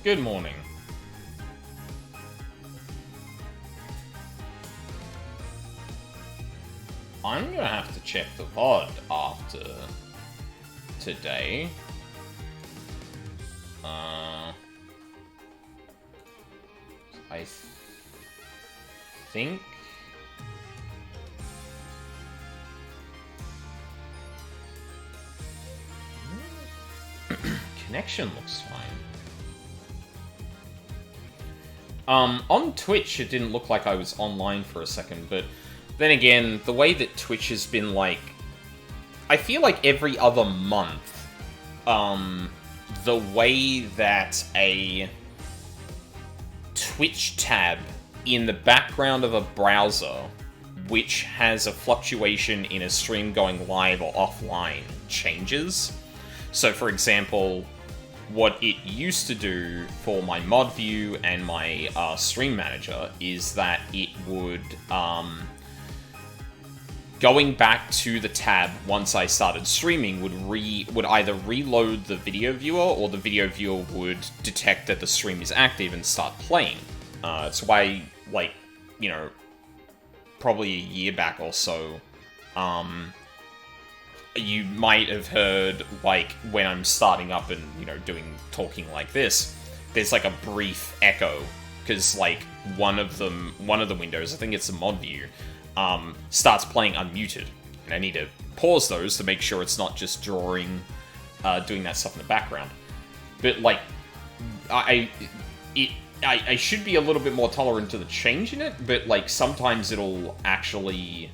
Good morning. I'm gonna have to check the VOD after today. I think... Connection looks fine. On Twitch, it didn't look like I was online for a second, but then again, the way that Twitch has been, like... I feel like every other month, the way that a Twitch tab in the background of a browser, which has a fluctuation in a stream going live or offline, changes. So, for example, what it used to do for my mod view and my stream manager is that it would, going back to the tab once I started streaming would either reload the video viewer, or the video viewer would detect that the stream is active and start playing. That's why, like, you know, probably a year back or so, you might have heard, like, when I'm starting up and, you know, talking like this, there's, like, a brief echo, because, like, one of the windows, I think it's the mod view, starts playing unmuted, and I need to pause those to make sure it's not just doing that stuff in the background. But, like, I should be a little bit more tolerant to the change in it, but, like, sometimes it'll actually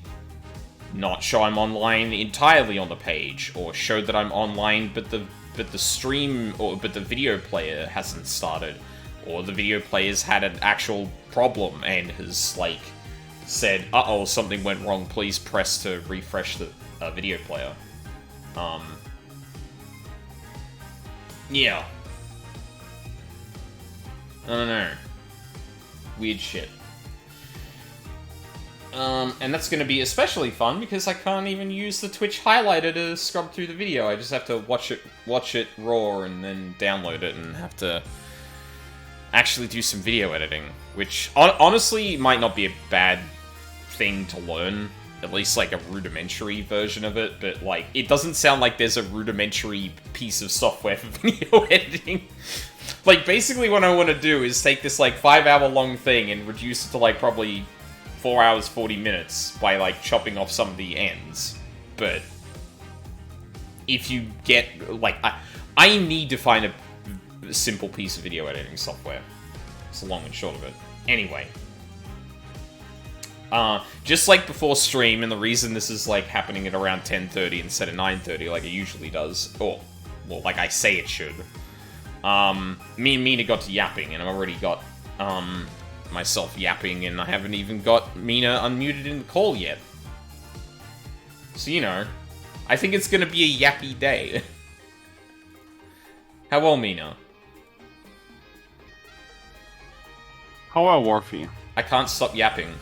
not show I'm online entirely on the page, or show that I'm online, but the stream, but the video player hasn't started, or the video player's had an actual problem and has, like, said, uh-oh, something went wrong, please press to refresh the video player. Yeah. I don't know. Weird shit. And that's going to be especially fun because I can't even use the Twitch highlighter to scrub through the video. I just have to watch it raw and then download it and have to actually do some video editing, which honestly might not be a bad thing to learn, at least like a rudimentary version of it, but like it doesn't sound like there's a rudimentary piece of software for video editing. Like basically what I want to do is take this like 5-hour long thing and reduce it to like probably 4 hours 40 minutes by like chopping off some of the ends. But if you get like I need to find a simple piece of video editing software. It's the long and short of it. Anyway, just like before stream, and the reason this is like happening at around 10:30 instead of 9:30 like it usually does, or well, like I say it should. Me and Mina got to yapping, and I've already got myself yapping, and I haven't even got Mina unmuted in the call yet. So you know, I think it's gonna be a yappy day. How well, Mina? How well, Warfy? I can't stop yapping.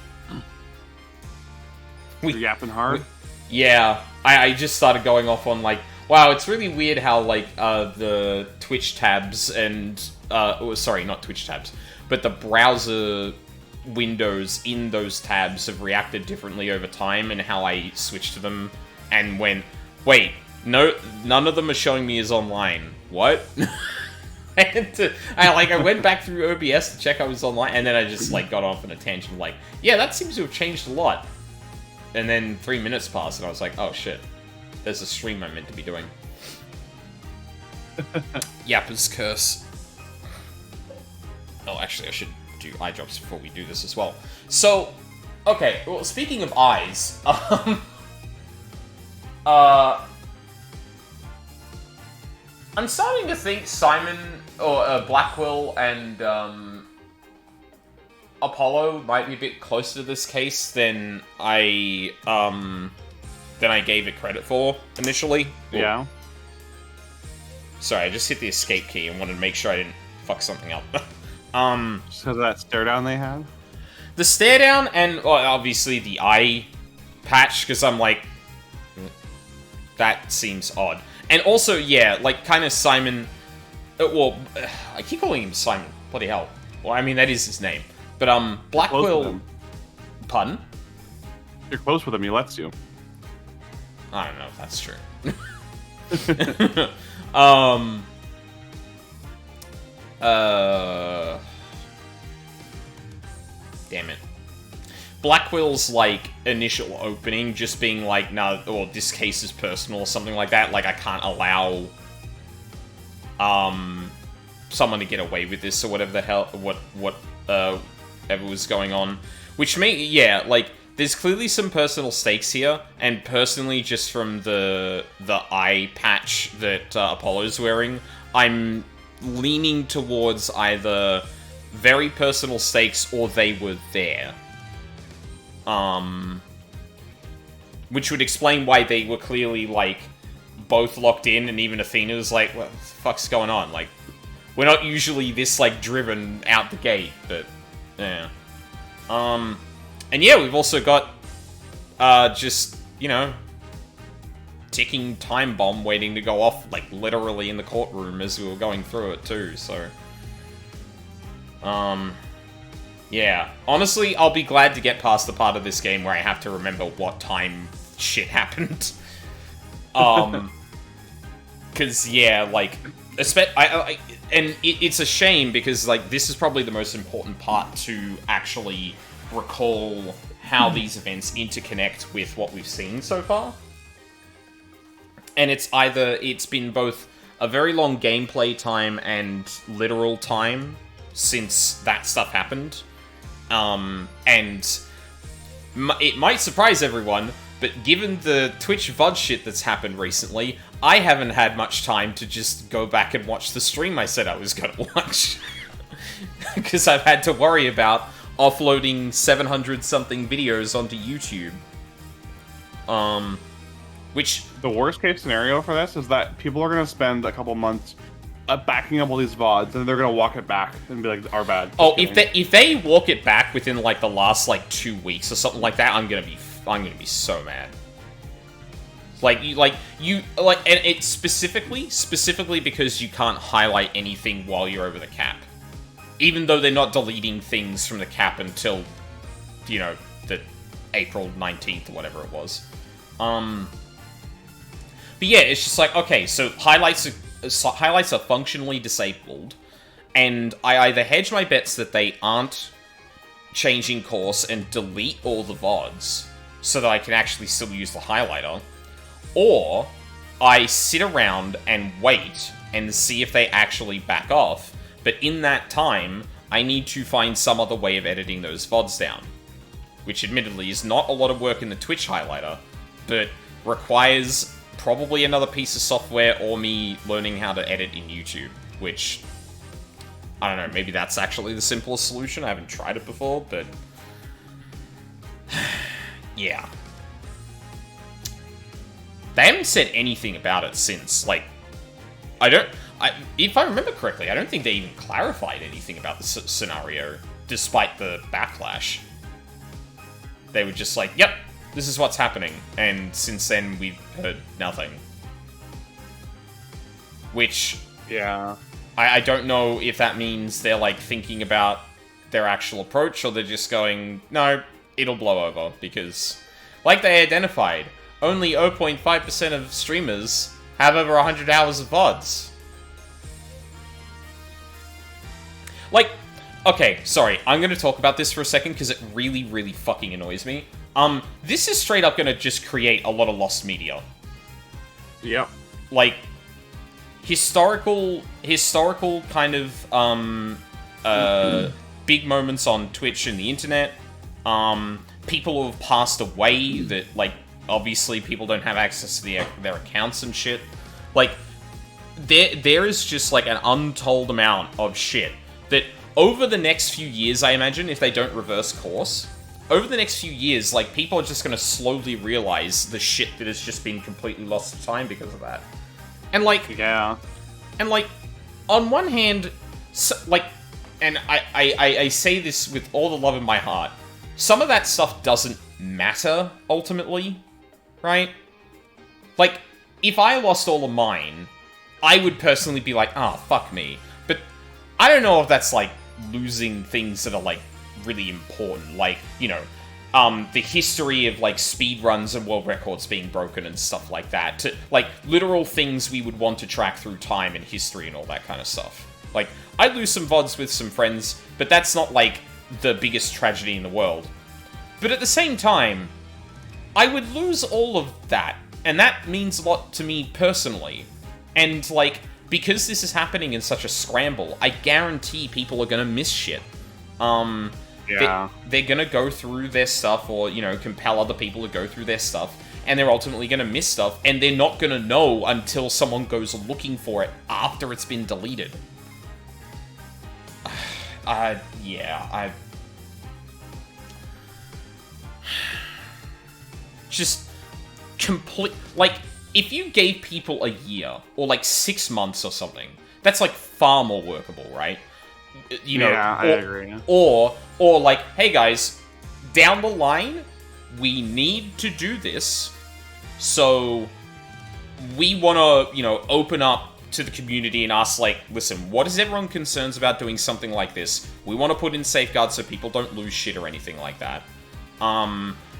You're yapping hard? Yeah, I just started going off on like, wow, it's really weird how like the Twitch tabs and sorry, not Twitch tabs, but the browser windows in those tabs have reacted differently over time, and how I switched to them and went, wait, no, none of them are showing me as online. What? I went back through OBS to check I was online, and then I just like got off on a tangent like, yeah, that seems to have changed a lot. And then 3 minutes passed, and I was like, oh shit, there's a stream I'm meant to be doing. Yapper's curse. Oh, actually, I should do eye drops before we do this as well. So, okay, well, speaking of eyes, I'm starting to think Simon, or Blackwell, and Apollo might be a bit closer to this case than I gave it credit for initially. Yeah. Sorry, I just hit the escape key and wanted to make sure I didn't fuck something up. Just because of that stare down they have? The stare down and well, obviously the eye patch, because I'm like, that seems odd. And also, yeah, like kind of Simon, I keep calling him Simon. Bloody hell. Well, I mean, that is his name. But, You're close with Blackwell... him. Pardon? You're close with him. He lets you. I don't know if that's true. Damn it. Blackwell's, like, initial opening just being like, nah, or this case is personal or something like that. Like, I can't allow, someone to get away with this or whatever the hell, whatever was going on. Which yeah, like, there's clearly some personal stakes here, and personally, just from the eye patch that Apollo's wearing, I'm leaning towards either very personal stakes or they were there. Which would explain why they were clearly, like, both locked in, and even Athena was like, what the fuck's going on? Like, we're not usually this, like, driven out the gate, but, yeah. And yeah, we've also got, just, you know, ticking time bomb waiting to go off, like, literally in the courtroom as we were going through it, too, so... yeah. Honestly, I'll be glad to get past the part of this game where I have to remember what time shit happened. Because, yeah, like... and it's a shame, because, like, this is probably the most important part to actually recall how these events interconnect with what we've seen so far. And it's been both a very long gameplay time and literal time since that stuff happened. And it might surprise everyone, but given the Twitch VOD shit that's happened recently, I haven't had much time to just go back and watch the stream I said I was going to watch. Because I've had to worry about offloading 700-something videos onto YouTube. Which... The worst case scenario for this is that people are going to spend a couple months backing up all these VODs, and they're going to walk it back and be like, our bad. Oh, if they walk it back within, like, the last, like, 2 weeks or something like that, I'm gonna be so mad. And it's specifically because you can't highlight anything while you're over the cap. Even though they're not deleting things from the cap until, you know, the April 19th or whatever it was. But yeah, it's just like, okay, so highlights are functionally disabled, and I either hedge my bets that they aren't changing course and delete all the VODs so that I can actually still use the highlighter, or I sit around and wait and see if they actually back off, but in that time, I need to find some other way of editing those VODs down. Which admittedly is not a lot of work in the Twitch highlighter, but requires probably another piece of software or me learning how to edit in YouTube, which, I don't know, maybe that's actually the simplest solution. I haven't tried it before, but yeah. They haven't said anything about it since, like, if I remember correctly, I don't think they even clarified anything about the scenario, despite the backlash. They were just like, yep, this is what's happening, and since then we've heard nothing. Which, yeah, I don't know if that means they're, like, thinking about their actual approach, or they're just going, no, it'll blow over, because, like they identified, only 0.5% of streamers have over 100 hours of VODs. Like, okay, sorry, I'm gonna talk about this for a second, because it really, really fucking annoys me. This is straight up gonna just create a lot of lost media. Yep. Like, historical kind of, big moments on Twitch and the internet, people who have passed away that, like, obviously people don't have access to their accounts and shit. Like, there is just, like, an untold amount of shit that over the next few years, I imagine, if they don't reverse course, over the next few years, like, people are just gonna slowly realize the shit that has just been completely lost to time because of that. And, like... Yeah. And, like, on one hand, so, like, and I say this with all the love in my heart, some of that stuff doesn't matter, ultimately, right? Like, if I lost all of mine, I would personally be like, ah, fuck me. But I don't know if that's, like, losing things that are, like, really important. Like, you know, the history of, like, speedruns and world records being broken and stuff like that. To, like, literal things we would want to track through time and history and all that kind of stuff. Like, I'd lose some VODs with some friends, but that's not, like, the biggest tragedy in the world. But at the same time, I would lose all of that, and that means a lot to me personally. And, like, because this is happening in such a scramble, I guarantee people are gonna miss shit. Yeah. They're gonna go through their stuff, or, you know, compel other people to go through their stuff, and they're ultimately gonna miss stuff, and they're not gonna know until someone goes looking for it after it's been deleted. Just complete, like, if you gave people a year, or like 6 months or something, that's like far more workable, right? You know, yeah, I agree. Or like, hey guys, down the line, we need to do this, so we want to, you know, open up to the community and ask, like, listen, what is everyone concerns about doing something like this? We want to put in safeguards so people don't lose shit or anything like that.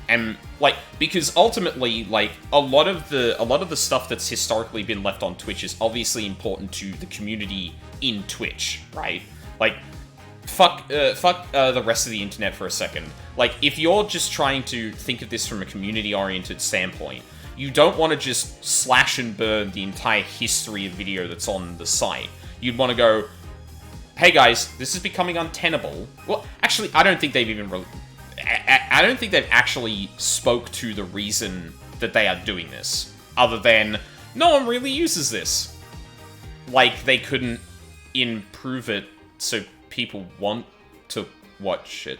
And, like, because ultimately, like, a lot of the stuff that's historically been left on Twitch is obviously important to the community in Twitch, right? Like, fuck the rest of the internet for a second. Like, if you're just trying to think of this from a community-oriented standpoint, you don't want to just slash and burn the entire history of video that's on the site. You'd want to go, hey guys, this is becoming untenable. Well, actually, I don't think they've even... I don't think they've actually spoke to the reason that they are doing this, other than no one really uses this. Like, they couldn't improve it so people want to watch it.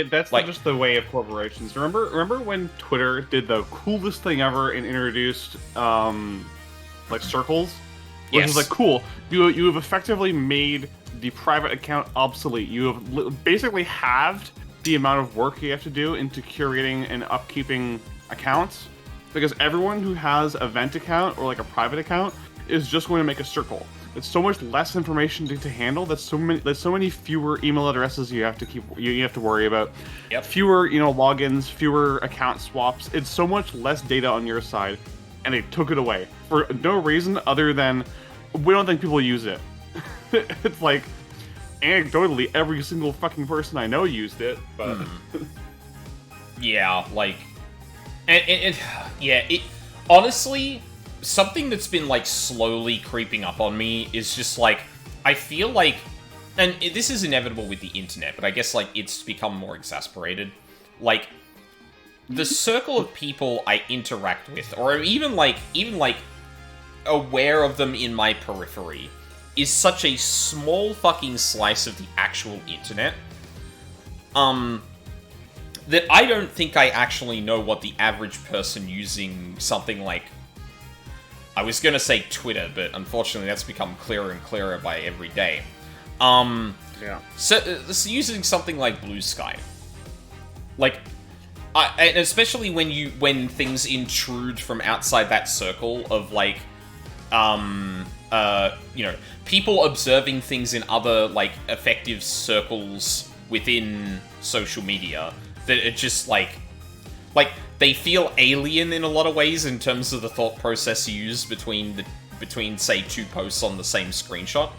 That's like, just the way of corporations. Remember when Twitter did the coolest thing ever and introduced like circles? Which yes. is like, cool. You have effectively made the private account obsolete. You have basically halved the amount of work you have to do into curating and upkeeping accounts, because everyone who has a vent account or like a private account is just going to make a circle. It's so much less information to handle. There's so many fewer email addresses you have to worry about. Yep. Fewer, you know, logins, fewer account swaps. It's so much less data on your side, and they took it away for no reason other than we don't think people use it. It's like, anecdotally, every single fucking person I know used it, but... Yeah, like... it honestly, something that's been, like, slowly creeping up on me is just, like, I feel like... And this is inevitable with the internet, but I guess, like, it's become more exasperated. Like, the circle of people I interact with, or even aware of them in my periphery, is such a small fucking slice of the actual internet, that I don't think I actually know what the average person using something like... I was gonna say Twitter, but unfortunately that's become clearer and clearer by every day. Yeah. So using something like Blue Sky. Like, and especially when things intrude from outside that circle of, like, you know, people observing things in other, like, effective circles within social media that are just, like, they feel alien in a lot of ways in terms of the thought process used between, say, two posts on the same screenshot.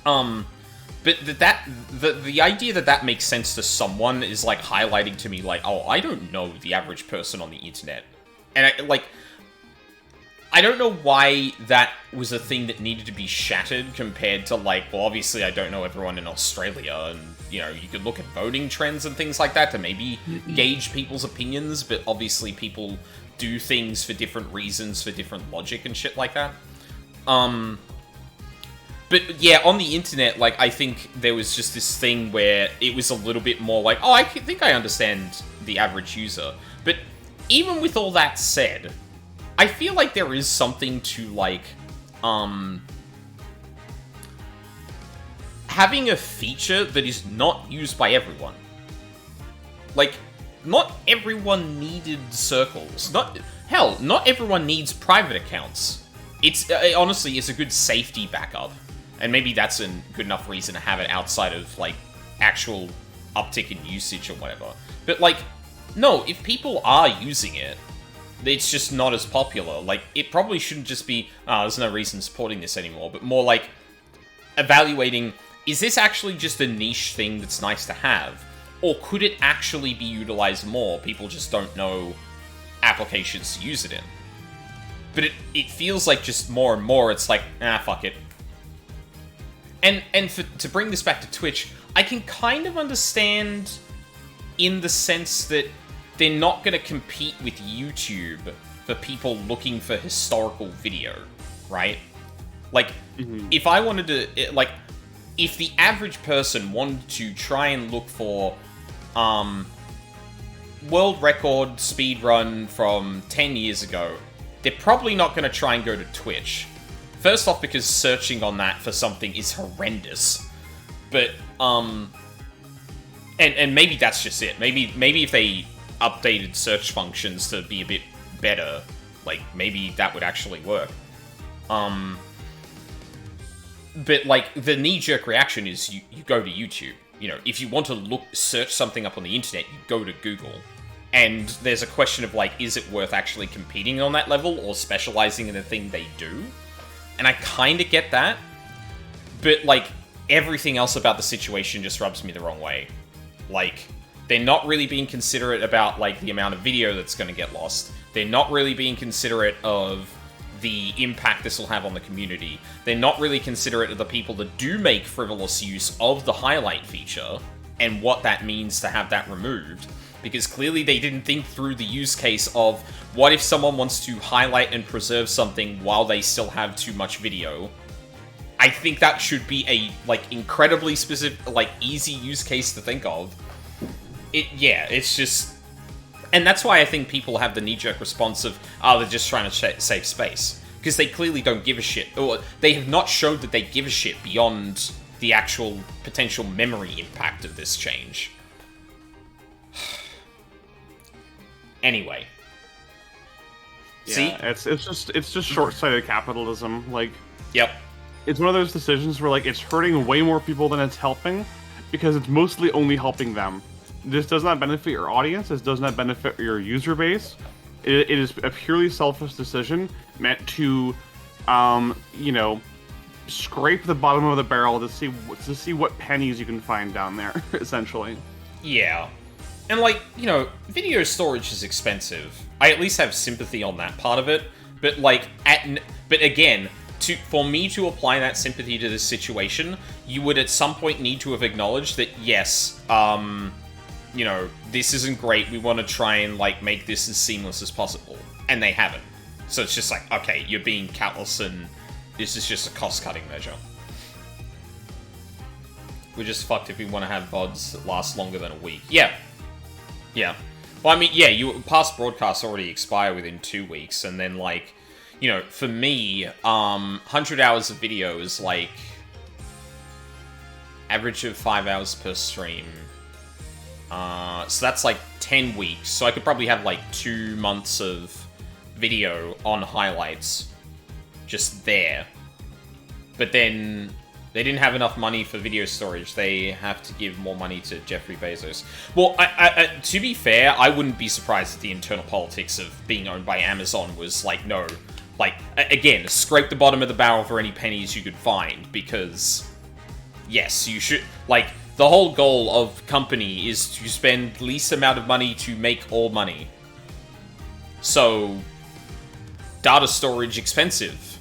But the idea that makes sense to someone is, like, highlighting to me, like, oh, I don't know the average person on the internet. And, I don't know why that was a thing that needed to be shattered compared to, like, well, obviously I don't know everyone in Australia, and, you know, you could look at voting trends and things like that to maybe gauge people's opinions, but obviously people do things for different reasons, for different logic and shit like that. But, yeah, on the internet, like, I think there was just this thing where it was a little bit more like, oh, I think I understand the average user. But even with all that said, I feel like there is something to, like, having a feature that is not used by everyone. Like, not everyone needed circles. Not everyone needs private accounts. it's honestly, it's a good safety backup. And maybe that's a good enough reason to have it outside of, like, actual uptick in usage or whatever. But, like, no, if people are using it, it's just not as popular. Like, it probably shouldn't just be, there's no reason supporting this anymore, but more like evaluating, is this actually just a niche thing that's nice to have? Or could it actually be utilized more? People just don't know applications to use it in. But it feels like just more and more, it's like, fuck it. And to bring this back to Twitch, I can kind of understand in the sense that they're not going to compete with YouTube for people looking for historical video, right? Like, if I wanted to, like, if the average person wanted to try and look for, world record speedrun from 10 years ago, they're probably not going to try and go to Twitch. First off, because searching on that for something is horrendous. But, and maybe that's just it. Maybe if they updated search functions to be a bit better, like, maybe that would actually work. But, like, the knee-jerk reaction is you go to YouTube. You know, if you want to search something up on the internet, you go to Google. And there's a question of, like, is it worth actually competing on that level or specializing in the thing they do? And I kind of get that. But, like, everything else about the situation just rubs me the wrong way. Like, they're not really being considerate about, like, the amount of video that's going to get lost. They're not really being considerate of the impact this will have on the community. They're not really considerate of the people that do make frivolous use of the highlight feature and what that means to have that removed. Because clearly they didn't think through the use case of what if someone wants to highlight and preserve something while they still have too much video. I think that should be a, like, incredibly specific, like, easy use case to think of. It's just... And that's why I think people have the knee-jerk response of, they're just trying to save space. Because they clearly don't give a shit. Or they have not showed that they give a shit beyond the actual potential memory impact of this change. Anyway. Yeah, See? It's just short-sighted capitalism. Like, yep. It's one of those decisions where, like, it's hurting way more people than it's helping, because it's mostly only helping them. This does not benefit your audience. This does not benefit your user base. It is a purely selfish decision meant to, you know, scrape the bottom of the barrel to see what pennies you can find down there, essentially. Yeah. And, like, you know, video storage is expensive. I at least have sympathy on that part of it. But, like, but again, for me to apply that sympathy to this situation, you would at some point need to have acknowledged that, yes, you know, this isn't great. We want to try and, like, make this as seamless as possible. And they haven't. So it's just like, okay, you're being callous and this is just a cost-cutting measure. We're just fucked if we want to have VODs that last longer than a week. Yeah. Yeah. Well, I mean, yeah, past broadcasts already expire within 2 weeks, and then, like, you know, for me, 100 hours of video is, like, average of 5 hours per stream. So that's, like, 10 weeks. So I could probably have, like, 2 months of video on highlights just there. But then they didn't have enough money for video storage. They have to give more money to Jeffrey Bezos. Well, to be fair, I wouldn't be surprised if the internal politics of being owned by Amazon was like, no, like, again, scrape the bottom of the barrel for any pennies you could find, because, yes, you should, like, the whole goal of company is to spend least amount of money to make all money. So, data storage expensive.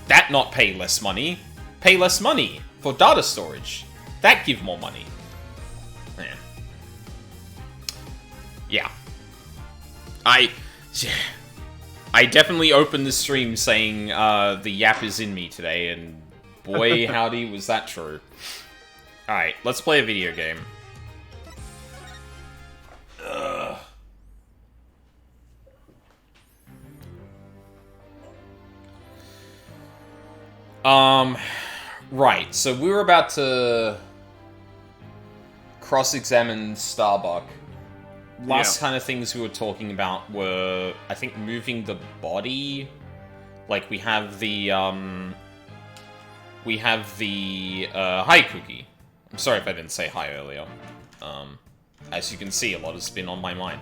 That not pay less money. Pay less money for data storage. That give more money. Yeah. I definitely opened the stream saying the yap is in me today, and boy howdy was that true. Alright, let's play a video game. Right, so we were about to cross-examine Starbuck. Last kind of things we were talking about were, I think, moving the body Like, we have the hi, Cookie. I'm sorry if I didn't say hi earlier. As you can see, a lot has been on my mind.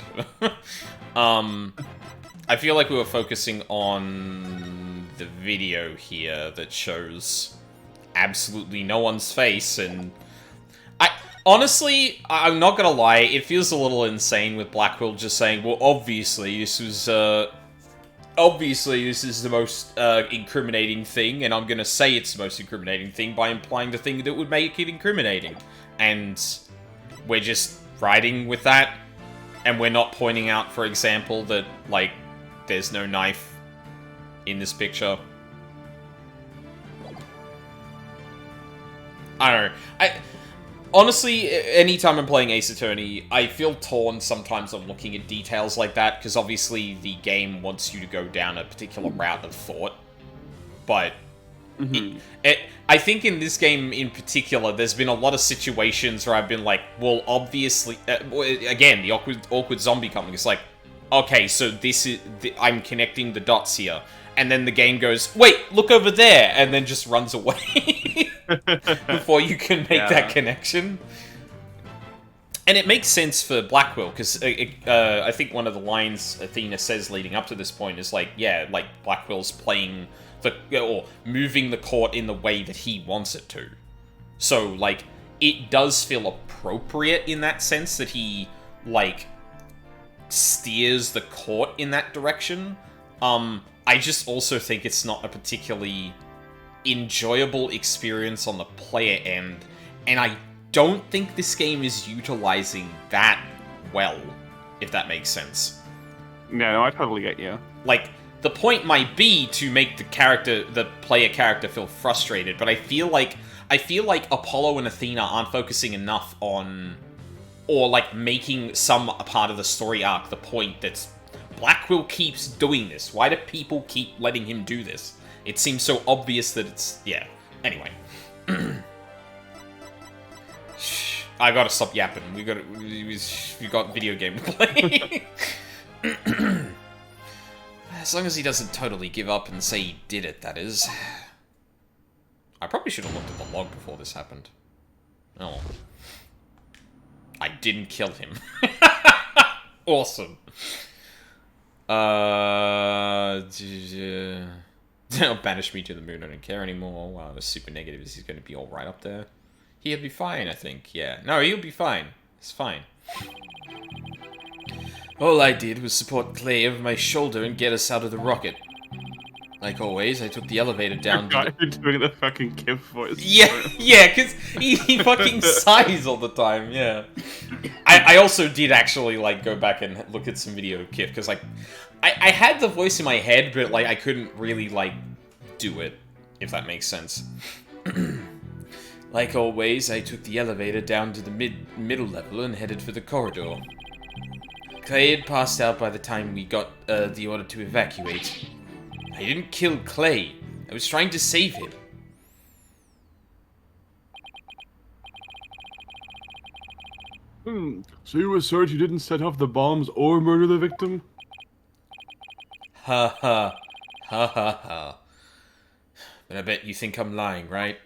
I feel like we were focusing on the video here that shows absolutely no one's face, and honestly, I'm not gonna lie, it feels a little insane with Blackwell just saying, well, obviously this is the most incriminating thing, and I'm gonna say it's the most incriminating thing by implying the thing that would make it incriminating. And we're just riding with that, and we're not pointing out, for example, that, like, there's no knife in this picture. I don't know. Honestly, anytime I'm playing Ace Attorney, I feel torn sometimes on looking at details like that, because obviously the game wants you to go down a particular route of thought. But I think in this game in particular, there's been a lot of situations where I've been like, well, obviously, again, the awkward zombie coming. It's like, okay, so this is I'm connecting the dots here, and then the game goes, wait, look over there, and then just runs away before you can make that connection. And it makes sense for Blackwell, because I think one of the lines Athena says leading up to this point is like, yeah, like Blackwell's playing or moving the court in the way that he wants it to. So, like, it does feel appropriate in that sense that he, like, steers the court in that direction. I just also think it's not a particularly enjoyable experience on the player end, and I don't think this game is utilizing that well, if that makes sense. Yeah, no, I totally get you. Like, the point might be to make the player character feel frustrated, but I feel like Apollo and Athena aren't focusing enough on, or like making some part of the story arc the point that Blackwell keeps doing this. Why do people keep letting him do this? It seems so obvious that it's... yeah. Anyway. I gotta stop yapping. We got video game to play. As long as he doesn't totally give up and say he did it, that is. I probably should have looked at the log before this happened. Oh. I didn't kill him. Awesome. Don't banish me to the moon, I don't care anymore. Wow, the super negative is he's going to be alright up there. He'll be fine, I think, yeah. No, he'll be fine. It's fine. All I did was support Clay over my shoulder and get us out of the rocket. Like always, I took the elevator down to You're doing the fucking Kip voice. Yeah, yeah, because he fucking sighs all the time, yeah. I also did actually, like, go back and look at some video of Kip, because, like, I had the voice in my head, but, like, I couldn't really, like, do it, if that makes sense. Like always, I took the elevator down to the middle level and headed for the corridor. Clay had passed out by the time we got the order to evacuate. I didn't kill Clay. I was trying to save him. So you assert you didn't set off the bombs or murder the victim? Ha ha. Ha ha ha. But I bet you think I'm lying, right?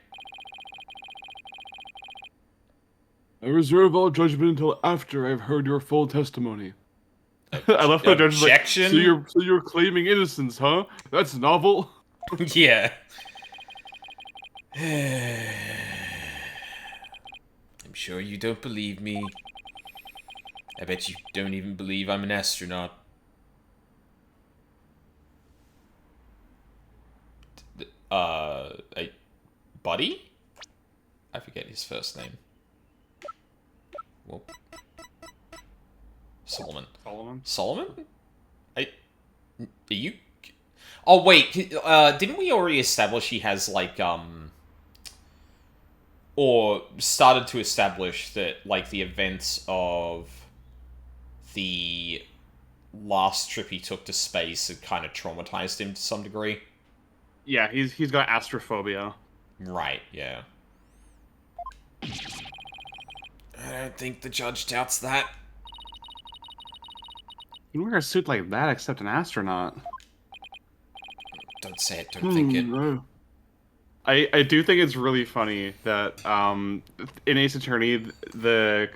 I reserve all judgment until after I've heard your full testimony. I love the judge like, so you're claiming innocence, huh? That's novel. Yeah. I'm sure you don't believe me. I bet you don't even believe I'm an astronaut. Buddy? I forget his first name. Whoop. Solomon. Solomon? Are you... Oh, wait. Didn't we already establish he has, like, or started to establish that, like, the events of the last trip he took to space had kind of traumatized him to some degree? Yeah, he's got astrophobia. Right, yeah. I don't think the judge doubts that. You wear a suit like that except an astronaut. Don't say it, don't think it. I do think it's really funny that in Ace Attorney the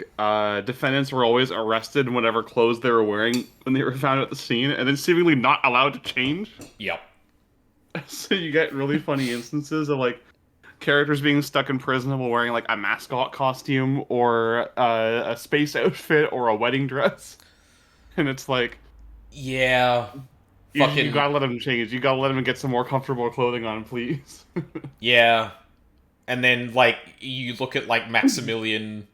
defendants were always arrested in whatever clothes they were wearing when they were found at the scene, and then seemingly not allowed to change. Yep. So you get really funny instances of like characters being stuck in prison while wearing like a mascot costume or a space outfit or a wedding dress, and it's like Yeah. you Fucking... gotta let them change. You gotta let them get some more comfortable clothing on, please. Yeah. And then, like, you look at, like, Maximilian,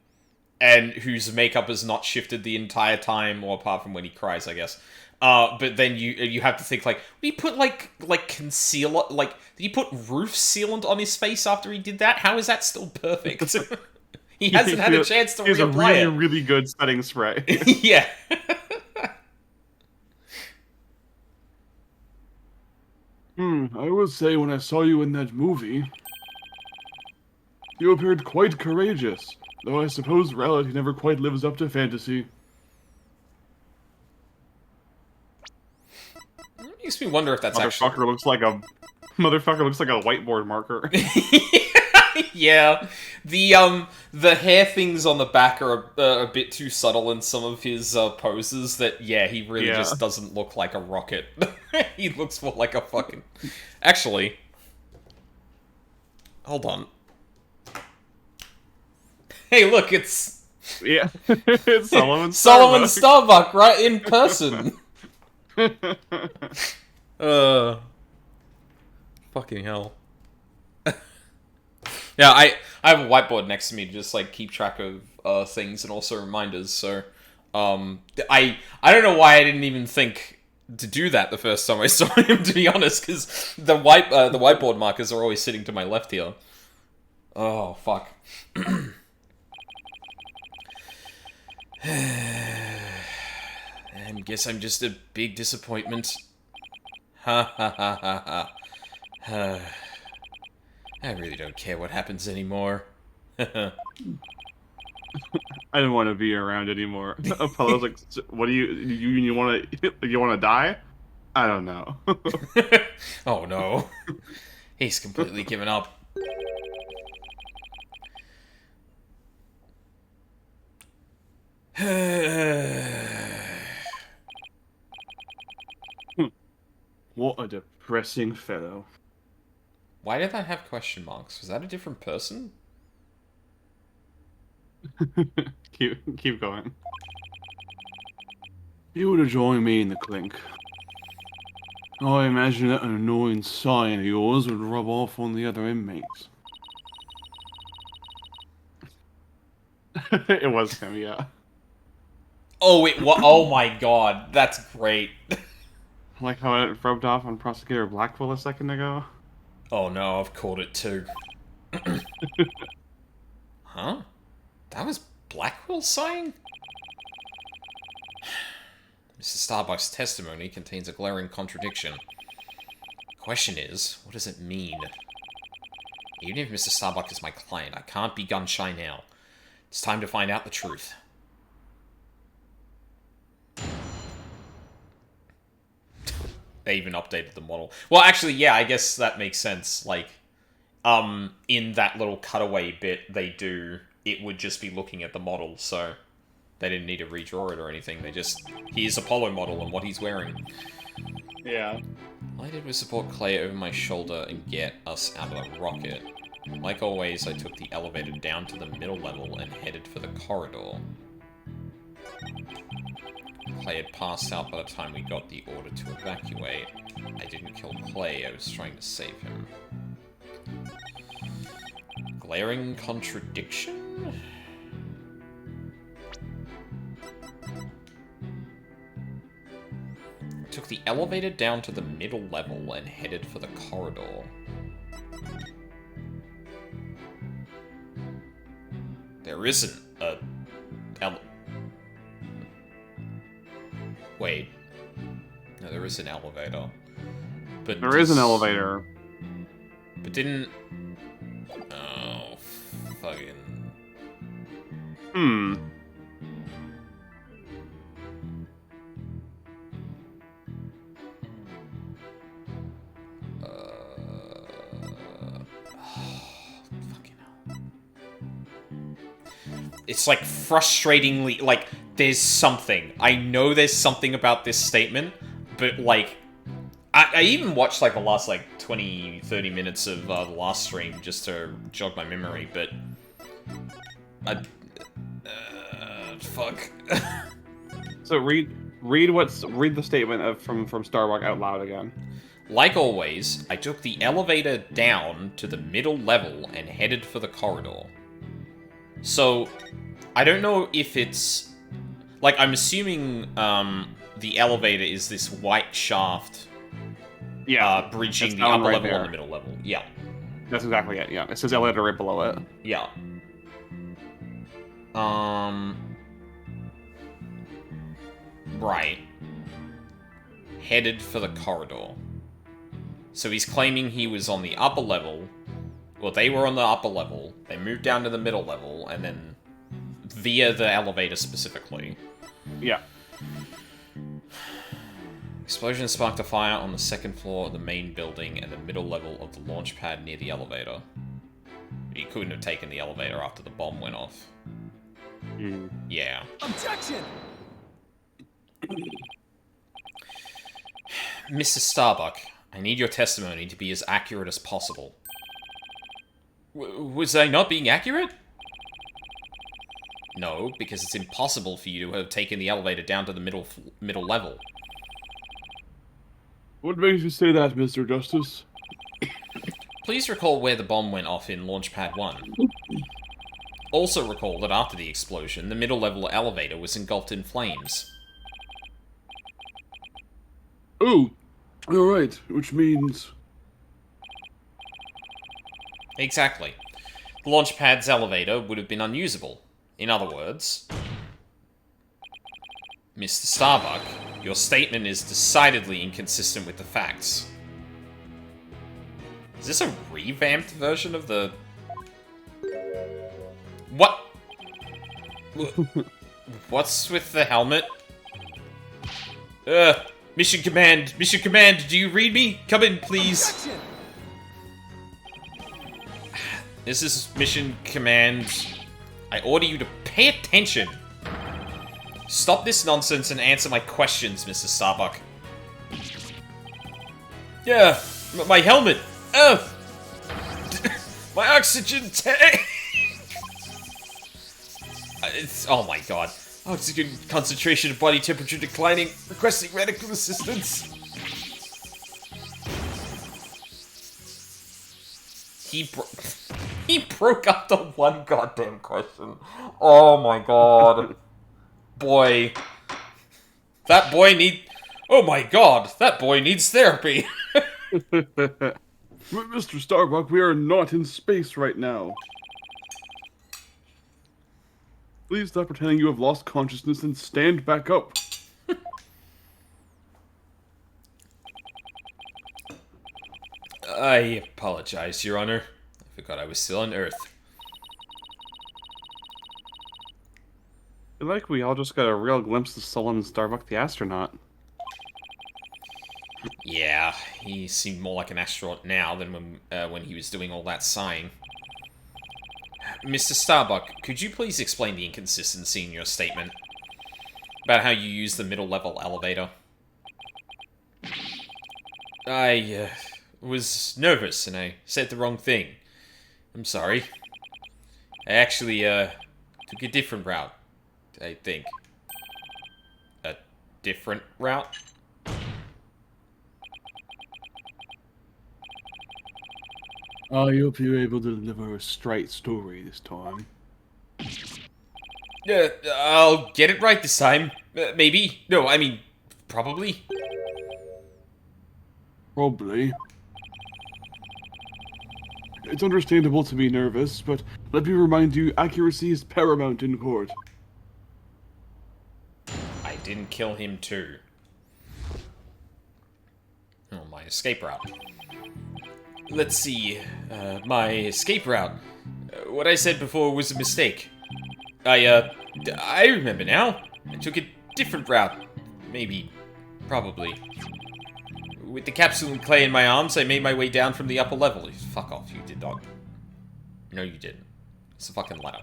and whose makeup has not shifted the entire time, or apart from when he cries, I guess. But then you have to think, like, did he put, like concealer, like, did he put roof sealant on his face after he did that? How is that still perfect? He hasn't had a chance to He's a reapply really, it. really good setting spray. Yeah. I would say when I saw you in that movie, you appeared quite courageous, though I suppose reality never quite lives up to fantasy. It makes me wonder if that's Motherfucker actually... looks like a motherfucker looks like a whiteboard marker. Yeah, the hair things on the back are a bit too subtle in some of his poses. That he really just doesn't look like a rocket. He looks more like a fucking. Actually, hold on. Hey, look, it's It's Solomon Solomon Starbuck. Starbuck right in person. Fucking hell. Yeah, I have a whiteboard next to me to just like keep track of things and also reminders. So, I don't know why I didn't even think to do that the first time I saw him. To be honest, because the whiteboard markers are always sitting to my left here. Oh fuck. And guess I'm just a big disappointment. Ha ha ha ha ha. I really don't care what happens anymore. I didn't want to be around anymore. Apollo's like, "What do you want to you want to die?" I don't know. Oh no. He's completely given up. What a depressing fellow. Why did that have question marks? Was that a different person? Keep going. You were to join me in the clink. I imagine that annoying sign of yours would rub off on the other inmates. It was him, yeah. Oh, oh my god, that's great. Like how it rubbed off on Prosecutor Blackwell a second ago. Oh no, I've caught it too. Huh? That was Blackwell saying? Mr. Starbuck's testimony contains a glaring contradiction. The question is, what does it mean? Even if Mr. Starbuck is my client, I can't be gun-shy now. It's time to find out the truth. They even updated the model. Well, actually, yeah, I guess that makes sense. Like, in that little cutaway bit, it would just be looking at the model, so they didn't need to redraw it or anything. They just, here's Apollo model and what he's wearing. Yeah. All I did was support Clay over my shoulder and get us out of the rocket. Like always, I took the elevator down to the middle level and headed for the corridor. Clay had passed out by the time we got the order to evacuate. I didn't kill Clay, I was trying to save him. Glaring contradiction? I took the elevator down to the middle level and headed for the corridor. There isn't a... Wait. No, there is an elevator. But There is an elevator. But didn't... Oh, fucking... it's like frustratingly, like, there's something. I know there's something about this statement, but like, I even watched like the last like 20, 30 minutes of the last stream just to jog my memory, but fuck. So read the statement from Starbuck out loud again. Like always, I took the elevator down to the middle level and headed for the corridor. So, I don't know if it's... Like, I'm assuming the elevator is this white shaft bridging the upper level and the middle level. Yeah. That's exactly it, yeah. It says elevator right below it. Yeah. Right. Headed for the corridor. So he's claiming he was on the upper level. Well, they were on the upper level. They moved down to the middle level, and then via the elevator specifically. Yeah. Explosion sparked a fire on the second floor of the main building and the middle level of the launch pad near the elevator. He couldn't have taken the elevator after the bomb went off. Yeah. Objection! Mr. Starbuck, I need your testimony to be as accurate as possible. Was I not being accurate? No, because it's impossible for you to have taken the elevator down to the middle level. What makes you say that, Mr. Justice? Please recall where the bomb went off in Launchpad 1. Also recall that after the explosion, the middle level elevator was engulfed in flames. Oh, alright, which means... Exactly. The Launchpad's elevator would have been unusable. In other words... Mr. Starbuck, your statement is decidedly inconsistent with the facts. Is this a revamped version of the... What? What's with the helmet? Mission Command, do you read me? Come in, please. Objection! This is Mission Command. I order you to pay attention. Stop this nonsense and answer my questions, Mr. Starbuck. Yeah, my helmet. My oxygen tank. Oh my god. Oxygen concentration and body temperature declining. Requesting medical assistance. He broke up the one goddamn question. Oh my god. Boy. That boy Oh my god, that boy needs therapy. Mr. Starbuck, we are not in space right now. Please stop pretending you have lost consciousness and stand back up. I apologize, Your Honor. I forgot I was still on Earth. I feel like we all just got a real glimpse of Solomon Starbuck the astronaut. Yeah, he seemed more like an astronaut now than when he was doing all that sighing. Mr. Starbuck, could you please explain the inconsistency in your statement about how you use the middle-level elevator? I was nervous and I said the wrong thing. I'm sorry. I actually took a different route, I think. A different route? I hope you're able to deliver a straight story this time. I'll get it right this time. Maybe. No, I mean, probably. Probably. It's understandable to be nervous, but let me remind you, accuracy is paramount in court. I didn't kill him too. Oh, my escape route. Let's see. My escape route. What I said before was a mistake. I remember now. I took a different route. Maybe. Probably. With the capsule and clay in my arms, I made my way down from the upper level. Fuck off, you did not. No, you didn't. It's a fucking ladder.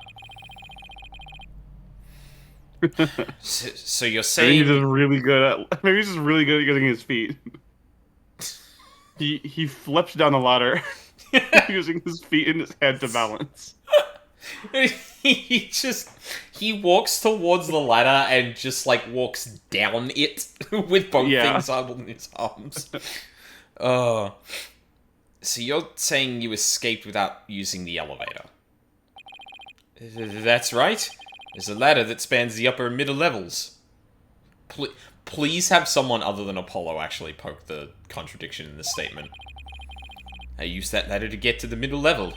So you're Maybe he's saying... just really good at. Maybe he's just really good at getting his feet. He flips down the ladder using his feet and his head to balance. he just he walks towards the ladder and just like walks down it with both Yeah. things up on his arms. Uh, so you're saying you escaped without using the elevator? That's right. There's a ladder that spans the upper and middle levels. Please have someone other than Apollo actually poke the contradiction in this statement. I used that ladder to get to the middle level.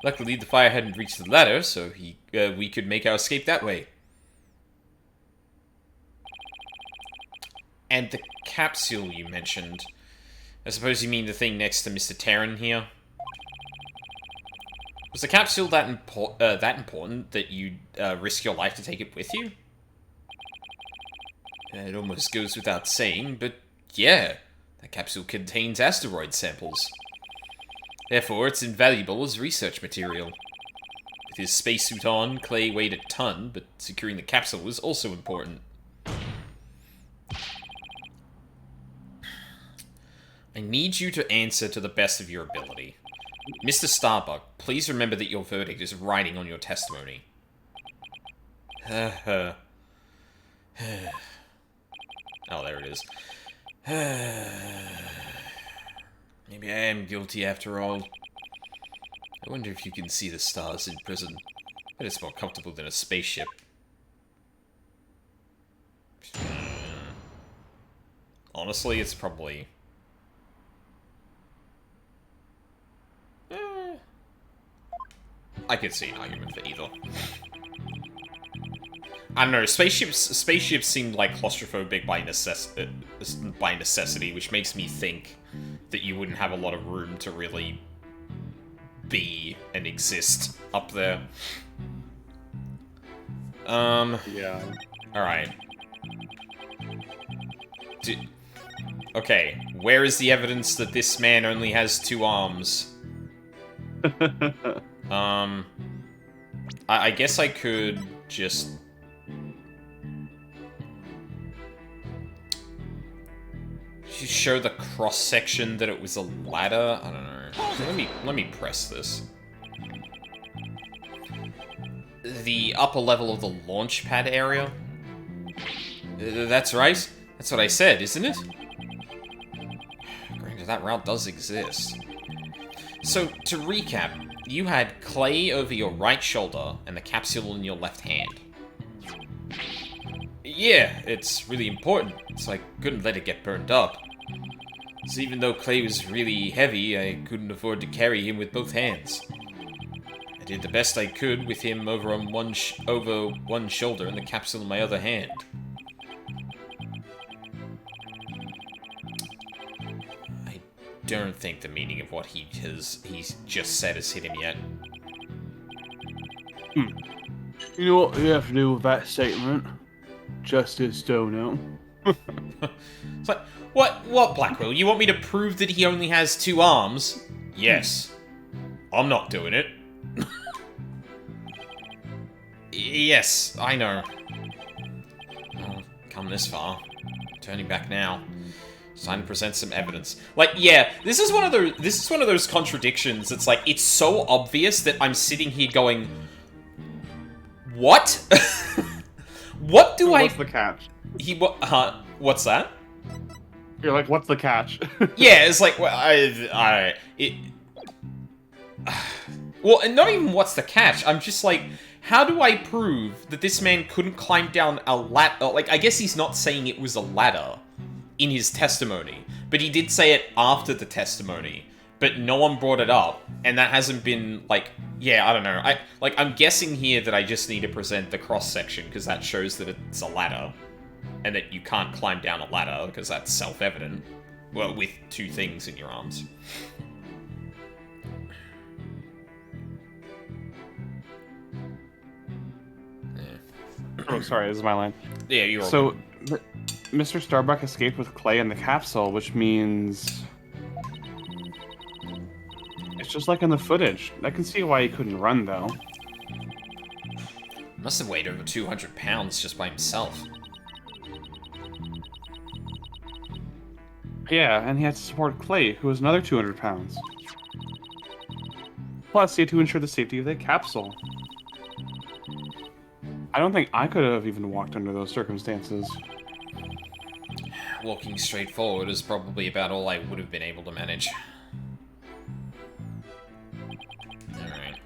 Luckily, the fire hadn't reached the ladder, so we could make our escape that way. And the capsule you mentioned. I suppose you mean the thing next to Mr. Terran here? Was the capsule that important that you'd risk your life to take it with you? It almost goes without saying, but yeah, that capsule contains asteroid samples. Therefore, it's invaluable as research material. With his spacesuit on, Clay weighed a ton, but securing the capsule was also important. I need you to answer to the best of your ability. Mr. Starbuck, please remember that your verdict is riding on your testimony. Oh, there it is. Maybe I am guilty after all. I wonder if you can see the stars in prison. But it's more comfortable than a spaceship. Honestly, it's probably... I could see an argument for either. I don't know, spaceships seem like claustrophobic by necessity, which makes me think that you wouldn't have a lot of room to really be and exist up there. Yeah. Alright. Okay, where is the evidence that this man only has 2 arms? I guess I could just... show the cross-section that it was a ladder? I don't know. Let me press this. The upper level of the launch pad area? That's right. That's what I said, isn't it? Granted, that route does exist. So, to recap, you had Clay over your right shoulder and the capsule in your left hand. Yeah, it's really important, so I couldn't let it get burned up. So even though Clay was really heavy, I couldn't afford to carry him with both hands. I did the best I could with him over on one shoulder and the capsule in my other hand. I don't think the meaning of what he's just said has hit him yet. You know what you have to do with that statement? Justice don't know. It's like, what, Blackwell? You want me to prove that he only has 2 arms? Yes. I'm not doing it. Yes, I know. Oh, come this far. Turning back now. It's time to present some evidence. Like, yeah, this is one of those contradictions. It's like, it's so obvious that I'm sitting here going, what? What do What's the catch? What's that? You're like, what's the catch? Yeah, it's like, well, well, and not even what's the catch. I'm just like, how do I prove that this man couldn't climb down a ladder? Like, I guess he's not saying it was a ladder in his testimony, but he did say it after the testimony, but no one brought it up, and that hasn't been, like, yeah, I don't know. I'm guessing here that I just need to present the cross-section, because that shows that it's a ladder, and that you can't climb down a ladder, because that's self-evident. Well, with 2 things in your arms. Oh, sorry, this is my line. Yeah, you're all So, Mr. Starbuck escaped with Clay in the capsule, which means... It's just like in the footage. I can see why he couldn't run, though. Must have weighed over 200 pounds just by himself. Yeah, and he had to support Clay, who was another 200 pounds. Plus, he had to ensure the safety of the capsule. I don't think I could have even walked under those circumstances. Walking straight forward is probably about all I would have been able to manage. Alright.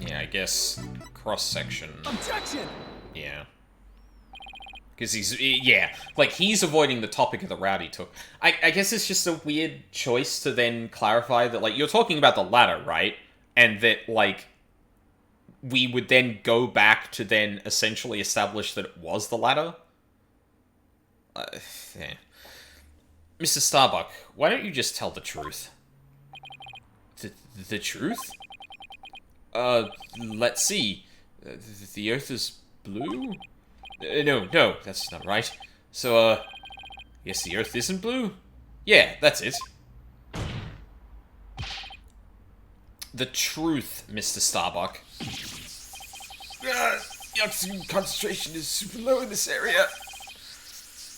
Yeah, I guess cross-section. Objection! Yeah. Because he's avoiding the topic of the route he took. I guess it's just a weird choice to then clarify that, like, you're talking about the ladder, right? And that, like, we would then go back to then essentially establish that it was the ladder? Yeah. Mr. Starbuck, why don't you just tell the truth? The truth? Let's see. The Earth is blue? No, that's not right. So, yes, the Earth isn't blue? Yeah, that's it. The truth, Mr. Starbuck. The oxygen concentration is super low in this area.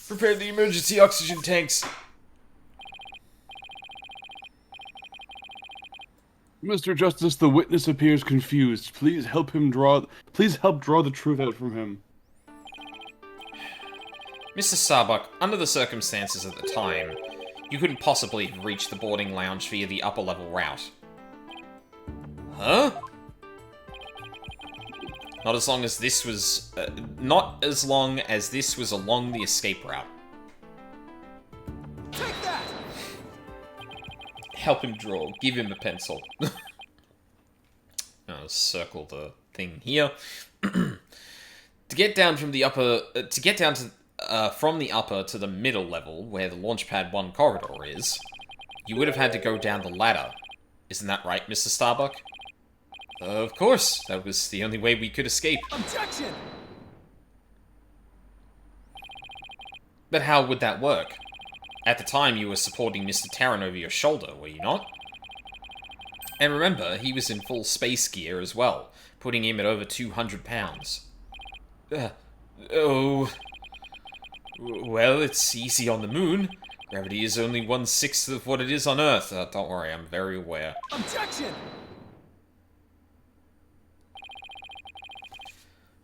Prepare the emergency oxygen tanks. Mr. Justice, the witness appears confused. Please help draw the truth out from him. Mr. Starbuck, under the circumstances at the time, you couldn't possibly have reached the boarding lounge via the upper level route. Huh? Not as long as this was... along the escape route. Take that! Help him draw. Give him a pencil. I'll circle the thing here. To get down from the upper... from the upper to the middle level, where the Launchpad 1 corridor is, you would have had to go down the ladder. Isn't that right, Mr. Starbuck? Of course. That was the only way we could escape. Objection! But how would that work? At the time, you were supporting Mr. Terran over your shoulder, were you not? And remember, he was in full space gear as well, putting him at over 200 pounds. Oh... Well, it's easy on the moon. Gravity is only 1/6 of what it is on Earth. Don't worry, I'm very aware. Objection!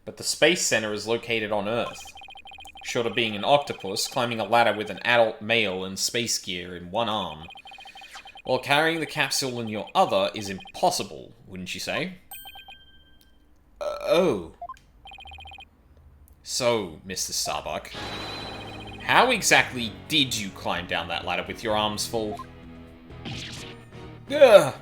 But the Space Center is located on Earth. Short of being an octopus, climbing a ladder with an adult male in space gear in one arm, while carrying the capsule in your other is impossible, wouldn't you say? Oh. So, Mr. Starbuck, how exactly did you climb down that ladder with your arms full? Ugh.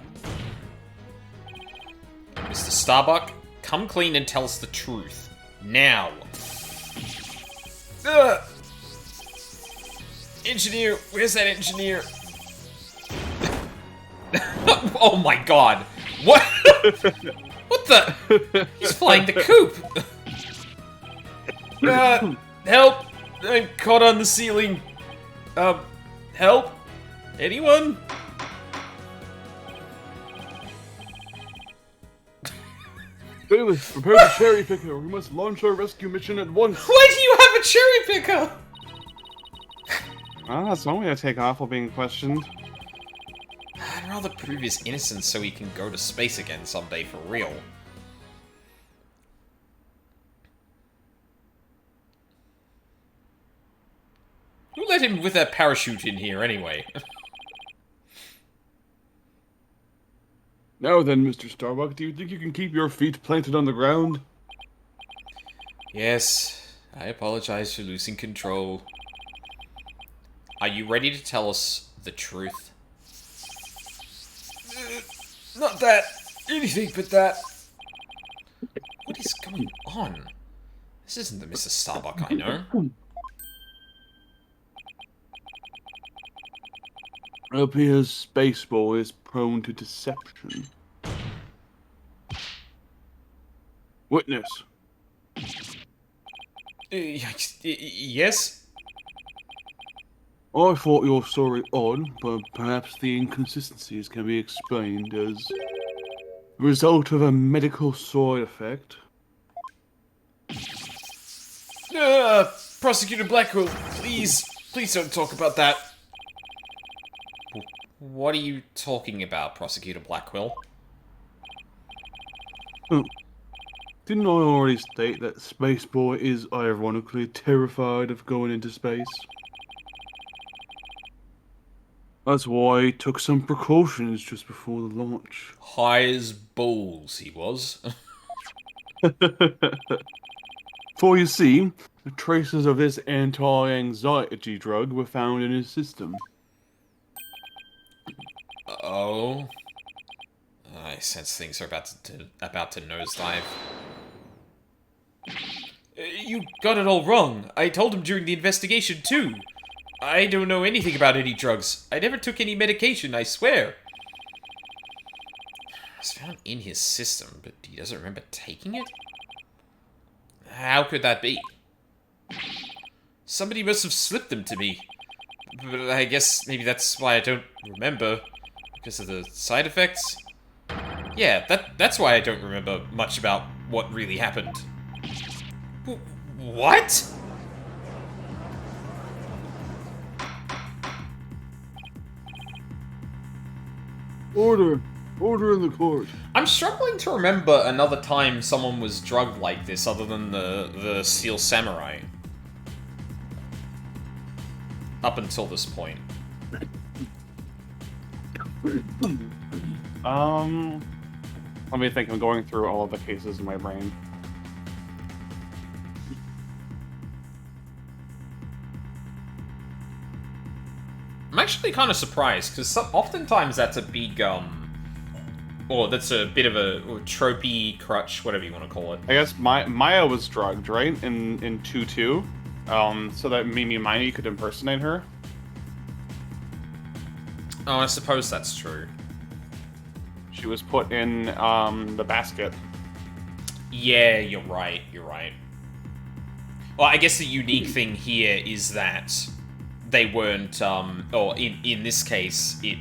Mr. Starbuck, come clean and tell us the truth. Now. Ugh. Engineer, where's that engineer? Oh my god. What? What the? He's flying the coop. Help! I'm caught on the ceiling. Help? Anyone? Bailiff, prepare the cherry picker. We must launch our rescue mission at once. Why do you have a cherry picker? Ah, that's one way to take off while being questioned. I'd rather prove his innocence so he can go to space again someday for real. Who let him with that parachute in here anyway? Now then, Mr. Starbuck, do you think you can keep your feet planted on the ground? Yes, I apologize for losing control. Are you ready to tell us the truth? Not that. Anything but that. What is going on? This isn't the Mr. Starbuck I know. It appears Spaceball is prone to deception. Witness. Yes? I thought your story odd, but perhaps the inconsistencies can be explained as a result of a medical side effect. Prosecutor Blackwell, please don't talk about that. What are you talking about, Prosecutor Blackwell? Oh, didn't I already state that Space Boy is ironically terrified of going into space? That's why he took some precautions just before the launch. High as balls, he was. For you see, traces of this anti-anxiety drug were found in his system. Oh. I sense things are about to nosedive. You got it all wrong. I told him during the investigation, too. I don't know anything about any drugs. I never took any medication, I swear. It's found in his system, but he doesn't remember taking it? How could that be? Somebody must have slipped them to me. But I guess maybe that's why I don't remember. Because of the side effects? Yeah, that's why I don't remember much about what really happened. What? Order! Order in the court. I'm struggling to remember another time someone was drugged like this other than the Steel Samurai. Up until this point. Let me think. I'm going through all of the cases in my brain. I'm actually kind of surprised, because oftentimes that's a big, or that's a bit of a tropey crutch, whatever you want to call it. I guess Maya was drugged, right? In 2-2. So that Mimi Miney could impersonate her. Oh, I suppose that's true. She was put in the basket. Yeah, you're right, you're right. Well, I guess the unique thing here is that they weren't, or in this case, the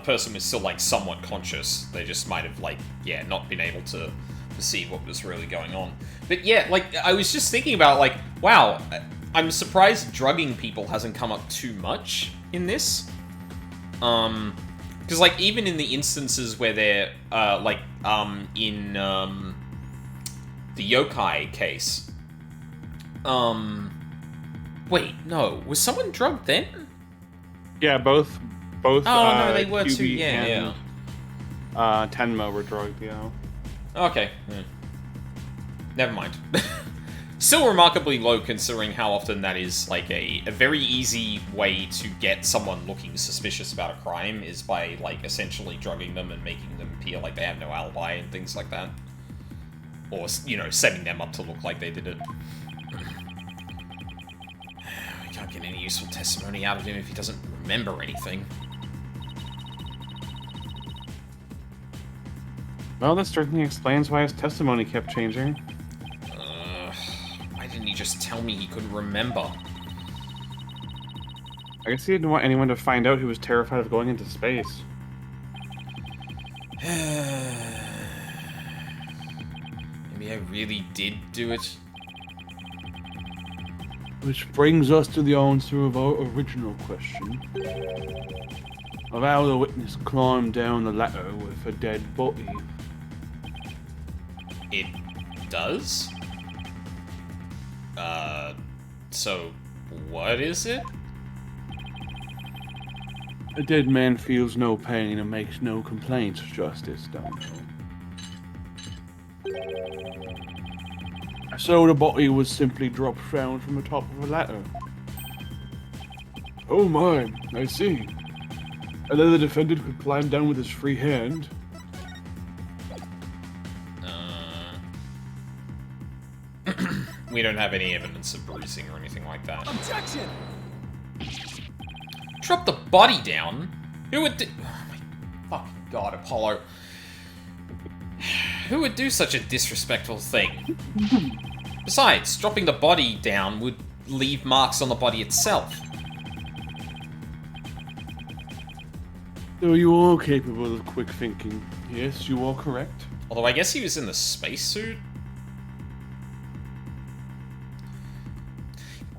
person was still, like, somewhat conscious. They just might have, like, yeah, not been able to perceive what was really going on. But yeah, like, I was just thinking about, like, wow, I'm surprised drugging people hasn't come up too much in this. Because, like, even in the instances where they're, in, the yokai case, wait, no, was someone drugged then? Yeah, both. Oh, no, they were QB too, yeah. Tenma were drugged, yeah. Okay, yeah. Never mind. Still remarkably low considering how often that is, like, a very easy way to get someone looking suspicious about a crime is by, like, essentially drugging them and making them appear like they have no alibi and things like that. Or, you know, setting them up to look like they did it. We can't get any useful testimony out of him if he doesn't remember anything. Well, that certainly explains why his testimony kept changing. Why didn't he just tell me he couldn't remember? I guess he didn't want anyone to find out he was terrified of going into space. Maybe I really did do it. Which brings us to the answer of our original question. Of how the witness climbed down the ladder with a dead body. It does? So what is it? A dead man feels no pain and makes no complaints, Justice Downhill. So the body was simply dropped down from the top of a ladder. Oh my, I see. And then the defendant could climb down with his free hand. We don't have any evidence of bruising or anything like that. Objection! Drop the body down? Who would do... Oh my fucking god, Apollo. Who would do such a disrespectful thing? Besides, dropping the body down would leave marks on the body itself. So you are capable of quick thinking. Yes, you are correct. Although I guess he was in the spacesuit?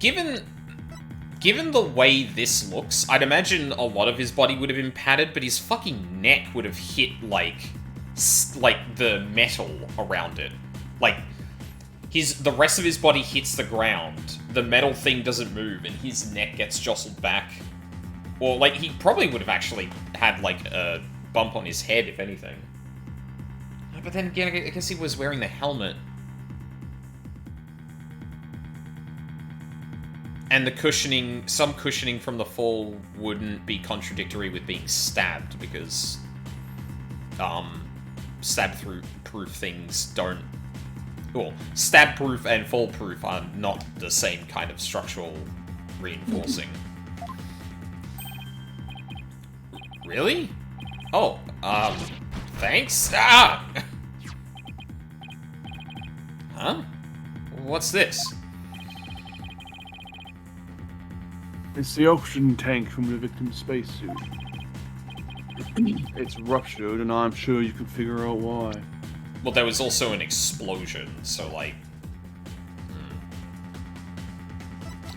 given the way this looks, I'd imagine a lot of his body would have been padded, but his fucking neck would have hit, like the metal around it. Like, the rest of his body hits the ground, the metal thing doesn't move, and his neck gets jostled back. Or, like, he probably would have actually had, like, a bump on his head, if anything. But then again, I guess he was wearing the helmet. And the cushioning, some cushioning from the fall wouldn't be contradictory with being stabbed, because, stab-proof things don't... Well, stab-proof and fall-proof are not the same kind of structural reinforcing. Really? Oh, thanks? Ah! Huh? What's this? It's the oxygen tank from the victim's spacesuit. It's ruptured, and I'm sure you can figure out why. Well, there was also an explosion, so, like...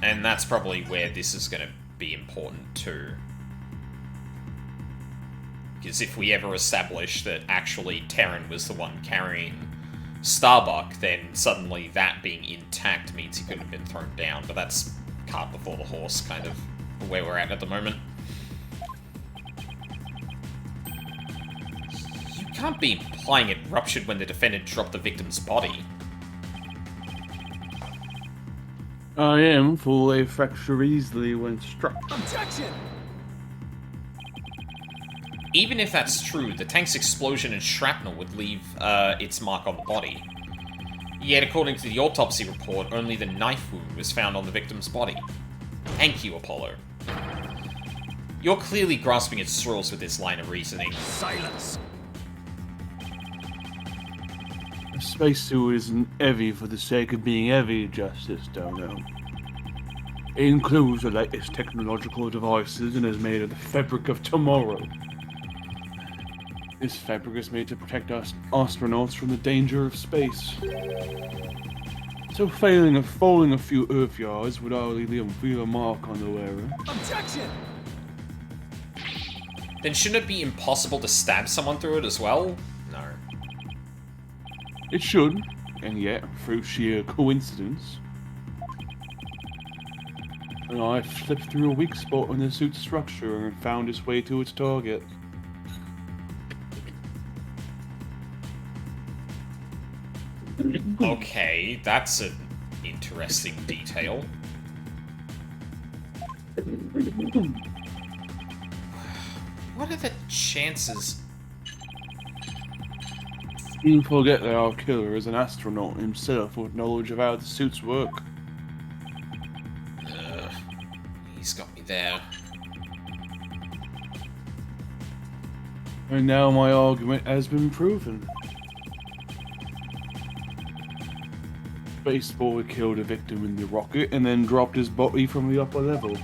And that's probably where this is going to be important, too. Because if we ever establish that actually Terran was the one carrying Starbuck, then suddenly that being intact means he couldn't have been thrown down. But that's cart before the horse, kind of where we're at the moment. You can't be implying it ruptured when the defendant dropped the victim's body. I am, for they fracture easily when struck. Objection! Even if that's true, the tank's explosion and shrapnel would leave its mark on the body. Yet, according to the autopsy report, only the knife wound was found on the victim's body. Thank you, Apollo. You're clearly grasping at straws with this line of reasoning. Silence! A spacesuit isn't heavy for the sake of being heavy, Justice Dono. It includes the latest technological devices and is made of the fabric of tomorrow. This fabric is made to protect us astronauts from the danger of space. So falling a few Earth yards would hardly leave a mark on the wearer. Objection! Then shouldn't it be impossible to stab someone through it as well? No. It should, and yet, through sheer coincidence, a knife slipped through a weak spot in the suit's structure and found its way to its target. Okay, that's an interesting detail. What are the chances? You forget that our killer is an astronaut himself with knowledge of how the suits work. He's got me there. And now my argument has been proven. Spaceboy killed a victim in the rocket and then dropped his body from the upper level.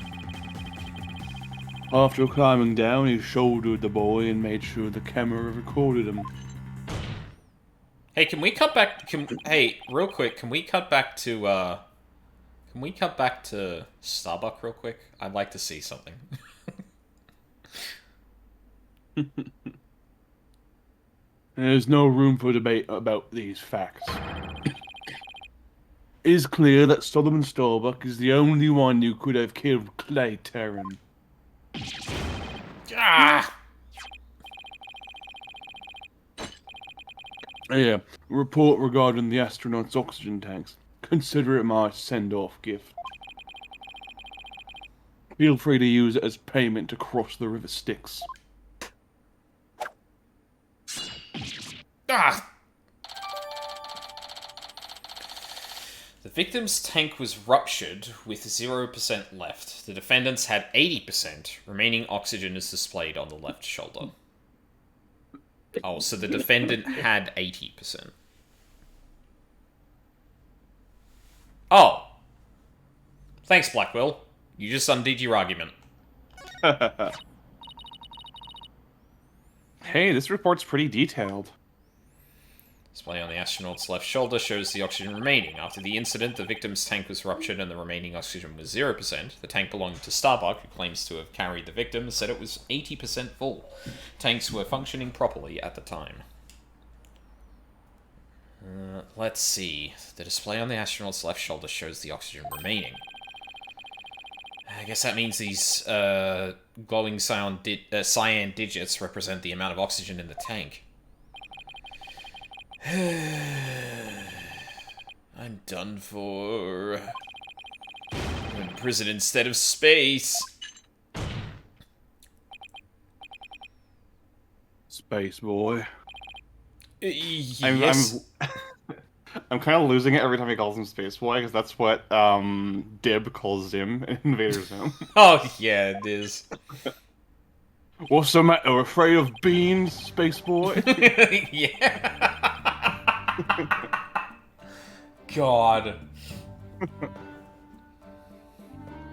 After climbing down, he shouldered the boy and made sure the camera recorded him. Hey, can we cut back? Hey, real quick, can we cut back to Starbuck real quick? I'd like to see something. There's no room for debate about these facts. It is clear that Solomon Starbuck is the only one who could have killed Clay Terran. Ah! Yeah, report regarding the astronauts' oxygen tanks. Consider it my send-off gift. Feel free to use it as payment to cross the river Styx. Ah! The victim's tank was ruptured with 0% left. The defendant's had 80%. Remaining oxygen is displayed on the left shoulder. Oh, so the defendant had 80%. Oh! Thanks, Blackwell. You just undid your argument. Hey, this report's pretty detailed. Display on the astronaut's left shoulder shows the oxygen remaining. After the incident, the victim's tank was ruptured and the remaining oxygen was 0%. The tank belonging to Starbuck, who claims to have carried the victim, said it was 80% full. Tanks were functioning properly at the time. Let's see. The display on the astronaut's left shoulder shows the oxygen remaining. I guess that means these glowing cyan digits represent the amount of oxygen in the tank. I'm done for. I'm in prison instead of space. Space boy. Yes. I'm kind of losing it every time he calls him Space Boy, because that's what Dib calls Zim in Invader Zim. Oh, yeah, it is. What's the matter? Afraid of beans, Space Boy? Yeah. God.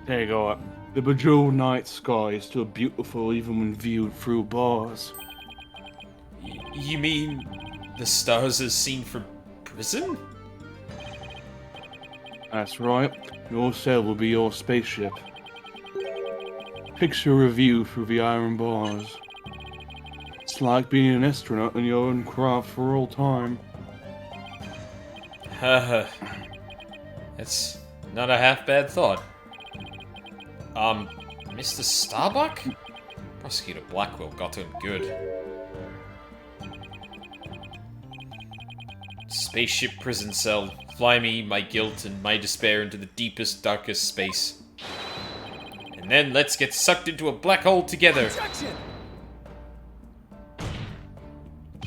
There you go. The bejeweled night sky is still beautiful even when viewed through bars. You mean the stars as seen from prison? That's right. Your cell will be your spaceship. Picture a view through the iron bars. It's like being an astronaut in your own craft for all time. That's not a half-bad thought. Mr. Starbuck? Prosecutor Blackwell got to him good. Spaceship prison cell. Fly me, my guilt, and my despair into the deepest, darkest space. And then let's get sucked into a black hole together. Objection!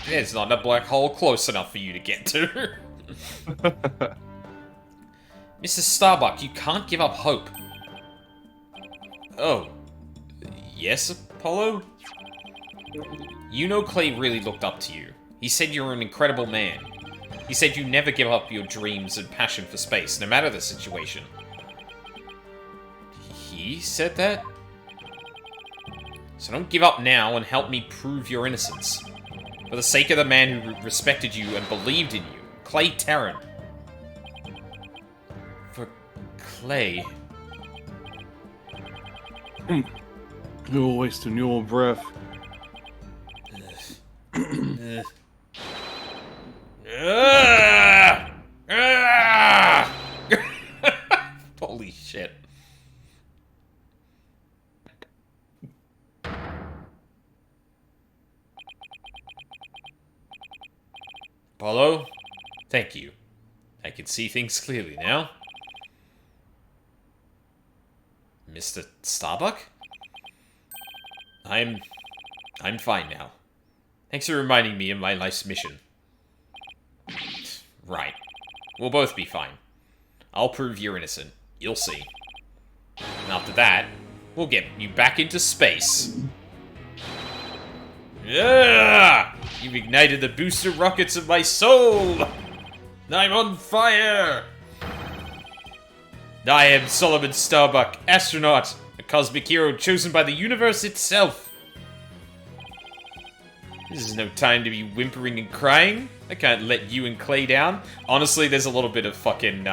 There's not a black hole close enough for you to get to. Mr. Starbuck, you can't give up hope. Oh. Yes, Apollo? You know Clay really looked up to you. He said you were an incredible man. He said you never give up your dreams and passion for space, no matter the situation. He said that? So don't give up now and help me prove your innocence. For the sake of the man who respected you and believed in you, Clay Terran. For Clay. You're wasting your breath. Holy shit. Apollo, thank you. I can see things clearly now. Mr. Starbuck? I'm fine now. Thanks for reminding me of my life's mission. Right. We'll both be fine. I'll prove you're innocent. You'll see. And after that, we'll get you back into space. Yeah! You've ignited the booster rockets of my soul! I'm on fire! I am Solomon Starbuck, astronaut, a cosmic hero chosen by the universe itself. This is no time to be whimpering and crying. I can't let you and Clay down. Honestly, there's a little bit of fucking,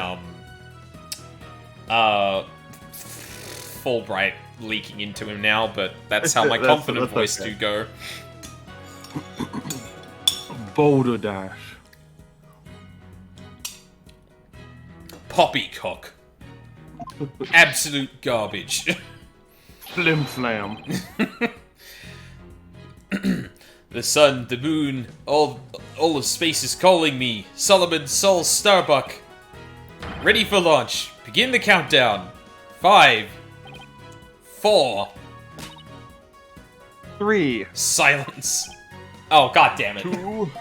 Fulbright leaking into him now, but that's how my confident voice do go. Boulder Dash. Poppycock. Absolute garbage. Flim Flam. The sun, the moon, all of space is calling me. Solomon Sol Starbuck. Ready for launch. Begin the countdown. 5, 4. 3. Silence. Oh, god damn it. 2.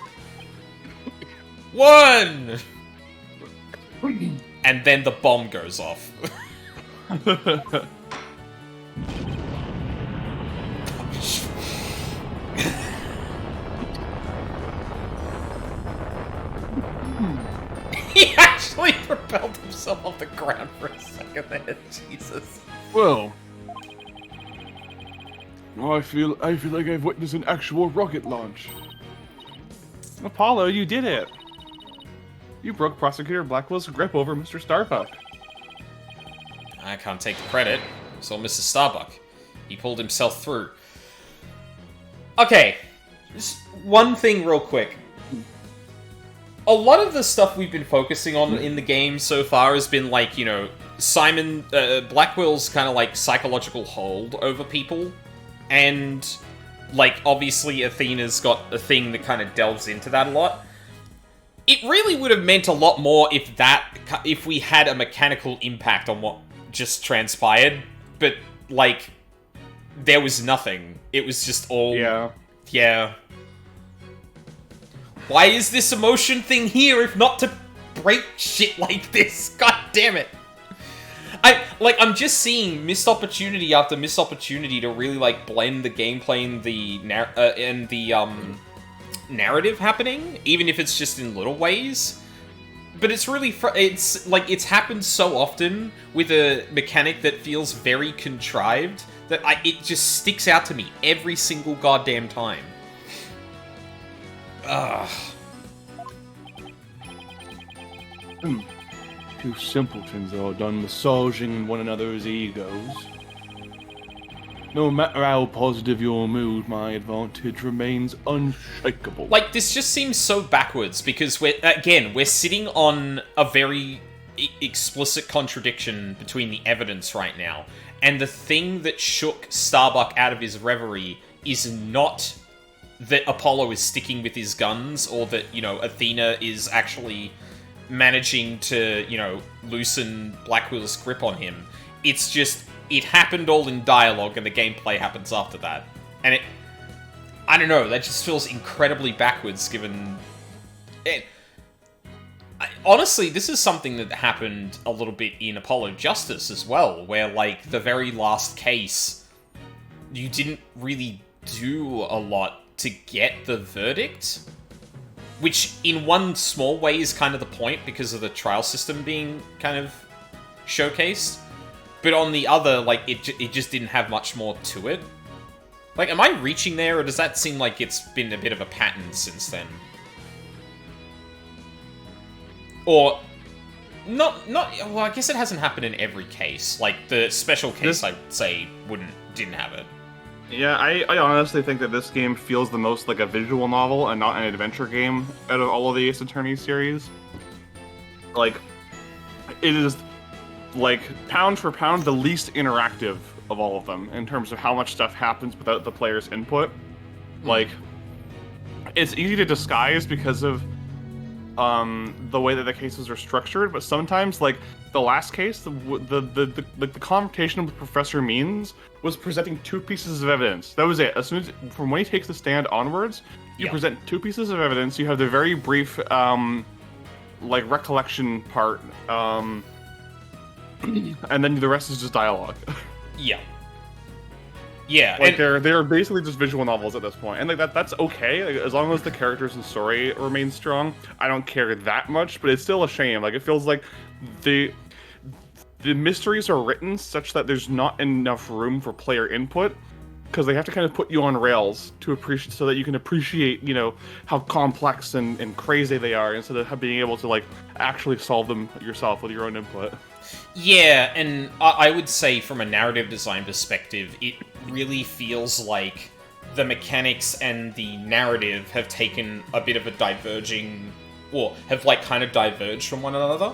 1. And then the bomb goes off. He actually propelled himself off the ground for a second there. Jesus. Well, I feel like I've witnessed an actual rocket launch. Apollo, you did it. You broke Prosecutor Blackwell's grip over Mr. Starbuck. I can't take the credit. It's all Mr. Starbuck. He pulled himself through. Okay, just one thing real quick. A lot of the stuff we've been focusing on in the game so far has been like, you know, Blackwell's kind of like psychological hold over people. And, like, obviously Athena's got a thing that kind of delves into that a lot. It really would have meant a lot more if we had a mechanical impact on what just transpired. But, like, there was nothing. It was just all... Yeah. Why is this emotion thing here if not to break shit like this? God damn it. I'm just seeing missed opportunity after missed opportunity to really, like, blend the gameplay and the narrative happening, even if it's just in little ways. But it's really, it's happened so often with a mechanic that feels very contrived that it just sticks out to me every single goddamn time. Ugh. Two simpletons are done massaging one another's egos. No matter how positive your mood, my advantage remains unshakable. Like, this just seems so backwards, because we're sitting on a very explicit contradiction between the evidence right now, and the thing that shook Starbuck out of his reverie is not that Apollo is sticking with his guns, or that, you know, Athena is actually managing to, you know, loosen Blackwell's grip on him. It's just, it happened all in dialogue, and the gameplay happens after that. And I don't know, that just feels incredibly backwards, given... honestly, this is something that happened a little bit in Apollo Justice as well, where, like, the very last case, you didn't really do a lot to get the verdict, which in one small way is kind of the point because of the trial system being kind of showcased, but on the other, like, it just didn't have much more to it. Like, am I reaching there, or does that seem like it's been a bit of a pattern since then? Or, not, well, I guess it hasn't happened in every case. Like, the special case, I'd say, didn't have it. Yeah, I honestly think that this game feels the most like a visual novel and not an adventure game out of all of the Ace Attorney series. Like, it is, like, pound for pound, the least interactive of all of them in terms of how much stuff happens without the player's input. Like, it's easy to disguise because of the way that the cases are structured, but sometimes, like, the last case, the confrontation with Professor Means was presenting two pieces of evidence. That was it. As soon as, from when he takes the stand onwards, you present two pieces of evidence. You have the very brief, like, recollection part, and then the rest is just dialogue. Yeah. Yeah, like, they're basically just visual novels at this point, and like that's okay. Like, as long as the characters and story remain strong, I don't care that much. But it's still a shame. Like, it feels like the mysteries are written such that there's not enough room for player input, because they have to kind of put you on rails to appreciate, so that you can appreciate, you know, how complex and crazy they are, instead of being able to, like, actually solve them yourself with your own input. Yeah, and I would say from a narrative design perspective, it really feels like the mechanics and the narrative have taken a bit of a diverging, or have, like, kind of diverged from one another.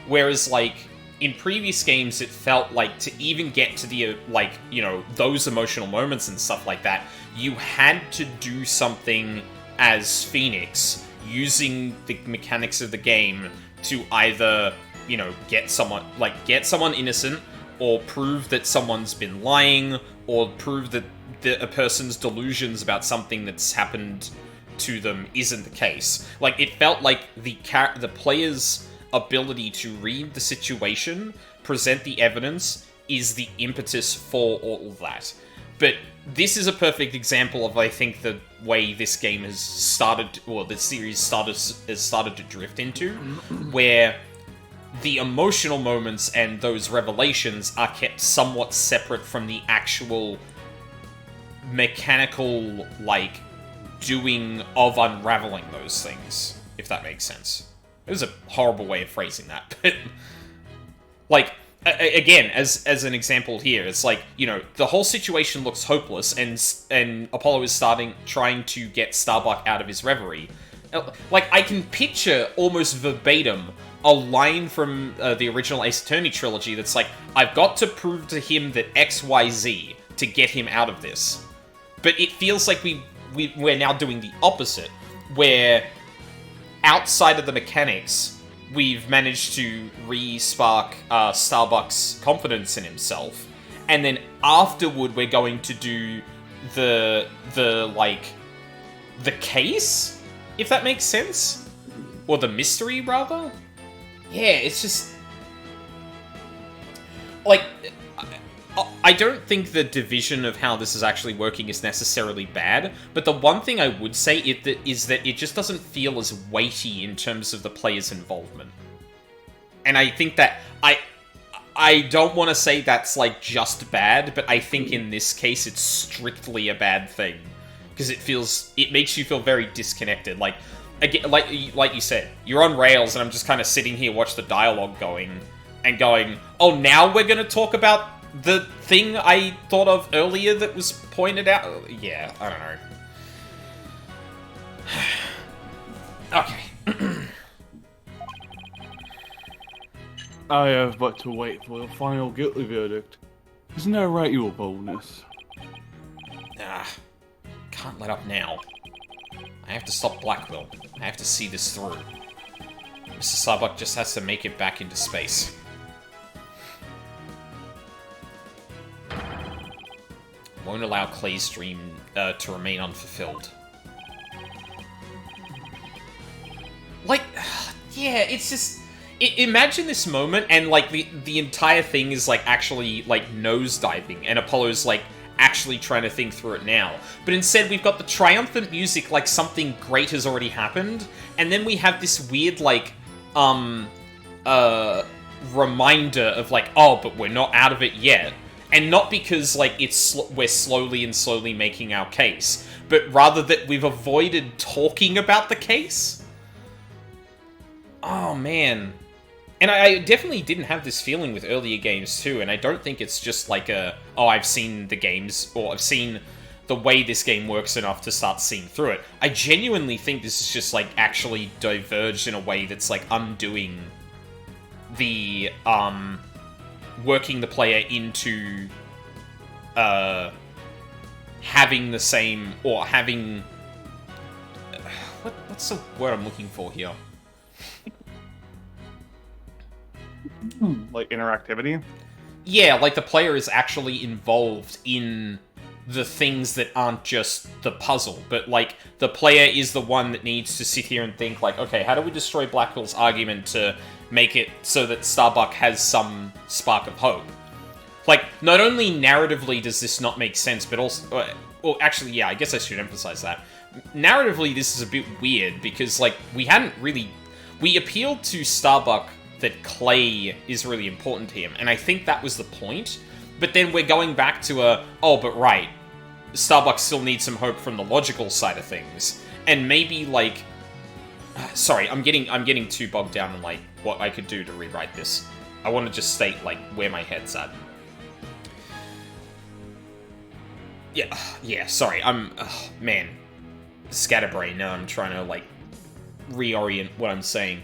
Whereas, like, in previous games, it felt like to even get to the, like, you know, those emotional moments and stuff like that, you had to do something as Phoenix, using the mechanics of the game to either, you know, get someone innocent, or prove that someone's been lying, or prove that a person's delusions about something that's happened to them isn't the case. Like, it felt like the player's ability to read the situation, present the evidence, is the impetus for all of that. But this is a perfect example of, I think, the way this game has started, or the series has started to drift into, where the emotional moments and those revelations are kept somewhat separate from the actual mechanical, like, doing of unraveling those things, if that makes sense. It was a horrible way of phrasing that, but like again, as an example here, it's like, you know, the whole situation looks hopeless, and Apollo is trying to get Starbuck out of his reverie. Like, I can picture almost verbatim a line from the original Ace Attorney trilogy that's like, I've got to prove to him that XYZ to get him out of this. But it feels like we're now doing the opposite, where outside of the mechanics, we've managed to re-spark Starbuck's confidence in himself, and then afterward we're going to do the case, if that makes sense? Or the mystery, rather? Yeah, it's just... like, I don't think the division of how this is actually working is necessarily bad, but the one thing I would say is that it just doesn't feel as weighty in terms of the player's involvement. And I think that... I don't want to say that's, like, just bad, but I think in this case it's strictly a bad thing. Because it makes you feel very disconnected. Like, again, like you said, you're on rails, and I'm just kind of sitting here, watch the dialogue going, oh, now we're going to talk about the thing I thought of earlier that was pointed out? Yeah, I don't know. Okay. I have but to wait for the final guilty verdict. Isn't that right, Your Boldness? Can't let up now. I have to stop Blackwell. I have to see this through. Mr. Starbuck just has to make it back into space. Won't allow Clay's dream to remain unfulfilled. Like, yeah, it's just... imagine this moment, and, like, the entire thing is, like, actually, like, nosediving, and Apollo's, like, actually trying to think through it now. But instead, we've got the triumphant music like something great has already happened, and then we have this weird, like, reminder of, like, oh, but we're not out of it yet. And not because, like, we're slowly making our case, but rather that we've avoided talking about the case. Oh, man. And I definitely didn't have this feeling with earlier games, too, and I don't think it's just like I've seen the games, or I've seen the way this game works enough to start seeing through it. I genuinely think this is just, like, actually diverged in a way that's, like, undoing the, working the player into, having the same, or having... what's the word I'm looking for here? Like interactivity? Yeah, like the player is actually involved in the things that aren't just the puzzle, but like the player is the one that needs to sit here and think like, okay, how do we destroy Blackwell's argument to make it so that Starbuck has some spark of hope? Like, not only narratively does this not make sense, but also... well, actually, yeah, I guess I should emphasize that. Narratively, this is a bit weird, because, like, we appealed to Starbuck that Clay is really important to him, and I think that was the point. But then we're going back to but right, Starbuck still needs some hope from the logical side of things, and maybe like, sorry, I'm getting too bogged down in like what I could do to rewrite this. I want to just state like where my head's at. Yeah. Sorry, man, scatterbrain. Now I'm trying to like reorient what I'm saying.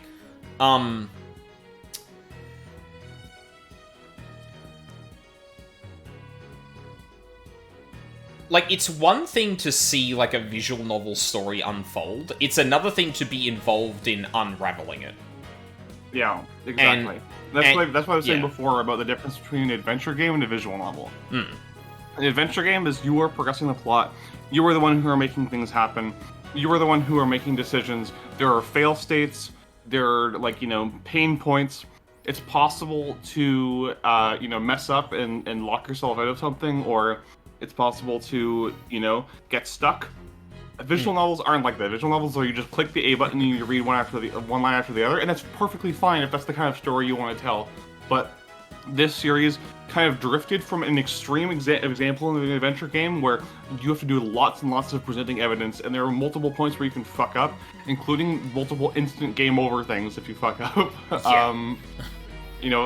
Like, it's one thing to see, like, a visual novel story unfold. It's another thing to be involved in unraveling it. Yeah, exactly. That's what I was saying before about the difference between an adventure game and a visual novel. An adventure game is you are progressing the plot. You are the one who are making things happen. You are the one who are making decisions. There are fail states. There are, like, pain points. It's possible to, mess up and lock yourself out of something, or... it's possible to, get stuck. Visual novels aren't like that. Visual novels are you just click the A button and you read one line after the other, and that's perfectly fine if that's the kind of story you want to tell. But this series kind of drifted from an extreme example in an adventure game where you have to do lots and lots of presenting evidence, and there are multiple points where you can fuck up, including multiple instant game over things if you fuck up. Yeah.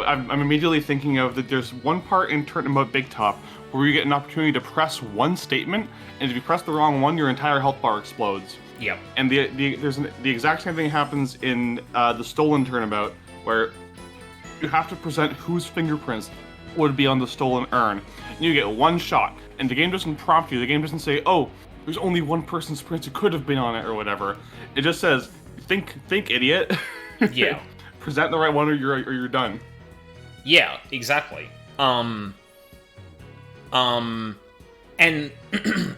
I'm immediately thinking of that there's one part in Turnabout Big Top where you get an opportunity to press one statement, and if you press the wrong one, your entire health bar explodes. Yep. And the exact same thing happens in the Stolen Turnabout, where you have to present whose fingerprints would be on the stolen urn. And you get one shot, and the game doesn't prompt you. The game doesn't say, "Oh, there's only one person's prints who could have been on it," or whatever. It just says, "Think, idiot." Yeah. Present the right one, or you're done. Yeah, exactly. And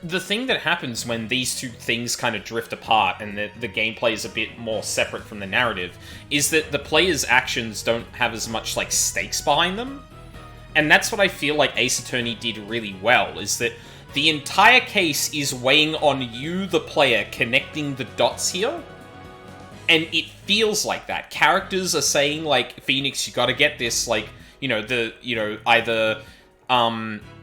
the thing that happens when these two things kind of drift apart and the gameplay is a bit more separate from the narrative is that the player's actions don't have as much, like, stakes behind them. And that's what I feel like Ace Attorney did really well, is that the entire case is weighing on you, the player, connecting the dots here. And it feels like that. Characters are saying, like, Phoenix, you gotta get this, like, either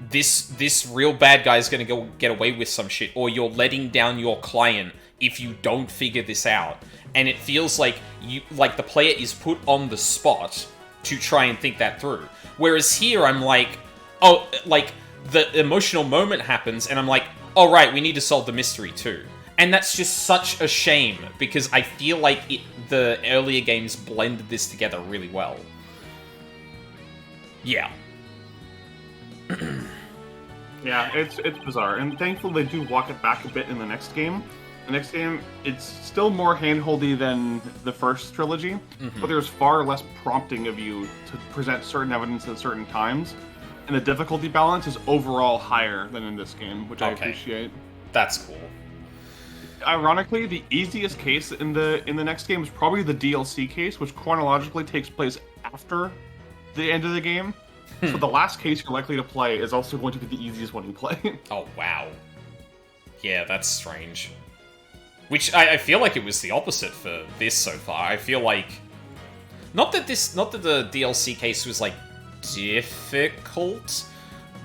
this real bad guy's gonna go get away with some shit, or you're letting down your client if you don't figure this out. And it feels like the player is put on the spot to try and think that through. Whereas here, I'm like, the emotional moment happens, and I'm like, oh right, we need to solve the mystery too. And that's just such a shame, because I feel like the earlier games blended this together really well. Yeah. Yeah, it's bizarre, and thankfully they do walk it back a bit in the next game. The next game, it's still more handholdy than the first trilogy, but there's far less prompting of you to present certain evidence at certain times, and the difficulty balance is overall higher than in this game, which I appreciate. That's cool. Ironically, the easiest case in the next game is probably the DLC case, which chronologically takes place after the end of the game. So the last case you're likely to play is also going to be the easiest one you play. Oh, wow. Yeah, that's strange. Which, I feel like it was the opposite for this so far. I feel like... Not that the DLC case was, like, difficult,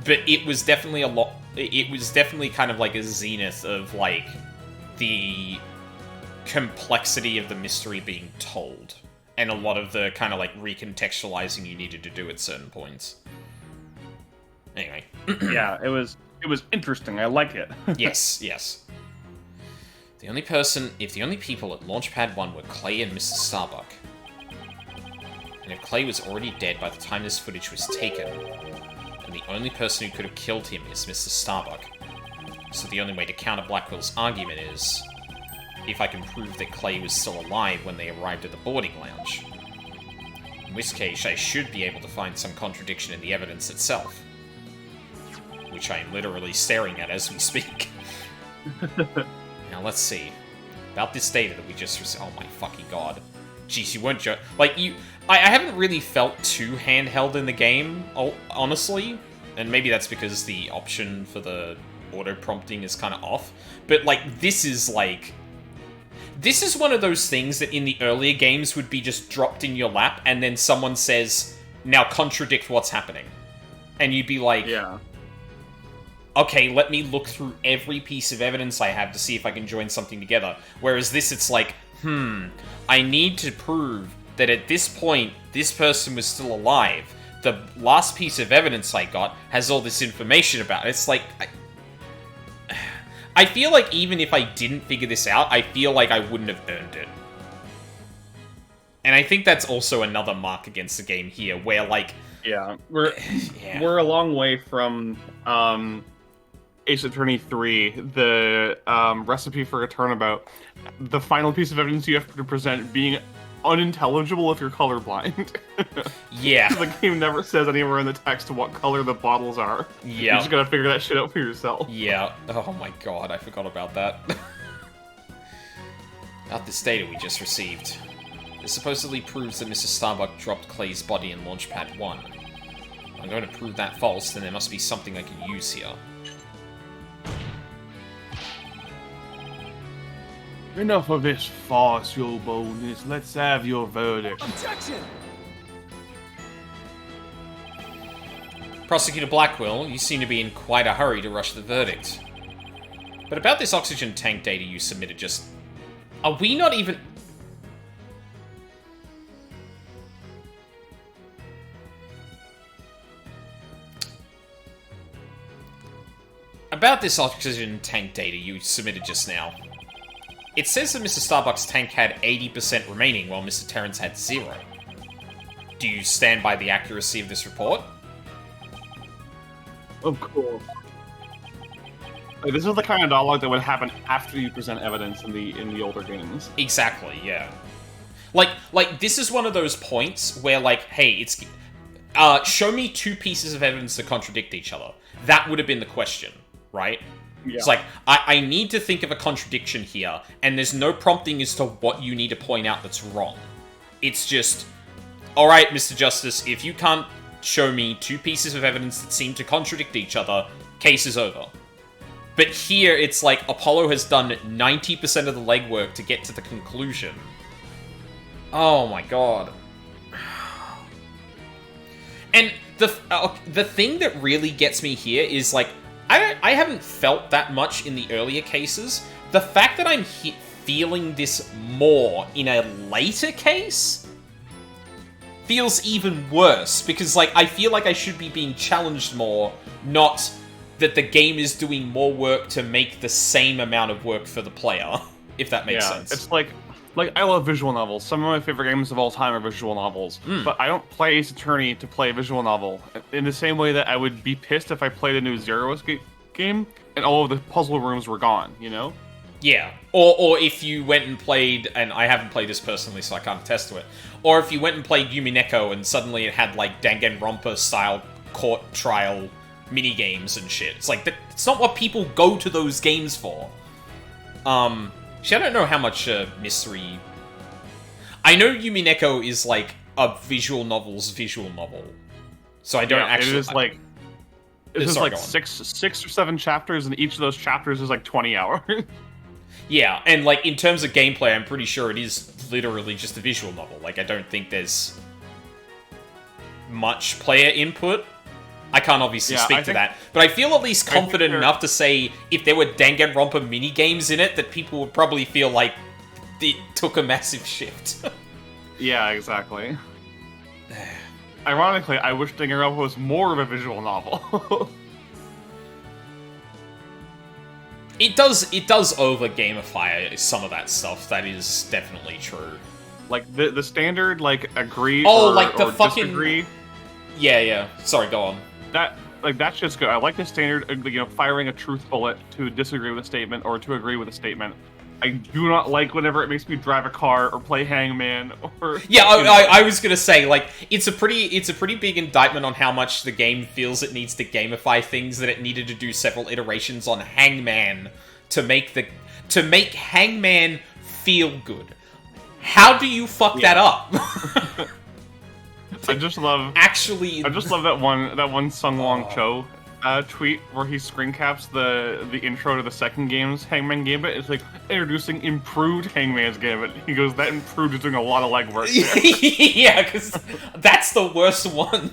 but it was definitely a lot... It was definitely kind of like a zenith of, like, the complexity of the mystery being told. And a lot of the kind of, like, recontextualizing you needed to do at certain points. Anyway. Yeah, it was interesting. I like it. Yes. If the only people at Launchpad 1 were Clay and Mr. Starbuck, and if Clay was already dead by the time this footage was taken, then the only person who could have killed him is Mr. Starbuck. So the only way to counter Blackwell's argument is if I can prove that Clay was still alive when they arrived at the boarding lounge. In which case, I should be able to find some contradiction in the evidence itself. Which I am literally staring at as we speak. Now, let's see. About this data that we just received. Oh my fucking god. Jeez, you weren't I haven't really felt too handheld in the game, honestly. And maybe that's because the option for the auto-prompting is kind of off. But, like, this is one of those things that in the earlier games would be just dropped in your lap, and then someone says, now contradict what's happening. And you'd be like... Yeah. Okay, let me look through every piece of evidence I have to see if I can join something together. Whereas this, it's like, I need to prove that at this point, this person was still alive. The last piece of evidence I got has all this information about it. It's like... I feel like even if I didn't figure this out, I feel like I wouldn't have earned it. And I think that's also another mark against the game here, where, like... Yeah, we're a long way from... Ace Attorney 3, the recipe for a turnabout, the final piece of evidence you have to present being unintelligible if you're colorblind. Yeah. The game never says anywhere in the text what color the bottles are. Yeah. You just gotta figure that shit out for yourself. Yeah. Oh my god, I forgot about that. About this data we just received. It supposedly proves that Mr. Starbuck dropped Clay's body in Launchpad 1. I'm going to prove that false, then there must be something I can use here. Enough of this farce, your boldness. Let's have your verdict. Objection! Prosecutor Blackwell, you seem to be in quite a hurry to rush the verdict. But about this oxygen tank data you submitted just... Are we not even... About this oxygen tank data you submitted just now. It says that Mr. Starbuck's tank had 80% remaining, while Mr. Terrence had 0. Do you stand by the accuracy of this report? Of course. Like, this is the kind of dialogue that would happen after you present evidence in the older games. Exactly, yeah. Like this is one of those points where, like, hey, it's... show me 2 pieces of evidence that contradict each other. That would have been the question, right? Yeah. It's like, I need to think of a contradiction here, and there's no prompting as to what you need to point out that's wrong. It's just, alright, Mr. Justice, if you can't show me 2 pieces of evidence that seem to contradict each other, case is over. But here, it's like, Apollo has done 90% of the legwork to get to the conclusion. Oh my god. And the thing that really gets me here is, like, I haven't felt that much in the earlier cases. The fact that I'm feeling this more in a later case feels even worse, because, like, I feel like I should be being challenged more, not that the game is doing more work to make the same amount of work for the player, if that makes sense. It's like I love visual novels. Some of my favorite games of all time are visual novels. But I don't play Ace Attorney to play a visual novel. In the same way that I would be pissed if I played a new Zero Escape game and all of the puzzle rooms were gone, you know? Yeah. Or if you went and played, and I haven't played this personally, so I can't attest to it, or if you went and played Yumineko and suddenly it had, like, Danganronpa-style court trial mini-games and shit. It's like, it's not what people go to those games for. See, I don't know how much mystery... I know Yumineko is, like, a visual novel's visual novel. So I don't actually... It is, like... It's like 6 or 7 chapters, and each of those chapters is, like, 20 hours. Yeah, and, like, in terms of gameplay, I'm pretty sure it is literally just a visual novel. Like, I don't think there's much player input. I can't obviously speak to that, but I feel at least confident enough to say if there were Danganronpa mini-games in it, that people would probably feel like it took a massive shift. Yeah, exactly. Ironically, I wish Danganronpa was more of a visual novel. It does over-gamify some of that stuff, that is definitely true. Like, the standard, like, agree like the or fucking... disagree. Yeah. Sorry, go on. That's just good. I like the standard, firing a truth bullet to disagree with a statement or to agree with a statement. I do not like whenever it makes me drive a car or play Hangman or... Yeah, I was gonna say, like, it's a pretty big indictment on how much the game feels it needs to gamify things, that it needed to do several iterations on Hangman to make Hangman feel good. How do you fuck that up? I just love that one Sung Wong Cho tweet where he screen caps the intro to the second game's Hangman Gambit. It's like, introducing improved Hangman's Gambit. He goes, that improved is doing a lot of legwork there. Yeah, because that's the worst one.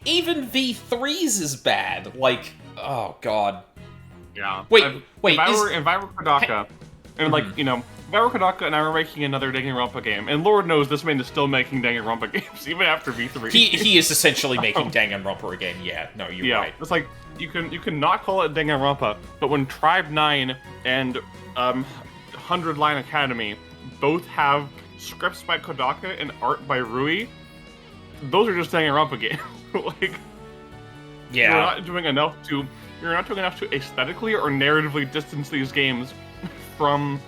Even V3's is bad. Like, oh god. Yeah. Wait. If I were Kodaka, and like, if I were Kodaka and I were making another Danganronpa game, and Lord knows this man is still making Danganronpa games, even after V3. He is essentially making Danganronpa again, yeah. No, you're right. It's like, you can not call it Danganronpa, but when Tribe 9 and 100 Line Academy both have scripts by Kodaka and art by Rui, those are just Danganronpa games. Like, yeah. You're not doing enough to aesthetically or narratively distance these games from...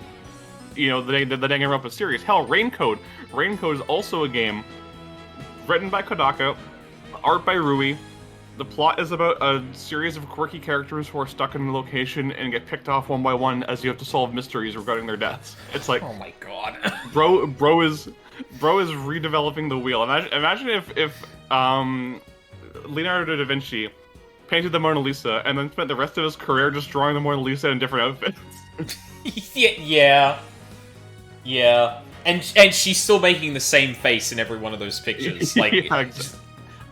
the Danganronpa series. Hell, Raincode. Raincode is also a game written by Kodaka, art by Rui. The plot is about a series of quirky characters who are stuck in a location and get picked off one by one as you have to solve mysteries regarding their deaths. It's like, oh my god, bro is redeveloping the wheel. Imagine if Leonardo da Vinci painted the Mona Lisa and then spent the rest of his career just drawing the Mona Lisa in different outfits. Yeah. And she's still making the same face in every one of those pictures. Like,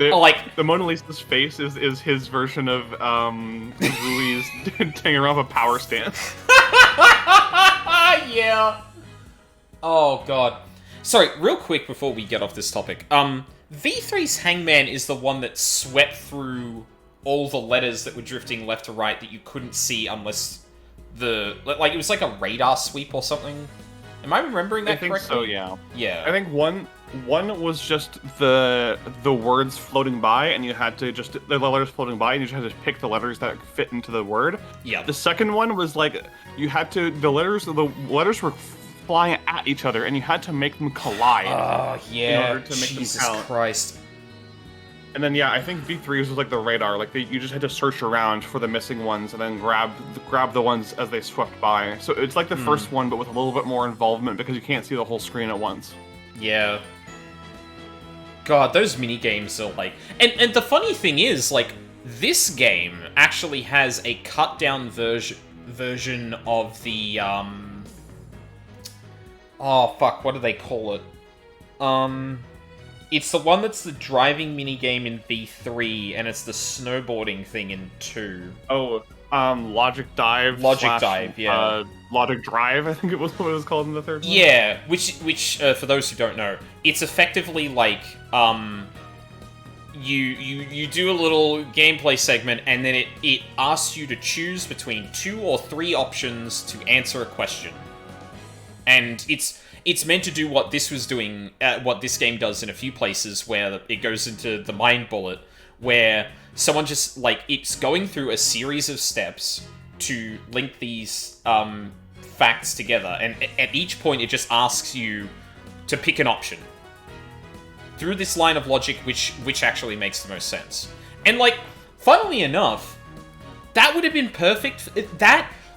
The Mona Lisa's face is his version of Rui's taking around a power stance. Yeah. Oh god. Sorry, real quick before we get off this topic. V3's Hangman is the one that swept through all the letters that were drifting left to right that you couldn't see unless it was like a radar sweep or something. Am I remembering that correctly? I think so, yeah. Yeah. I think one was just the words floating by, and you had to just the letters floating by, and you just had to pick the letters that fit into the word. Yeah. The second one was like you had to the letters were flying at each other, and you had to make them collide. Oh yeah. In order to make Jesus them count. Christ. And then I think V3 was like the radar. Like you just had to search around for the missing ones, and then grab the ones as they swept by. So it's like the first one, but with a little bit more involvement because you can't see the whole screen at once. Yeah. God, those mini games are like, and the funny thing is, like, this game actually has a cut down version of the oh fuck, what do they call it? It's the one that's the driving minigame in V3, and it's the snowboarding thing in 2. Oh, Logic Dive. Dive, yeah. Logic Drive, I think it was what it was called in the third one. Yeah, which for those who don't know, it's effectively like, you do a little gameplay segment, and then it asks you to choose between 2 or 3 options to answer a question. And it's meant to do what this was doing, what this game does in a few places, where it goes into the mind bullet, where someone just, like, it's going through a series of steps to link these facts together, and at each point it just asks you to pick an option through this line of logic, which actually makes the most sense. And, like, funnily enough, that would have been perfect.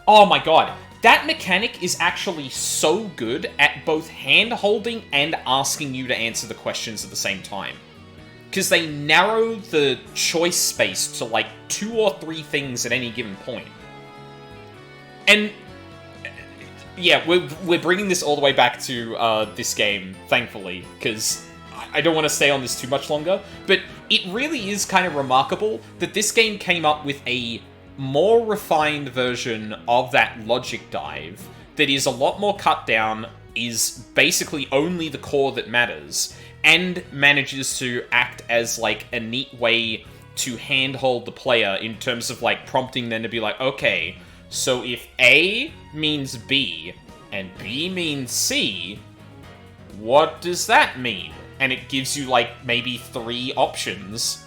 Oh my god. That mechanic is actually so good at both hand-holding and asking you to answer the questions at the same time. Because they narrow the choice space to, like, 2 or 3 things at any given point. And, yeah, we're bringing this all the way back to this game, thankfully, because I don't want to stay on this too much longer, but it really is kind of remarkable that this game came up with a more refined version of that logic dive that is a lot more cut down, is basically only the core that matters, and manages to act as, like, a neat way to handhold the player in terms of, like, prompting them to be like, okay, so if A means B and B means C, what does that mean? And it gives you, like, maybe 3 options,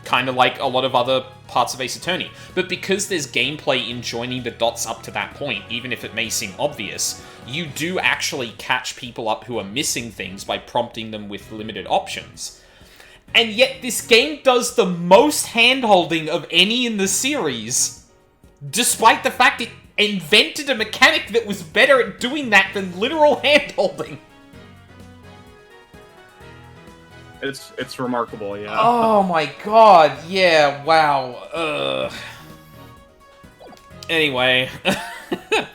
kind of like a lot of other parts of Ace Attorney. But because there's gameplay in joining the dots up to that point, even if it may seem obvious, you do actually catch people up who are missing things by prompting them with limited options. And yet this game does the most hand-holding of any in the series, despite the fact it invented a mechanic that was better at doing that than literal hand-holding. It's remarkable, yeah. Oh my god, yeah, wow. Anyway, I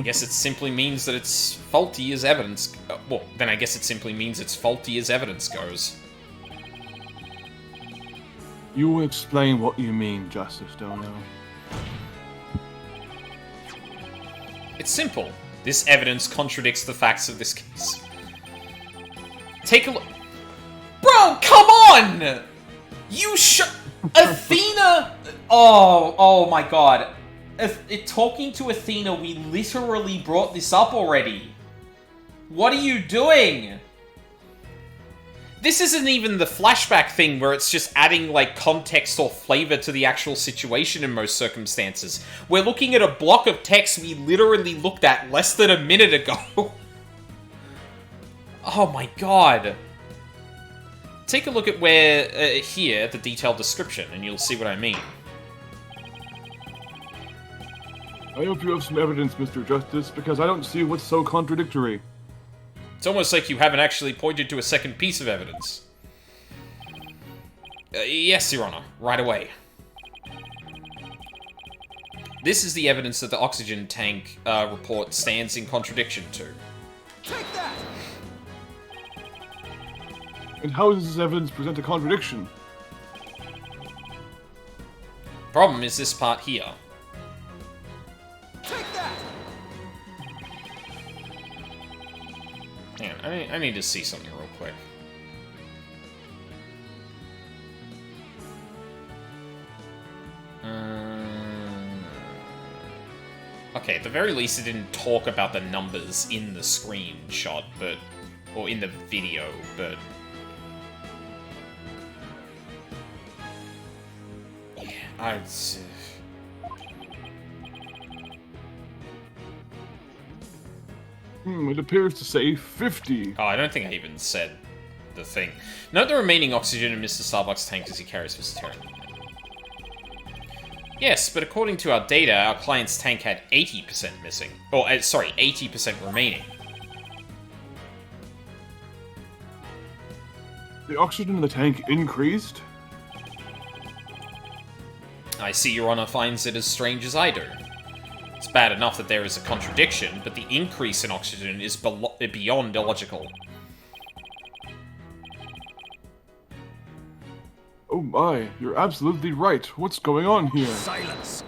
guess it simply means that it's faulty as evidence. Well, then I guess it simply means it's faulty as evidence goes. You will explain what you mean, Justice Dono. It's simple. This evidence contradicts the facts of this case. Take a look. Bro, come on! Athena! Oh my god. Talking to Athena, we literally brought this up already. What are you doing? This isn't even the flashback thing where it's just adding, like, context or flavor to the actual situation in most circumstances. We're looking at a block of text we literally looked at less than a minute ago. Oh my god. Take a look at where, here, the detailed description, and you'll see what I mean. I hope you have some evidence, Mr. Justice, because I don't see what's so contradictory. It's almost like you haven't actually pointed to a second piece of evidence. Yes, Your Honor, right away. This is the evidence that the oxygen tank report stands in contradiction to. Take that! And how does this evidence present a contradiction? Problem is this part here. Take that! Hang on, I need to see something real quick. Okay, at the very least it didn't talk about the numbers in the screenshot, but... or in the video, but... yeah, I'd... It appears to say 50. Oh, I don't think I even said the thing. Note the remaining oxygen in Mr. Starbucks' tank as he carries vegetarian. Yes, but according to our data, our client's tank had 80% missing. Or, sorry, 80% remaining. The oxygen in the tank increased? I see Your Honor finds it as strange as I do. It's bad enough that there is a contradiction, but the increase in oxygen is beyond illogical. Oh my, you're absolutely right. What's going on here? Silence!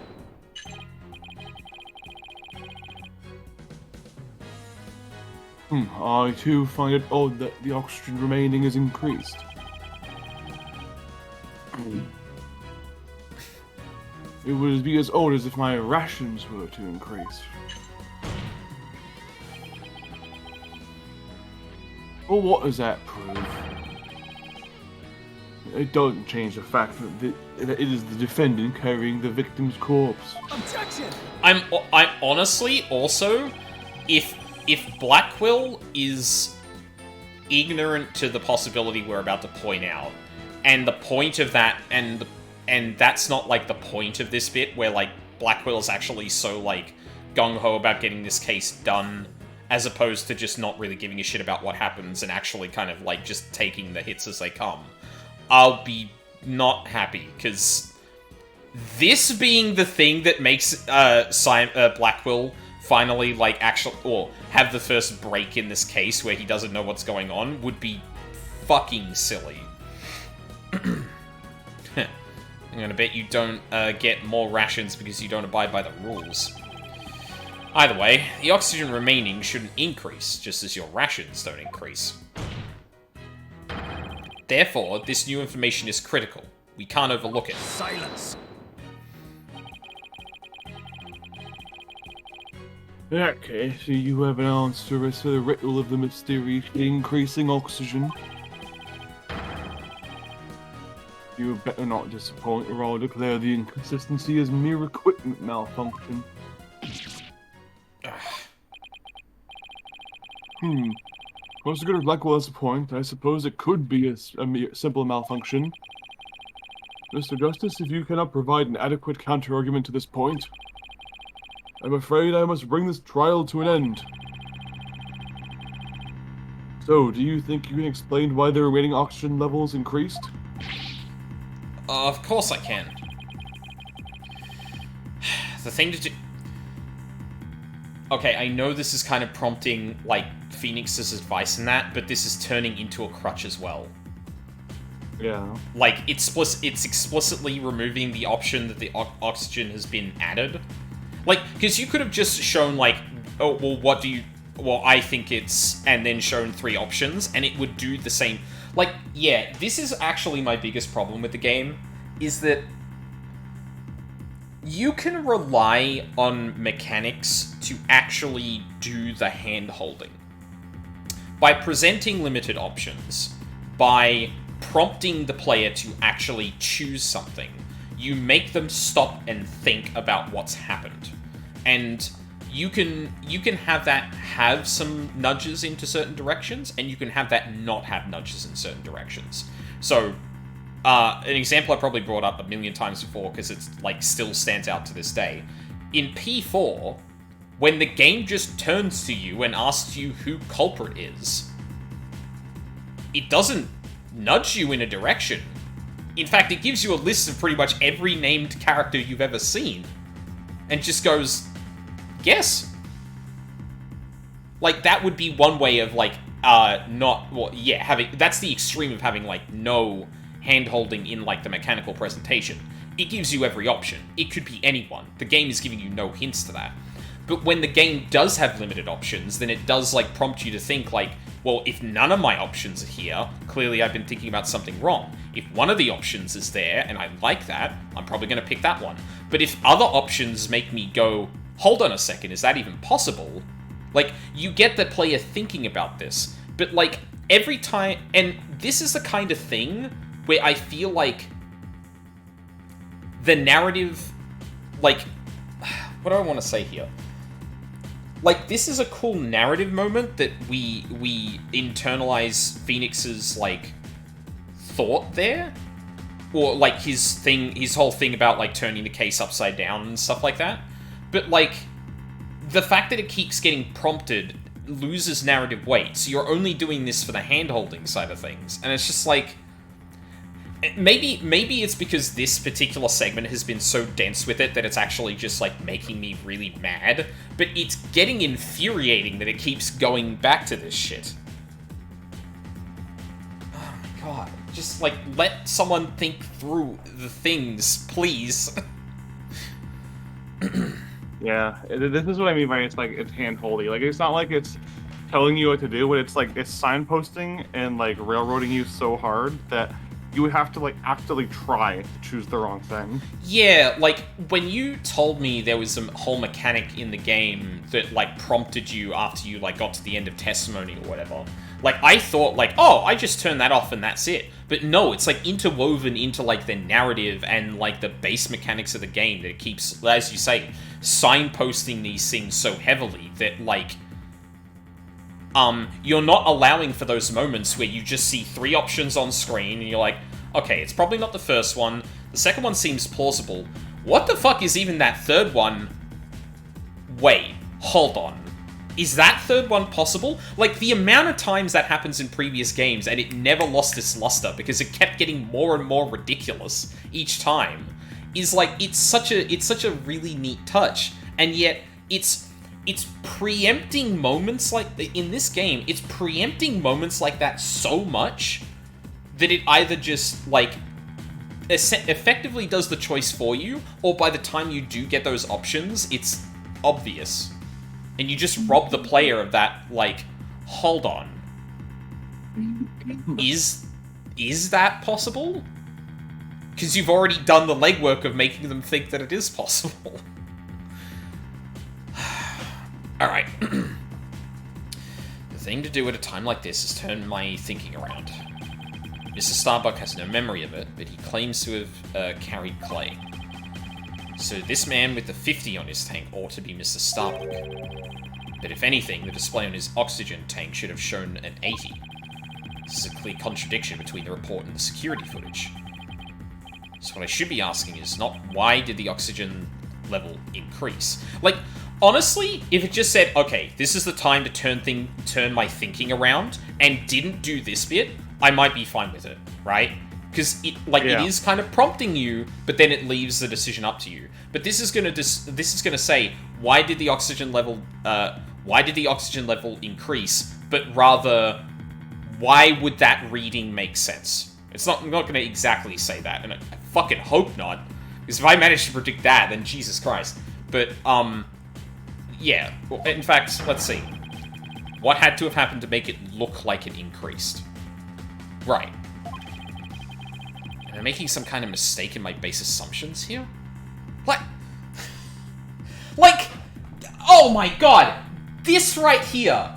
I too find it odd that the oxygen remaining is increased. It would be as odd as if my rations were to increase. Well, what does that prove? It doesn't change the fact that it is the defendant carrying the victim's corpse. Objection! I'm honestly also, if Blackquill is ignorant to the possibility we're about to point out, and the point of that, and that's not like the point of this bit where like Blackquill is actually so like gung-ho about getting this case done, as opposed to just not really giving a shit about what happens and actually kind of like just taking the hits as they come, I'll be not happy, because this being the thing that makes Blackquill finally like actually, or have the first break in this case where he doesn't know what's going on, would be fucking silly. I'm gonna bet you don't get more rations because you don't abide by the rules. Either way, the oxygen remaining shouldn't increase, just as your rations don't increase. Therefore, this new information is critical. We can't overlook it. Silence! In that case, you have an answer as to the riddle of the mysteriously increasing oxygen. You had better not disappoint, or I'll declare the inconsistency as mere equipment malfunction. Once good as Blackwell has a point, I suppose it could be a mere simple malfunction. Mr. Justice, if you cannot provide an adequate counter-argument to this point, I'm afraid I must bring this trial to an end. So, do you think you can explain why the remaining oxygen levels increased? Of course I can. The thing to do... Okay, I know this is kind of prompting, like, Phoenix's advice in that, but this is turning into a crutch as well. Yeah. Like, it's explicitly removing the option that the oxygen has been added. Like, because you could have just shown, like, oh, well, what do you... Well, I think it's... And then shown 3 options, and it would do the same... Like, yeah, this is actually my biggest problem with the game, is that you can rely on mechanics to actually do the hand-holding. By presenting limited options, by prompting the player to actually choose something, you make them stop and think about what's happened. And you can have that have some nudges into certain directions, and you can have that not have nudges in certain directions. So, an example I probably brought up a million times before, because it's, like, still stands out to this day. In P4, when the game just turns to you and asks you who culprit is, it doesn't nudge you in a direction. In fact, it gives you a list of pretty much every named character you've ever seen, and just goes, guess. Like, that would be one way of, like, not, well, yeah, that's the extreme of having, like, no hand-holding in, like, the mechanical presentation. It gives you every option. It could be anyone. The game is giving you no hints to that. But when the game does have limited options, then it does, like, prompt you to think, like, well, if none of my options are here, clearly I've been thinking about something wrong. If one of the options is there, and I like that, I'm probably going to pick that one. But if other options make me go, hold on a second, is that even possible? Like, you get the player thinking about this, but, like, every time... And this is the kind of thing where I feel like the narrative... Like, what do I want to say here? Like, this is a cool narrative moment that we internalize Phoenix's, like, thought there. Or, like, his whole thing about, like, turning the case upside down and stuff like that. But, like... The fact that it keeps getting prompted loses narrative weight, so you're only doing this for the hand-holding side of things. And it's just like... Maybe it's because this particular segment has been so dense with it that it's actually just, like, making me really mad. But it's getting infuriating that it keeps going back to this shit. Oh my god. Just, like, let someone think through the things, please. Yeah, this is what I mean by it's hand-holdy. Like, it's not like it's telling you what to do, but it's like it's signposting and like railroading you so hard that you would have to like actively try to choose the wrong thing. Yeah, like when you told me there was some whole mechanic in the game that like prompted you after you like got to the end of testimony or whatever. Like, I thought, like, oh, I just turn that off and that's it. But no, it's, like, interwoven into, like, the narrative and, like, the base mechanics of the game that it keeps, as you say, signposting these things so heavily that, like, you're not allowing for those moments where you just see 3 options on screen and you're like, okay, it's probably not the first one. The second one seems plausible. What the fuck is even that third one? Wait, hold on. Is that third one possible? Like, the amount of times that happens in previous games, and it never lost its luster because it kept getting more and more ridiculous each time, is like, it's such a really neat touch, and yet it's preempting moments like, in this game, it's preempting moments like that so much that it either just, like, effectively does the choice for you, or by the time you do get those options, it's obvious. And you just rob the player of that, like, hold on. Is that possible? Because you've already done the legwork of making them think that it is possible. Alright. The thing to do at a time like this is turn my thinking around. Mr. Starbuck has no memory of it, but he claims to have carried clay. So this man with the 50 on his tank ought to be Mr. Starbuck. But if anything, the display on his oxygen tank should have shown an 80. This is a clear contradiction between the report and the security footage. So what I should be asking is not why did the oxygen level increase? Like, honestly, if it just said, okay, this is the time to turn my thinking around, and didn't do this bit, I might be fine with it, right? Because it is kind of prompting you, but then it leaves the decision up to you. But this is gonna say, why did the oxygen level increase? But rather, why would that reading make sense? It's not. I'm not gonna exactly say that, and I fucking hope not. Because if I manage to predict that, then Jesus Christ. But yeah. Well, in fact, let's see. What had to have happened to make it look like it increased? Right. Am I making some kind of mistake in my base assumptions here? What? Like, oh my god! This right here!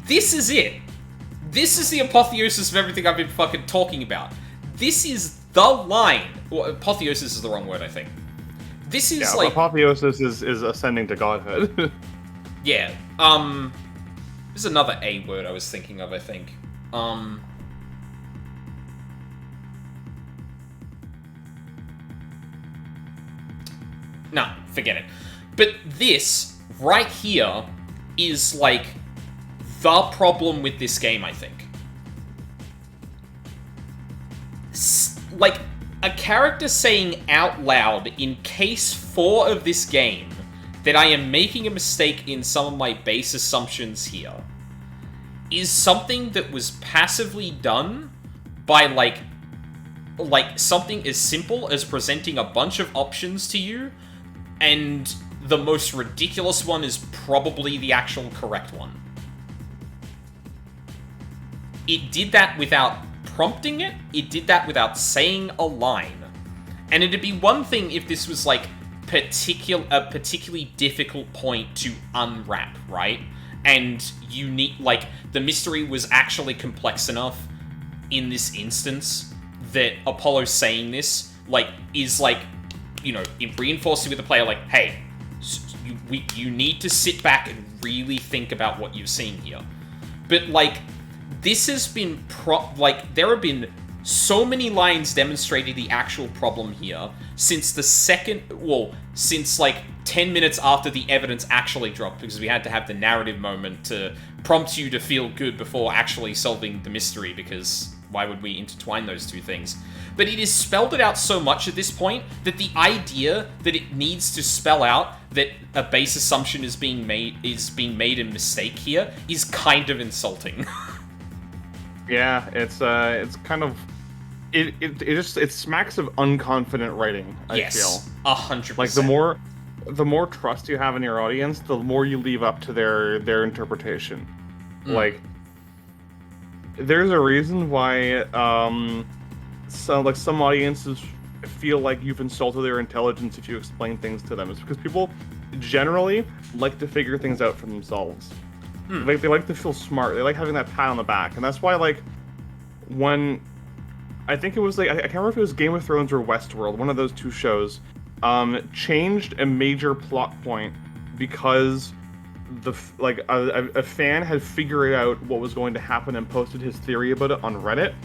This is it! This is the apotheosis of everything I've been fucking talking about. This is the line. Well, apotheosis is the wrong word, I think. This is like... apotheosis is ascending to godhood. Yeah. There's another A word I was thinking of, I think. No, forget it. But this, right here, is, like, the problem with this game, I think. Like, a character saying out loud in case 4 of this game that I am making a mistake in some of my base assumptions here is something that was passively done by, like something as simple as presenting a bunch of options to you, and the most ridiculous one is probably the actual correct one. It did that without prompting it, it did that without saying a line. And it'd be one thing if this was, like, a particularly difficult point to unwrap, right? And you need, like, the mystery was actually complex enough in this instance that Apollo saying this, like, is, like, you know, reinforcing with the player, like, hey, you need to sit back and really think about what you're seeing here. But, like, this has been, there have been so many lines demonstrating the actual problem here since since, like, 10 minutes after the evidence actually dropped, because we had to have the narrative moment to prompt you to feel good before actually solving the mystery, because why would we intertwine those two things? But it has spelled it out so much at this point that the idea that it needs to spell out that a base assumption is being made a mistake here is kind of insulting. Yeah, it's kind of it smacks of unconfident writing. I feel 100%. like the more trust you have in your audience, the more you leave up to their interpretation. Like, there's a reason why some audiences feel like you've insulted their intelligence if you explain things to them. It's because people generally like to figure things out for themselves. Like, they like to feel smart. They like having that pat on the back, and that's why, like, when I think it was, like, I can't remember if it was Game of Thrones or Westworld, one of those two shows, changed a major plot point because a fan had figured out what was going to happen and posted his theory about it on Reddit.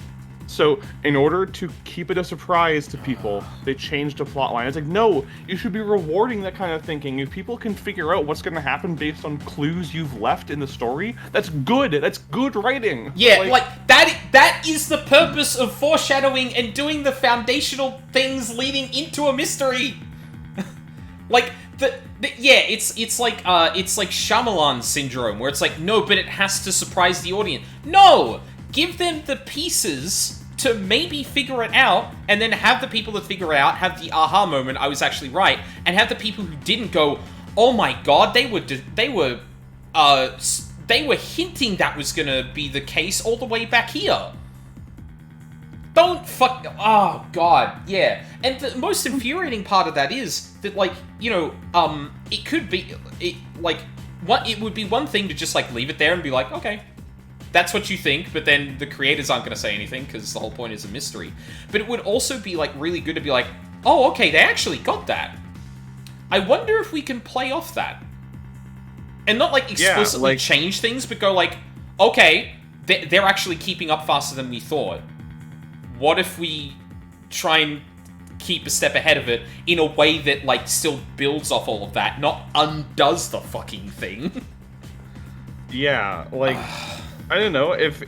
So, in order to keep it a surprise to people, they changed a plot line. It's like, no, you should be rewarding that kind of thinking. If people can figure out what's going to happen based on clues you've left in the story, that's good. That's good writing. Yeah, like that is the purpose of foreshadowing and doing the foundational things leading into a mystery. Like, it's like Shyamalan syndrome, where it's like, no, but it has to surprise the audience. No! Give them the pieces to maybe figure it out, and then have the people that figure it out have the aha moment, I was actually right, and have the people who didn't go, oh my god, they were hinting that was gonna be the case all the way back here. Oh god, yeah. And the most infuriating part of that is that, like, you know, it would be one thing to just, like, leave it there and be like, okay, that's what you think, but then the creators aren't going to say anything, because the whole point is a mystery. But it would also be, like, really good to be like, oh, okay, they actually got that. I wonder if we can play off that. And not, like, explicitly change things, but go, like, okay, they're actually keeping up faster than we thought. What if we try and keep a step ahead of it in a way that, like, still builds off all of that, not undoes the fucking thing? Yeah, like, I don't know, if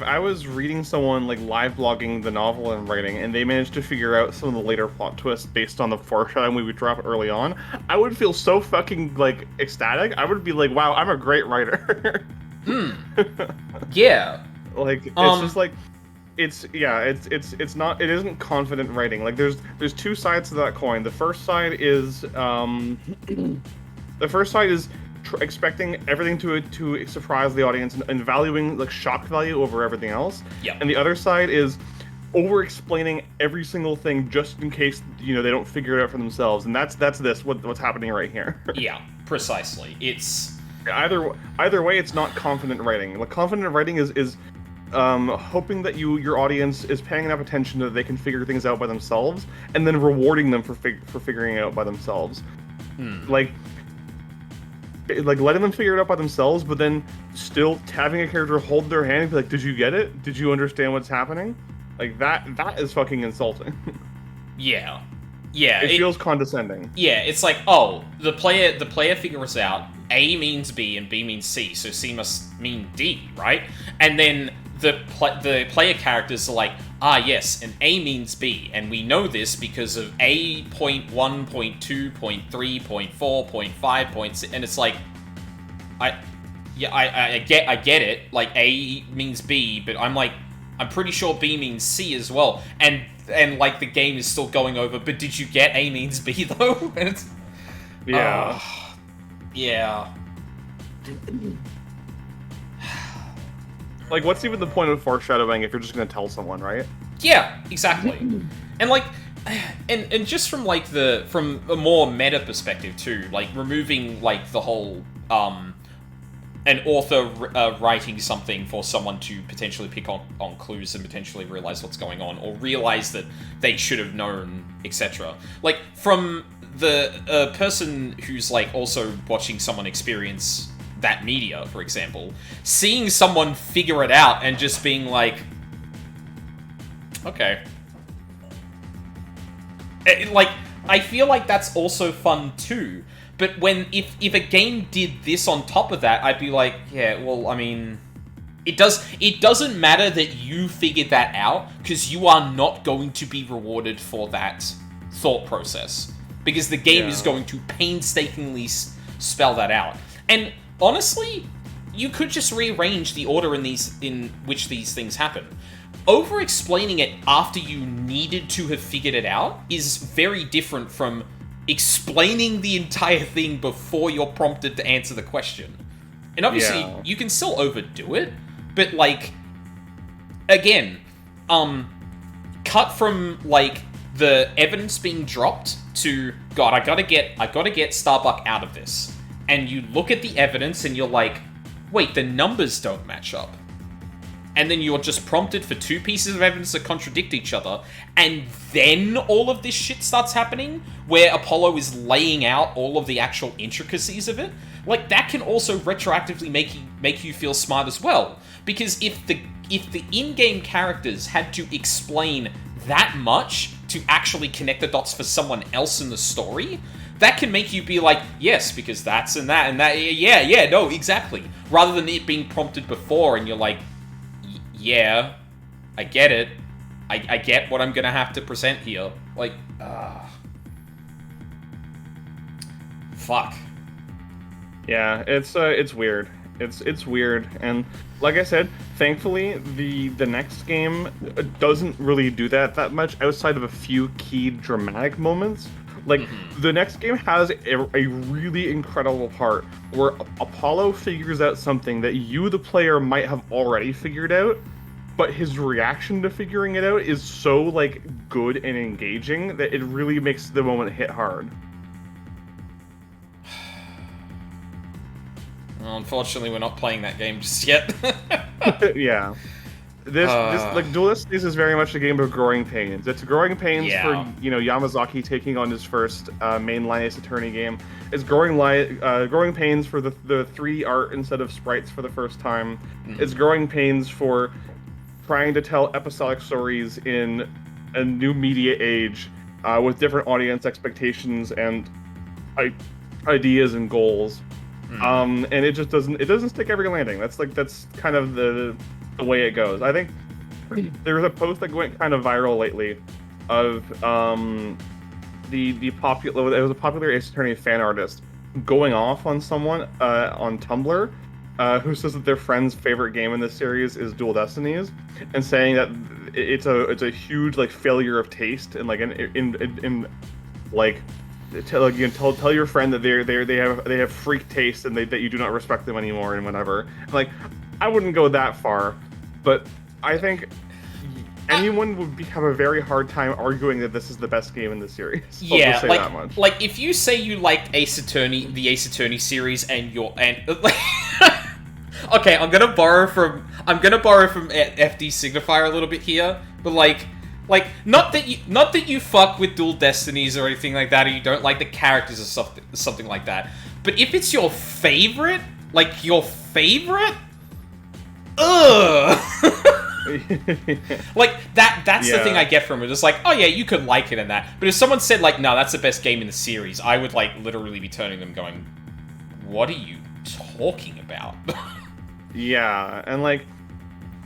I was reading someone, like, live blogging the novel and writing, and they managed to figure out some of the later plot twists based on the foreshadowing we would drop early on, I would feel so fucking, like, ecstatic. I would be like, wow, I'm a great writer. Yeah. Like, it's just like, it's not, it isn't confident writing. Like, there's two sides to that coin. The first side is expecting everything to surprise the audience and valuing, like, shock value over everything else. Yeah. And the other side is over-explaining every single thing just in case, you know, they don't figure it out for themselves. And that's what's happening right here. Yeah, precisely. It's either way, it's not confident writing. Like, confident writing is hoping that your audience is paying enough attention that they can figure things out by themselves, and then rewarding them for figuring it out by themselves. Like, letting them figure it out by themselves, but then still having a character hold their hand and be like, did you get it? Did you understand what's happening? Like, that is fucking insulting. Yeah. Yeah. It feels condescending. Yeah, it's like, oh, the player figures out A means B and B means C, so C must mean D, right? And then the player characters are like, yes, and A means B, and we know this because of A point 1, point 2, point 3, point 4, point 5, point 6, and it's like, I get it, like A means B, but I'm pretty sure B means C as well, and like the game is still going over, but did you get A means B though? And it's, yeah. Yeah. Like, what's even the point of foreshadowing if you're just gonna tell someone, right? Yeah, exactly. And like, and just from like from a more meta perspective too, like removing like the whole an author writing something for someone to potentially pick on clues and potentially realize what's going on, or realize that they should have known, etc. Like, from the person who's like also watching someone experience that media, for example, seeing someone figure it out and just being like, okay. Like, I feel like that's also fun too. But if a game did this on top of that, I'd be like, yeah, well, I mean, it doesn't matter that you figured that out, because you are not going to be rewarded for that thought process, because the game is going to painstakingly spell that out. And honestly, you could just rearrange the order in which these things happen. Over-explaining it after you needed to have figured it out is very different from explaining the entire thing before you're prompted to answer the question. And obviously, you can still overdo it, but like, again, cut from like the evidence being dropped to, God, I gotta get Starbuck out of this. And you look at the evidence and you're like, wait, the numbers don't match up. And then you're just prompted for two pieces of evidence that contradict each other, and then all of this shit starts happening, where Apollo is laying out all of the actual intricacies of it. Like, that can also retroactively make you feel smart as well. Because if the in-game characters had to explain that much to actually connect the dots for someone else in the story, that can make you be like, yes, because that's and that and that, yeah, no, exactly. Rather than it being prompted before and you're like, yeah, I get it. I get what I'm gonna have to present here. Like, fuck. Yeah, it's weird. It's weird, and like I said, thankfully the next game doesn't really do that much outside of a few key dramatic moments. Like, the next game has a really incredible part where Apollo figures out something that you, the player, might have already figured out, but his reaction to figuring it out is so, like, good and engaging that it really makes the moment hit hard. Well, unfortunately, we're not playing that game just yet. Yeah. This like, Dual Destinies is very much a game of growing pains. It's growing pains for, Yamazaki taking on his first mainline Ace Attorney game. It's growing pains for the 3D art instead of sprites for the first time. It's growing pains for trying to tell episodic stories in a new media age with different audience expectations and ideas and goals. And it just doesn't stick every landing. That's kind of the way it goes. I think there was a post that went kind of viral lately of it was a popular Ace Attorney fan artist going off on someone on Tumblr who says that their friend's favorite game in this series is Dual Destinies, and saying that it's a huge, like, failure of taste, and like in like tell your friend that they have freak taste and that you do not respect them anymore and whatever. Like, I wouldn't go that far, but I think anyone would have a very hard time arguing that this is the best game in the series. I'll just say that much. Like, if you say you liked the Ace Attorney series, and okay, I'm gonna borrow from FD Signifier a little bit here, but like not that you fuck with Dual Destinies or anything like that, or you don't like the characters or something like that. But if it's your favorite, ugh. Like, that's the thing I get from it. It's like, oh yeah, you could like it and that. But if someone said, like, no, that's the best game in the series, I would, like, literally be turning them going, what are you talking about? Yeah, and like,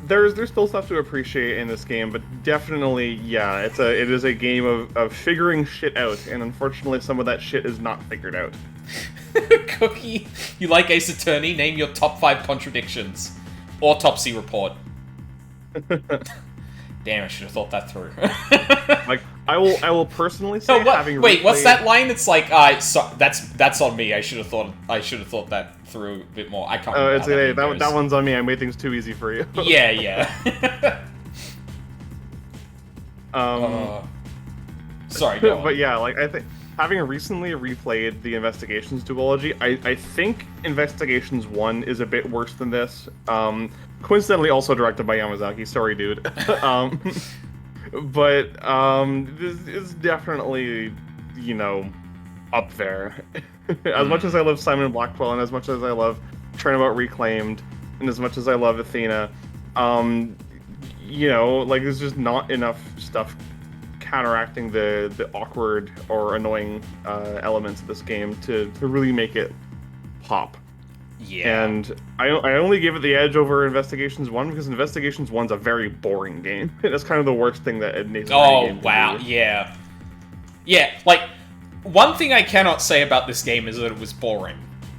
there's still stuff to appreciate in this game, but definitely, yeah, it is a game of figuring shit out, and unfortunately, some of that shit is not figured out. Cookie, you like Ace Attorney? Name your top 5 contradictions. Autopsy report. Damn, I should have thought that through. Like, I will personally say Wait, what's that line? It's like, that's on me. I should have thought that through a bit more. I can't. Oh, remember that one's on me. I made things too easy for you. Yeah. Sorry, go on. But yeah, like I think having recently replayed the Investigations duology, I think Investigations 1 is a bit worse than this. Coincidentally, also directed by Yamazaki. Sorry, dude. But this is definitely, up there. As much as I love Simon Blackwell, and as much as I love Turnabout Reclaimed, and as much as I love Athena, like there's just not enough stuff counteracting the awkward or annoying elements of this game to really make it pop. Yeah. And I only give it the edge over Investigations 1 because Investigations 1's a very boring game. That's kind of the worst thing that Nathan Oh, wow, yeah. Yeah, like, one thing I cannot say about this game is that it was boring.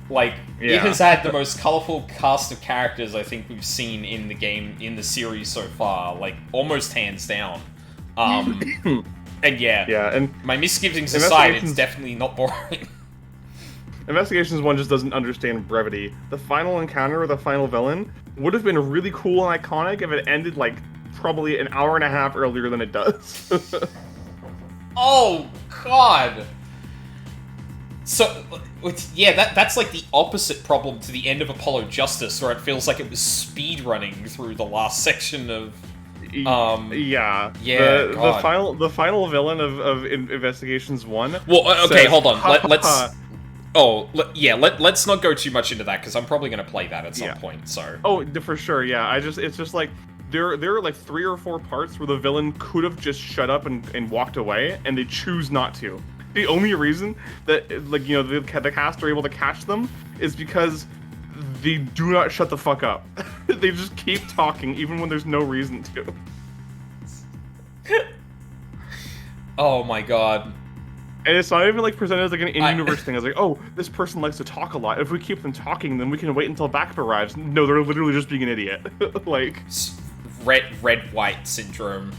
Like, It has had the most colorful cast of characters I think we've seen in the game, in the series so far, like, almost hands down. And yeah, and my misgivings aside, it's definitely not boring. Investigations 1 just doesn't understand brevity. The final encounter with the final villain would have been really cool and iconic if it ended, like, probably an hour and a half earlier than it does. Oh, God! So, yeah, that's like the opposite problem to the end of Apollo Justice, where it feels like it was speedrunning through the last section of... Yeah. The final villain of Investigations 1... Well, okay, hold on. Let's... let's not go too much into that, because I'm probably going to play that at some point, so... Oh, for sure, yeah. It's just like, there are like 3 or 4 parts where the villain could have just shut up and walked away, and they choose not to. The only reason that, like, the cast are able to catch them is because they do not shut the fuck up. They just keep talking, even when there's no reason to. Oh my god. And it's not even like presented as like an in-universe thing. It's like, oh, this person likes to talk a lot. If we keep them talking, then we can wait until backup arrives. No, they're literally just being an idiot. Like red-white syndrome.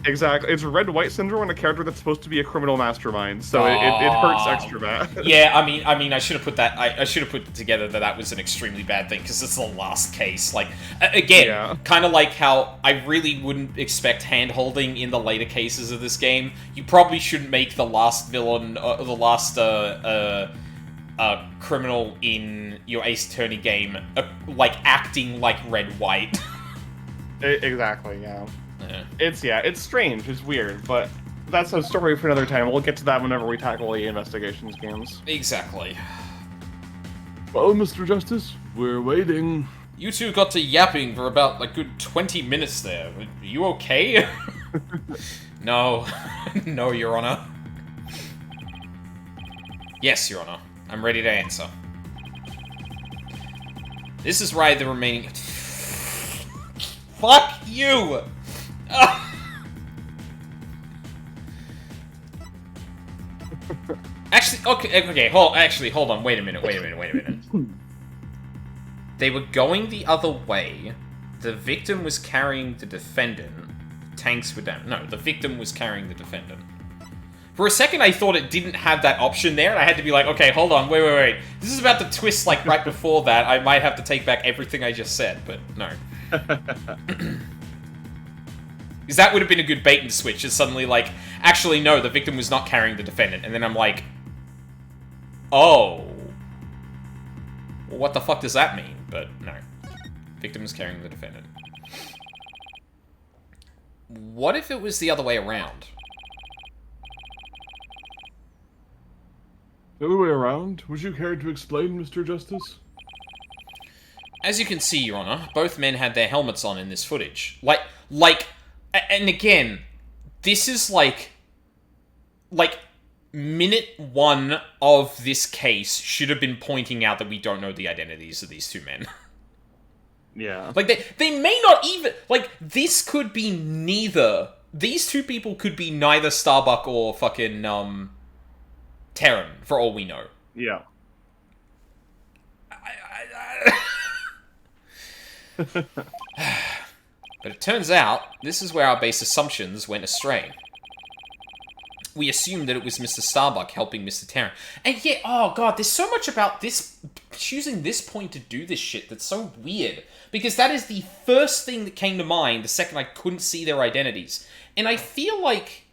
Exactly. It's red-white syndrome on a character that's supposed to be a criminal mastermind, so it hurts extra bad. Yeah, I mean, I should have put that. I should have put it together that was an extremely bad thing because it's the last case. Like, again, kind of like how I really wouldn't expect hand-holding in the later cases of this game. You probably shouldn't make the last villain, the last criminal in your Ace Attorney game, like acting like red-white. Exactly. Yeah. It's strange, it's weird, but that's a story for another time. We'll get to that whenever we tackle the Investigations games. Exactly. Well, Mr. Justice, we're waiting. You two got to yapping for about a good 20 minutes there. Are you okay? No. No, Your Honor. Yes, Your Honor. I'm ready to answer. This is why the remaining... Fuck you! Actually, hold on, wait a minute. They were going the other way. The victim was carrying the defendant. Tanks were down. No, the victim was carrying the defendant. For a second, I thought it didn't have that option there, and I had to be like, okay, hold on, wait. This is about to twist, like, right before that. I might have to take back everything I just said, but no. Because that would have been a good bait and switch, is suddenly like, actually no, the victim was not carrying the defendant, and then I'm like, oh. Well, what the fuck does that mean? But no. Victim is carrying the defendant. What if it was the other way around? The other way around? Would you care to explain, Mr. Justice? As you can see, Your Honor, both men had their helmets on in this footage. And again, this is like minute 1 of this case should have been pointing out that we don't know the identities of these two men. Yeah. Like, they may not even... Like, this could be neither... These two people could be neither Starbuck or fucking, Terran, for all we know. Yeah. But it turns out, this is where our base assumptions went astray. We assumed that it was Mr. Starbuck helping Mr. Terran. And yeah, oh god, there's so much about this, choosing this point to do this shit that's so weird. Because that is the first thing that came to mind the second I couldn't see their identities. And I feel like...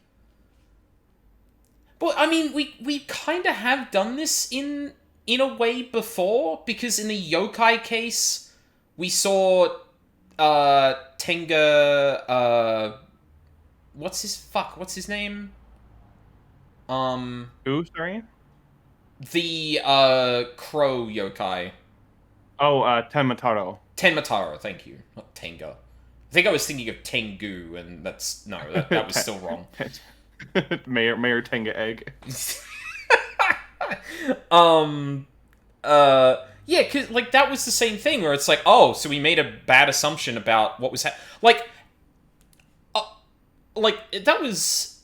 Well, I mean, we kind of have done this in a way before, because in the yokai case, we saw Tenga, what's his name? Who, sorry? The crow yokai. Oh, Tenmataro. Tenmataro, thank you. Not Tenga. I think I was thinking of Tengu, and that's... No, that was still wrong. Mayor Tenga Egg. Yeah, because, like, that was the same thing, where it's like, oh, so we made a bad assumption about what was like, that was...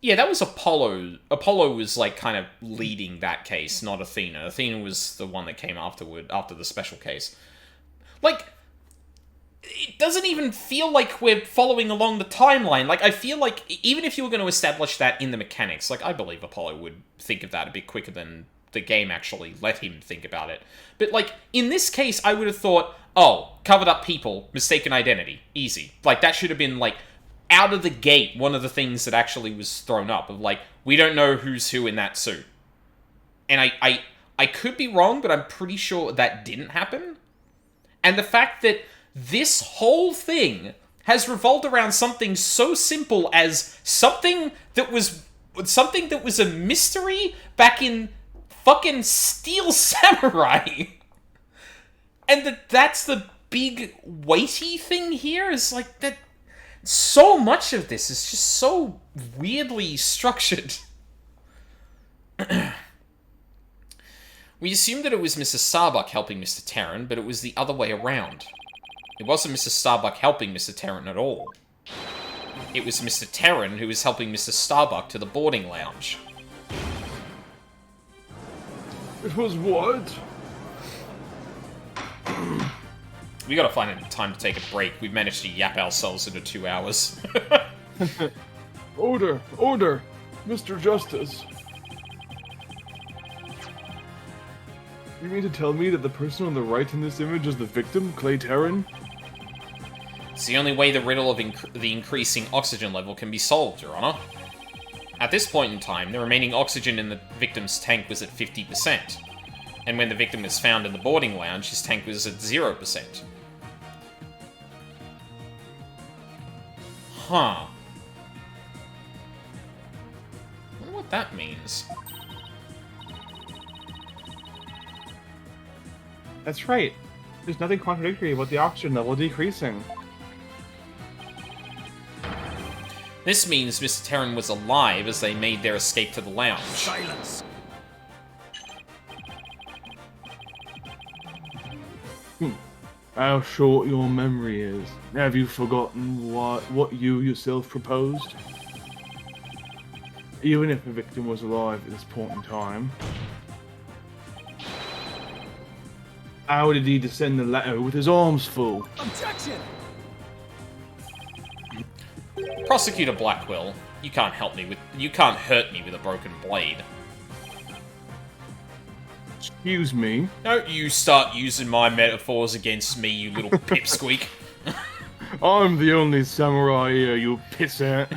Yeah, that was Apollo. Apollo was, like, kind of leading that case, not Athena. Athena was the one that came afterward, after the special case. Like... It doesn't even feel like we're following along the timeline. Like, I feel like, even if you were going to establish that in the mechanics, like, I believe Apollo would think of that a bit quicker than the game actually let him think about it. But, like, in this case, I would have thought, oh, covered up people, mistaken identity, easy. Like, that should have been, like, out of the gate, one of the things that actually was thrown up, of, like, we don't know who's who in that suit. And I could be wrong, but I'm pretty sure that didn't happen. And the fact that this whole thing has revolved around something so simple as something that was a mystery back in fucking Steel Samurai. And that's the big weighty thing here, is like that so much of this is just so weirdly structured. We assumed that it was Mr. Starbuck helping Mr. Terran, but it was the other way around. It wasn't Mr. Starbuck helping Mr. Terran at all. It was Mr. Terran who was helping Mr. Starbuck to the boarding lounge. It was what? We gotta find a time to take a break. We've managed to yap ourselves into 2 hours. Order! Order! Mr. Justice. You mean to tell me that the person on the right in this image is the victim, Clay Terran? It's the only way the riddle of the increasing oxygen level can be solved, Your Honor. At this point in time, the remaining oxygen in the victim's tank was at 50%. And when the victim was found in the boarding lounge, his tank was at 0%. Huh. I wonder what that means. That's right. There's nothing contradictory about the oxygen level decreasing. This means Mr. Terran was alive as they made their escape to the lounge. Silence. How short your memory is. Have you forgotten what you yourself proposed? Even if the victim was alive at this point in time. How did he descend the ladder with his arms full? Objection! Prosecutor Blackwell, you can't hurt me with a broken blade. Excuse me? Don't you start using my metaphors against me, you little pipsqueak. I'm the only samurai here, you pissant.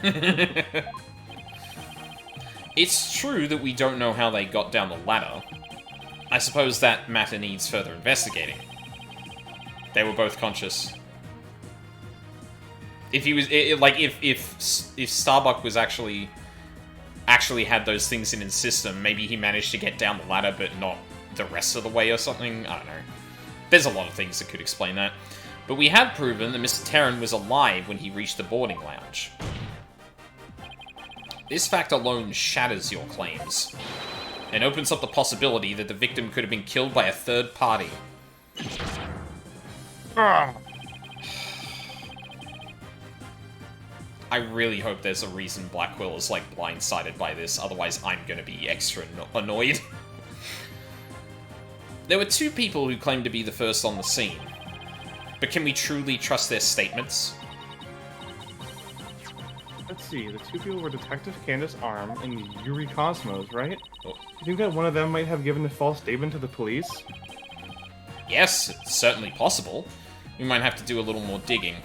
It's true that we don't know how they got down the ladder. I suppose that matter needs further investigating. They were both conscious. If he was, if Starbuck was actually had those things in his system, maybe he managed to get down the ladder, but not the rest of the way or something. I don't know. There's a lot of things that could explain that. But we have proven that Mr. Terran was alive when he reached the boarding lounge. This fact alone shatters your claims, and opens up the possibility that the victim could have been killed by a third party. Ah. I really hope there's a reason Blackquill is, like, blindsided by this, otherwise I'm gonna be extra annoyed. There were 2 people who claimed to be the first on the scene. But can we truly trust their statements? Let's see, the 2 people were Detective Candace Arm and Yuri Cosmos, right? Oh. You think that one of them might have given a false statement to the police? Yes, it's certainly possible. We might have to do a little more digging.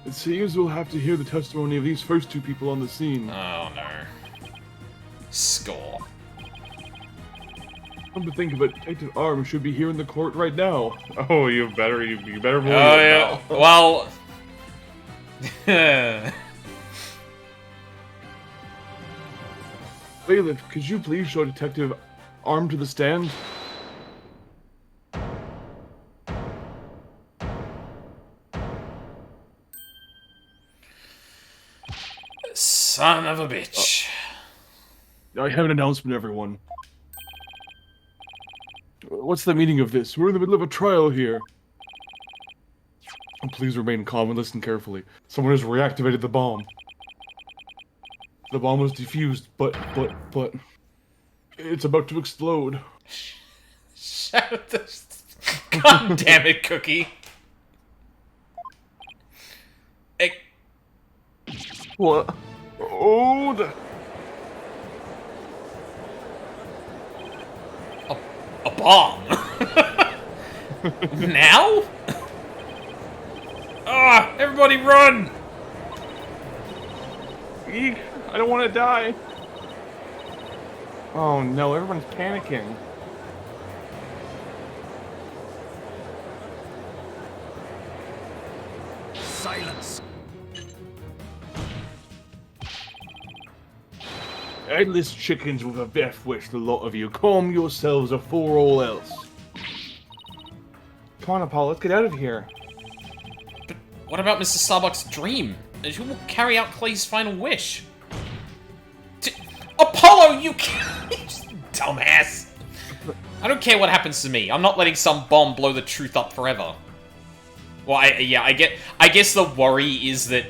It seems we'll have to hear the testimony of these first 2 people on the scene. Oh no. Score. Come to think of it, Detective Arm should be here in the court right now. Oh, you better believe it. Oh yeah. Now. Well. Bailiff, could you please show Detective Arm to the stand? Son of a bitch. I have an announcement, everyone. What's the meaning of this? We're in the middle of a trial here. Please remain calm and listen carefully. Someone has reactivated the bomb. The bomb was defused, but... It's about to explode. Shut the... God damn it, Cookie. What? Oh, A bomb? Now? Ah! Everybody run! Eek, I don't want to die. Oh no, everyone's panicking. Silence. Headless chickens with a death wish, the lot of you. Calm yourselves afore all else. Come on, Apollo, let's get out of here. But what about Mr. Starbuck's dream? Who will carry out Clay's final wish? Apollo, you dumbass! I don't care what happens to me. I'm not letting some bomb blow the truth up forever. Well, I guess the worry is that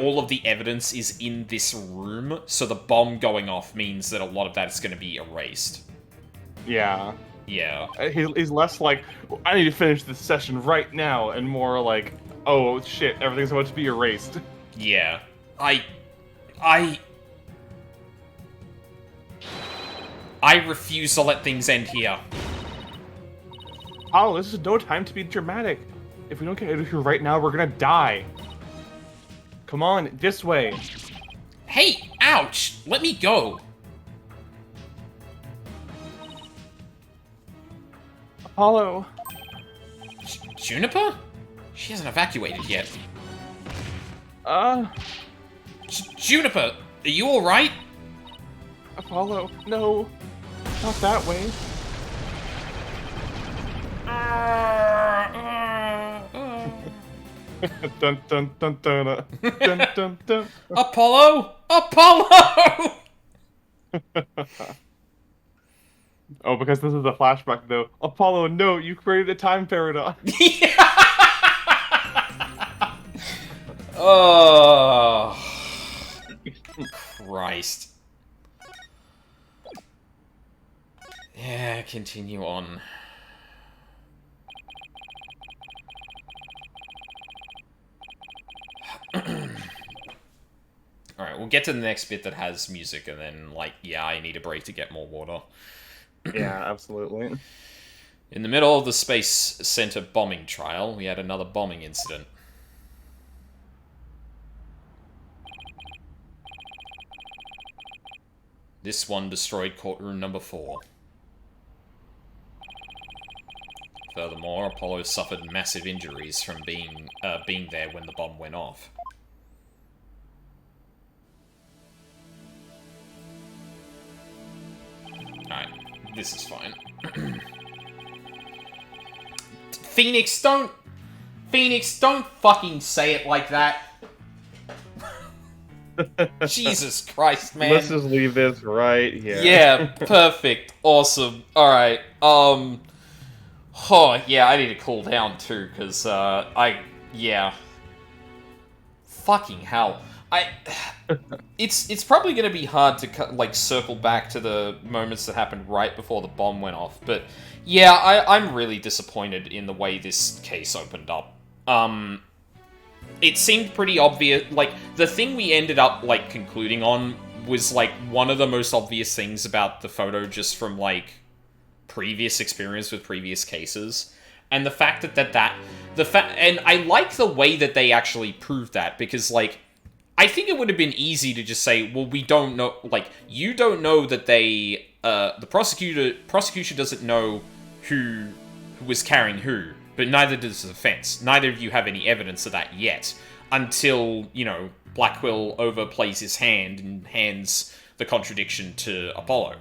all of the evidence is in this room, so the bomb going off means that a lot of that is going to be erased. Yeah. Yeah. He's less like, I need to finish this session right now, and more like, oh shit, everything's about to be erased. Yeah. I refuse to let things end here. Apollo, this is no time to be dramatic. If we don't get out of here right now, we're gonna die. Come on, this way. Hey, ouch! Let me go. Apollo. Juniper? She hasn't evacuated yet. Juniper, are you alright? Apollo, no. Not that way. Dun dun dun dun dun dun dun. Apollo! Apollo! Oh, because this is a flashback, though. Apollo, no, you created a time paradox. Oh, Christ. Yeah, continue on. Alright, we'll get to the next bit that has music, and then, like, yeah, I need a break to get more water. Yeah, absolutely. In the middle of the Space Center bombing trial, we had another bombing incident. This one destroyed courtroom number 4. Furthermore, Apollo suffered massive injuries from being there when the bomb went off. Alright, this is fine. Phoenix, don't fucking say it like that. Jesus Christ, man. Let's just leave this right here. Yeah, perfect. Awesome. Alright, oh, yeah, I need to cool down too, because, yeah. Fucking hell. It's probably going to be hard to, like, circle back to the moments that happened right before the bomb went off, but, yeah, I'm really disappointed in the way this case opened up. It seemed pretty obvious, like, the thing we ended up, like, concluding on was, like, one of the most obvious things about the photo just from, like, previous experience with previous cases. And the fact and I like the way that they actually proved that, because, like, I think it would have been easy to just say, well, we don't know, like, you don't know that they, the prosecution doesn't know who was carrying who, but neither does the defense. Neither of you have any evidence of that yet, until, you know, Blackquill overplays his hand and hands the contradiction to Apollo.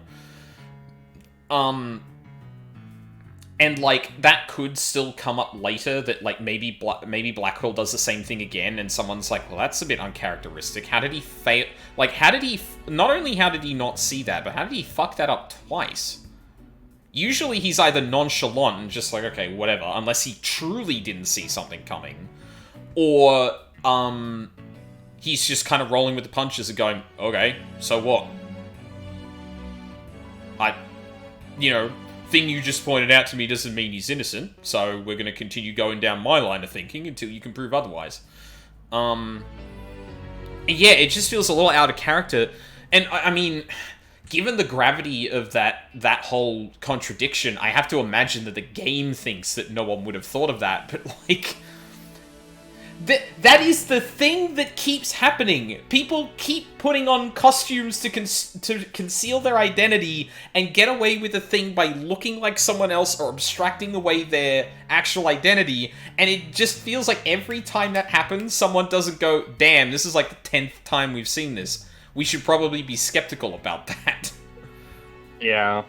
And, like, that could still come up later, that, like, maybe Blackquill does the same thing again, and someone's like, well, that's a bit uncharacteristic. How did he fail? Like, not only how did he not see that, but how did he fuck that up twice? Usually he's either nonchalant and just like, okay, whatever, unless he truly didn't see something coming, or, he's just kind of rolling with the punches and going, okay, so what? You know, thing you just pointed out to me doesn't mean he's innocent, so we're going to continue going down my line of thinking until you can prove otherwise. Yeah, it just feels a little out of character, and I mean, given the gravity of that whole contradiction, I have to imagine that the game thinks that no one would have thought of that, but, like, that is the thing that keeps happening. People keep putting on costumes to conceal their identity and get away with a thing by looking like someone else or abstracting away their actual identity, and it just feels like every time that happens, someone doesn't go, damn, this is like the 10th time we've seen this. We should probably be skeptical about that. Yeah.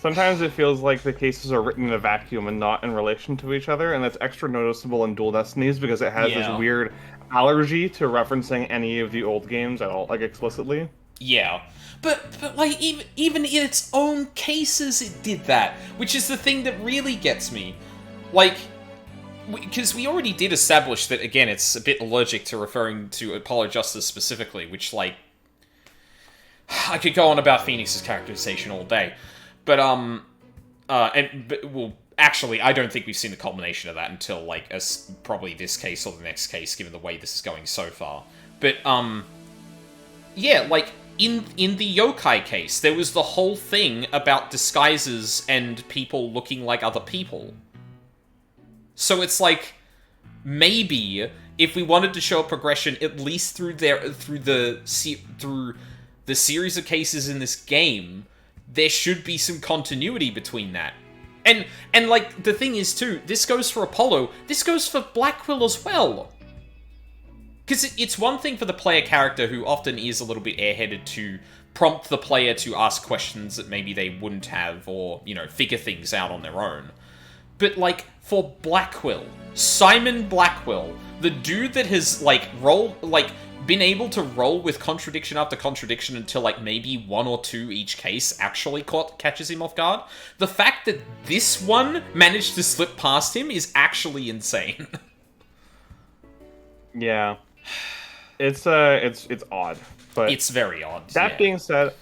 Sometimes it feels like the cases are written in a vacuum and not in relation to each other, and that's extra noticeable in Dual Destinies because it has this weird allergy to referencing any of the old games at all, like, explicitly. Yeah. But like, even in its own cases it did that, which is the thing that really gets me. Like, because we already did establish that, again, it's a bit allergic to referring to Apollo Justice specifically, which, like, I could go on about Phoenix's characterization all day. But, well, actually, I don't think we've seen the culmination of that until, like, probably this case or the next case, given the way this is going so far. But, yeah, like, in the yokai case, there was the whole thing about disguises and people looking like other people. So it's like, maybe, if we wanted to show a progression, at least through the series of cases in this game, there should be some continuity between that. And like, the thing is, too, this goes for Apollo, this goes for Blackquill as well. Because it's one thing for the player character, who often is a little bit airheaded, to prompt the player to ask questions that maybe they wouldn't have, or, you know, figure things out on their own. But, like, for Blackquill, Simon Blackquill, the dude that has, like, been able to roll with contradiction after contradiction until, like, maybe one or two each case actually catches him off guard. The fact that this one managed to slip past him is actually insane. Yeah. It's odd, but it's very odd. That being said,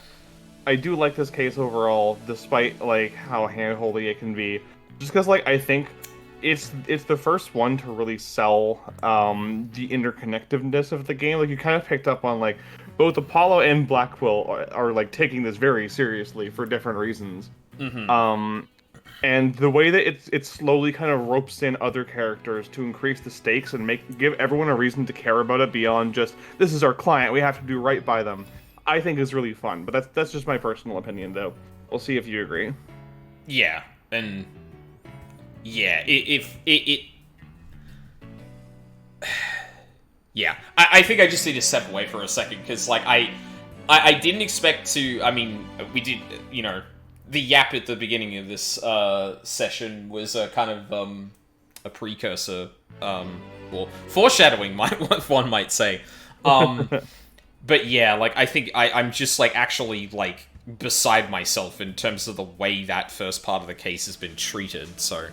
I do like this case overall, despite, like, how handholdy it can be. Just because, like, I think it's the first one to really sell the interconnectiveness of the game. Like, you kind of picked up on, like, both Apollo and Blackquill are like taking this very seriously for different reasons. Mm-hmm. And the way that it slowly kind of ropes in other characters to increase the stakes and give everyone a reason to care about it beyond just, this is our client, we have to do right by them, I think is really fun. But that's just my personal opinion, though. We'll see if you agree. Yeah, and yeah, yeah, I think I just need to step away for a second, because, like, I didn't expect to, I mean, we did, you know, the yap at the beginning of this session was a kind of a precursor, or foreshadowing, one might say. But yeah, like, I think I'm just, like, actually, like, beside myself in terms of the way that first part of the case has been treated, so...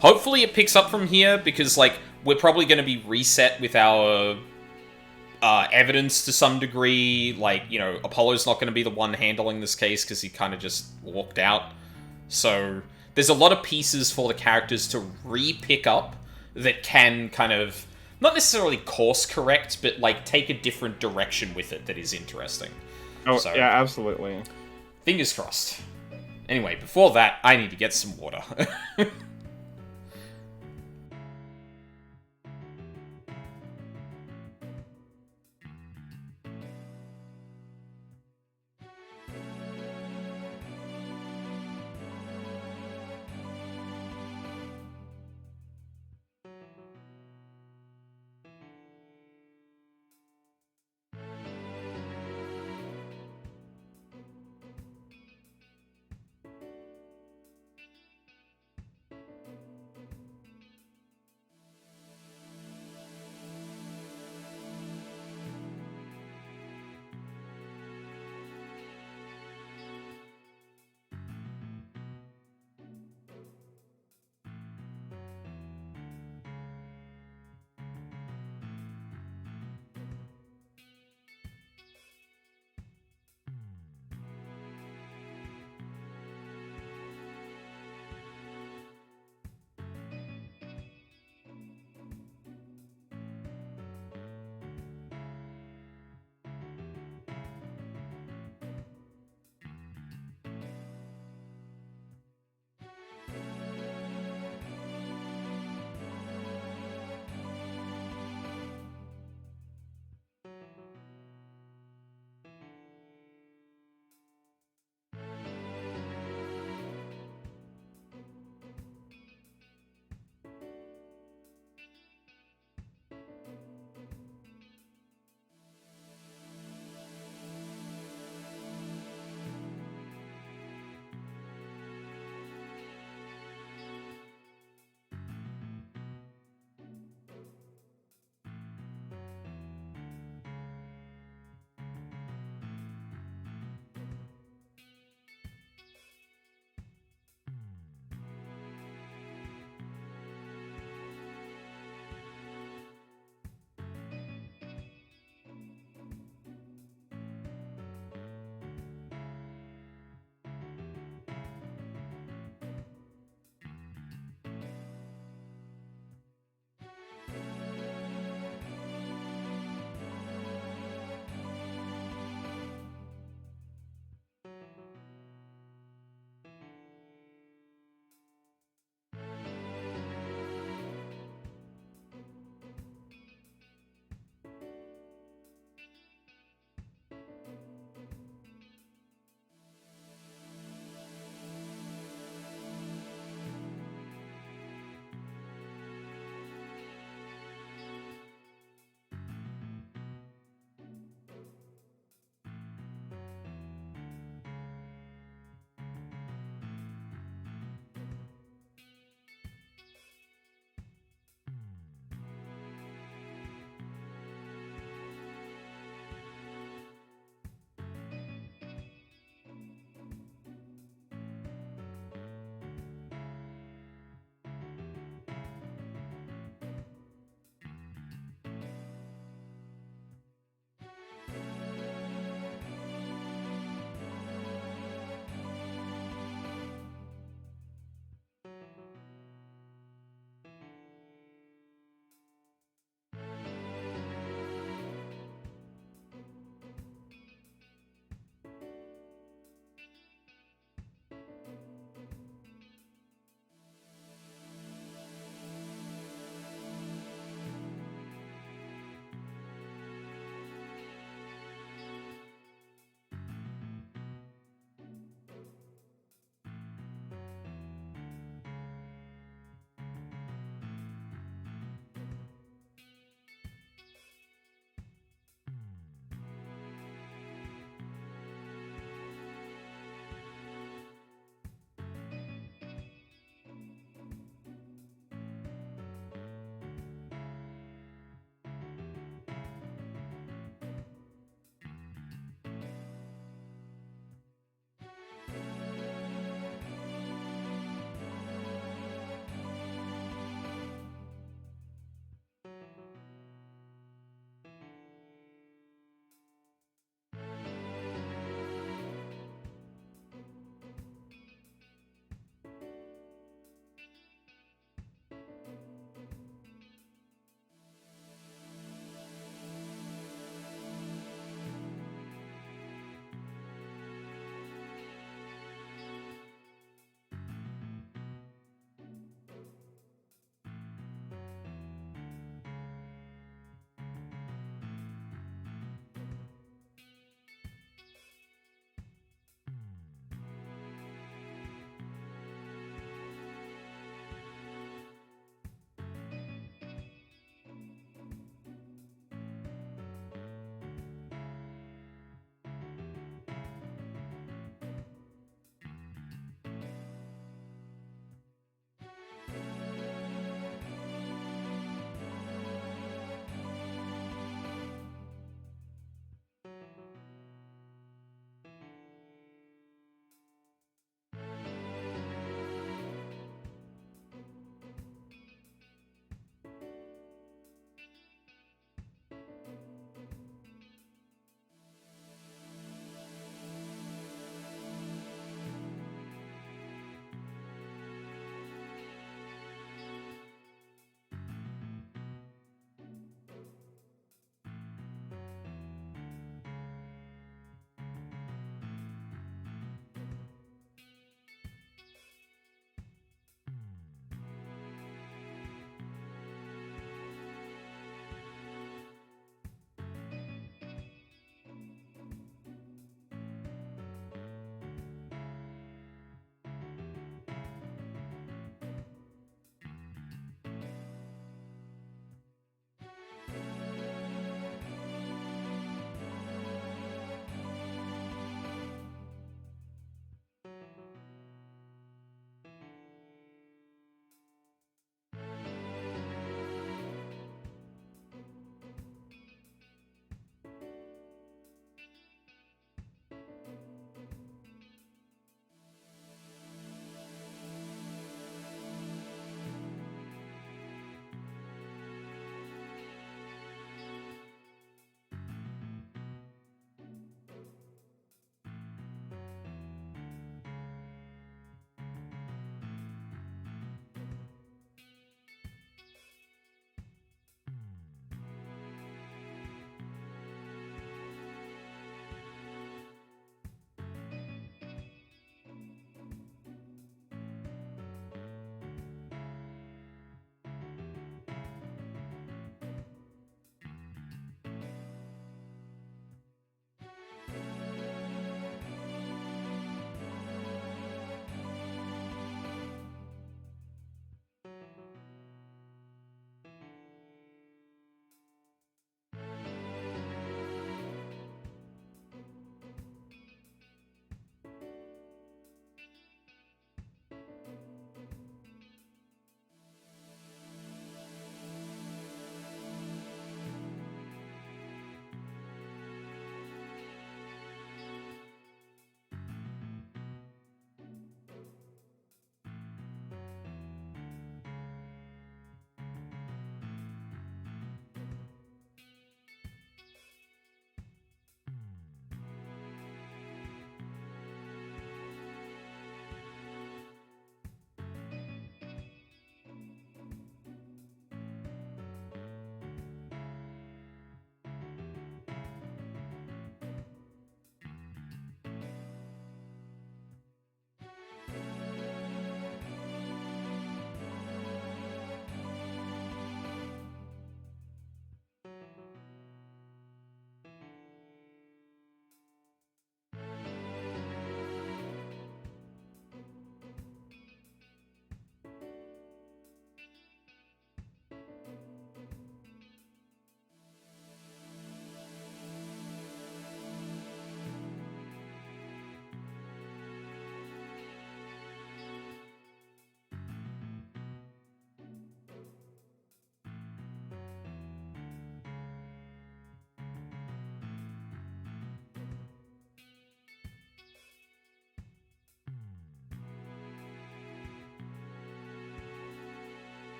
Hopefully it picks up from here, because, like, we're probably going to be reset with our evidence to some degree. Like, you know, Apollo's not going to be the one handling this case, because he kind of just walked out. So, there's a lot of pieces for the characters to re-pick up that can kind of... Not necessarily course correct, but, like, take a different direction with it that is interesting. Oh, So, yeah, absolutely. fingers crossed. Anyway, before that, I need to get some water.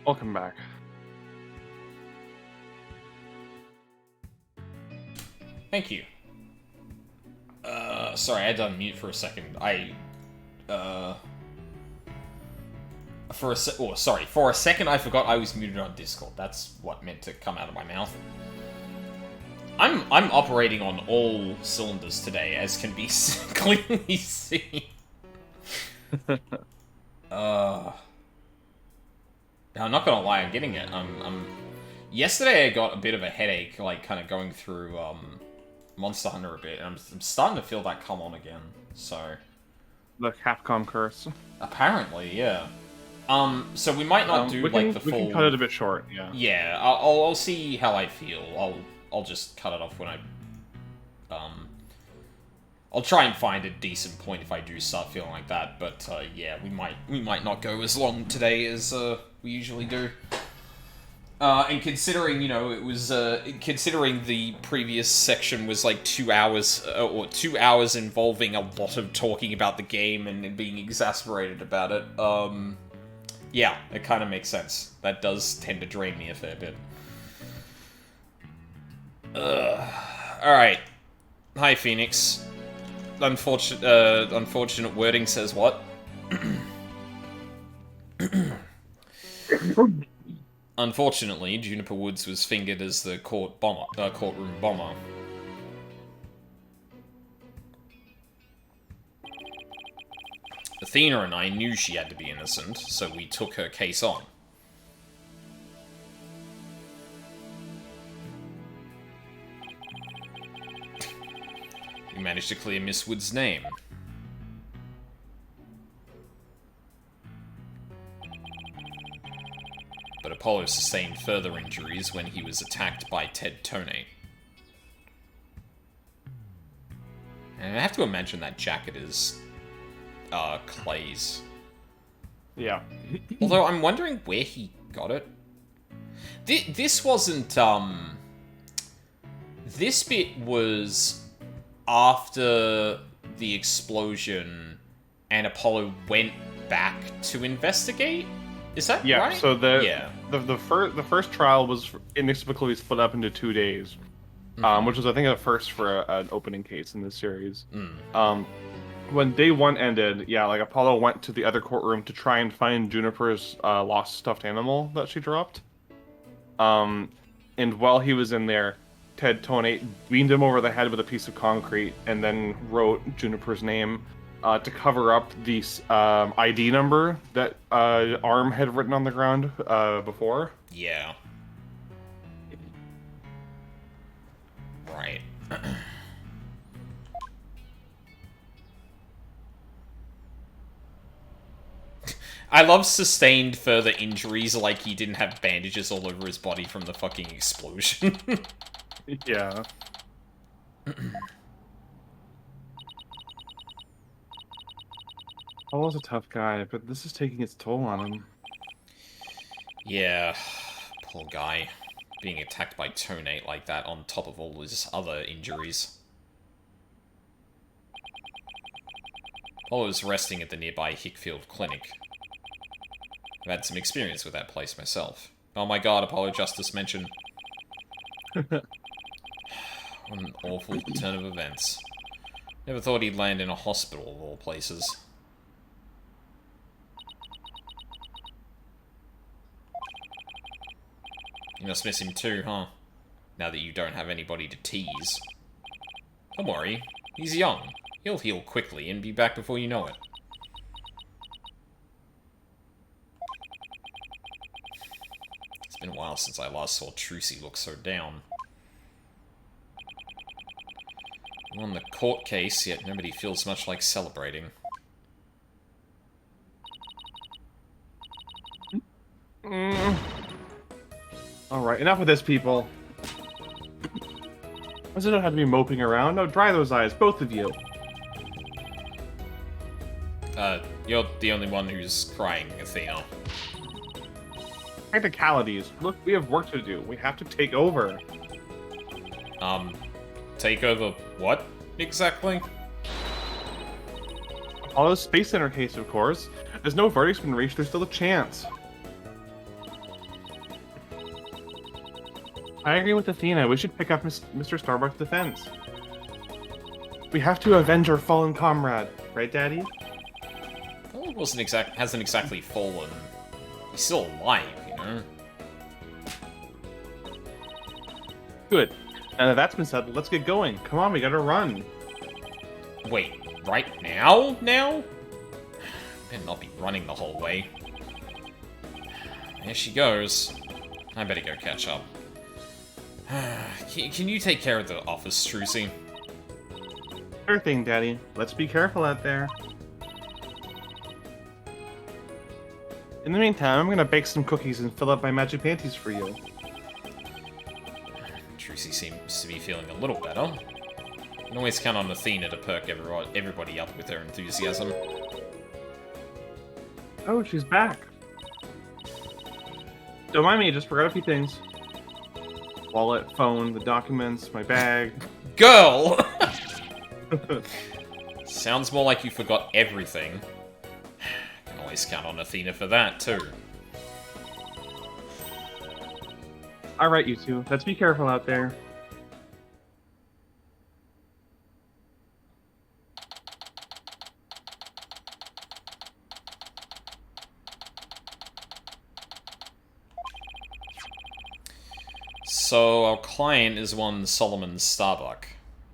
Welcome back. Thank you. Sorry, I had to unmute for a second. For a second I forgot I was muted on Discord. That's what meant to come out of my mouth. I'm operating on all cylinders today, as can be clearly seen. I'm not gonna lie, I'm getting it. Yesterday I got a bit of a headache, like, kind of going through, Monster Hunter a bit, and I'm starting to feel that come on again, so... The Capcom curse. Apparently, yeah. So we might not do, we like, the full... We can cut it a bit short, yeah. Yeah, I'll see how I feel. I'll just cut it off when I... I'll try and find a decent point if I do start feeling like that, but, yeah, we might not go as long today as, we usually do. And considering, you know, it was, considering the previous section was like 2 hours, or 2 hours involving a lot of talking about the game and being exasperated about it, yeah, it kind of makes sense. That does tend to drain me a fair bit. Alright. Hi, Phoenix. Unfortunate wording says what? Unfortunately, Juniper Woods was fingered as the courtroom bomber. Athena and I knew she had to be innocent, so we took her case on. We managed to clear Miss Wood's name. But Apollo sustained further injuries when he was attacked by Ted Tonate. And I have to imagine that jacket is, Clay's. Yeah. Although I'm wondering where he got it. This wasn't, This bit was after the explosion and Apollo went back to investigate? Is that right? Yeah, so the first trial was inexplicably split up into 2 days, which was, I think, a first for an opening case in this series. When day one ended, yeah, like, Apollo went to the other courtroom to try and find Juniper's lost stuffed animal that she dropped. And while he was in there, Ted Tonate beamed him over the head with a piece of concrete and then wrote Juniper's name to cover up the ID number that ARM had written on the ground before. Yeah. Right. I love sustained further injuries, like he didn't have bandages all over his body from the fucking explosion. Yeah. Apollo's a tough guy, but this is taking its toll on him. Yeah, poor guy. Being attacked by Tonate like that on top of all his other injuries. Apollo's resting at the nearby Hickfield Clinic. I've had some experience with that place myself. Oh my god, Apollo Justice mentioned. What an awful turn of events. Never thought he'd land in a hospital of all places. You must miss him too, huh? Now that you don't have anybody to tease. Don't worry, he's young. He'll heal quickly and be back before you know it. It's been a while since I last saw Trucy look so down. We won the court case, yet nobody feels much like celebrating. Alright, enough of this, people. Does it not have to be moping around? No, dry those eyes, both of you. You're the only one who's crying, Athena. Technicalities. Look, we have work to do. We have to take over. Take over what, exactly? Apollo's Space Center case, of course. There's no verdict's been reached, there's still a chance. I agree with Athena. We should pick up Mr. Starbuck's defense. We have to avenge our fallen comrade, right, Daddy? Well, it hasn't exactly fallen. He's still alive, you know? Good. Now that that's been settled, let's get going. Come on, we gotta run. Wait, right now? Now? Better not be running the whole way. There she goes. I better go catch up. Can you take care of the office, Trucy? Sure thing, Daddy. Let's be careful out there. In the meantime, I'm gonna bake some cookies and fill up my magic panties for you. Trucy seems to be feeling a little better. You can always count on Athena to perk everybody up with her enthusiasm. Oh, she's back. Don't mind me, I just forgot a few things. Wallet, phone, the documents, my bag. Girl! Sounds more like you forgot everything. Can always count on Athena for that, too. Alright, you two. Let's be careful out there. So, our client is one Solomon Starbuck.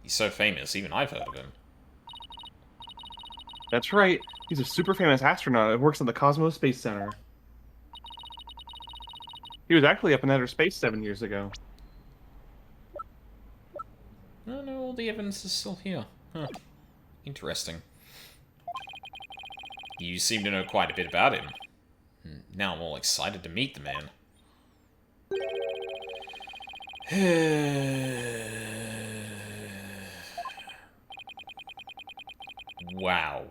He's so famous, even I've heard of him. That's right. He's a super famous astronaut who works at the Cosmos Space Center. He was actually up in outer space 7 years ago. Oh no, all the evidence is still here. Huh. Interesting. You seem to know quite a bit about him. Now I'm all excited to meet the man. Wow.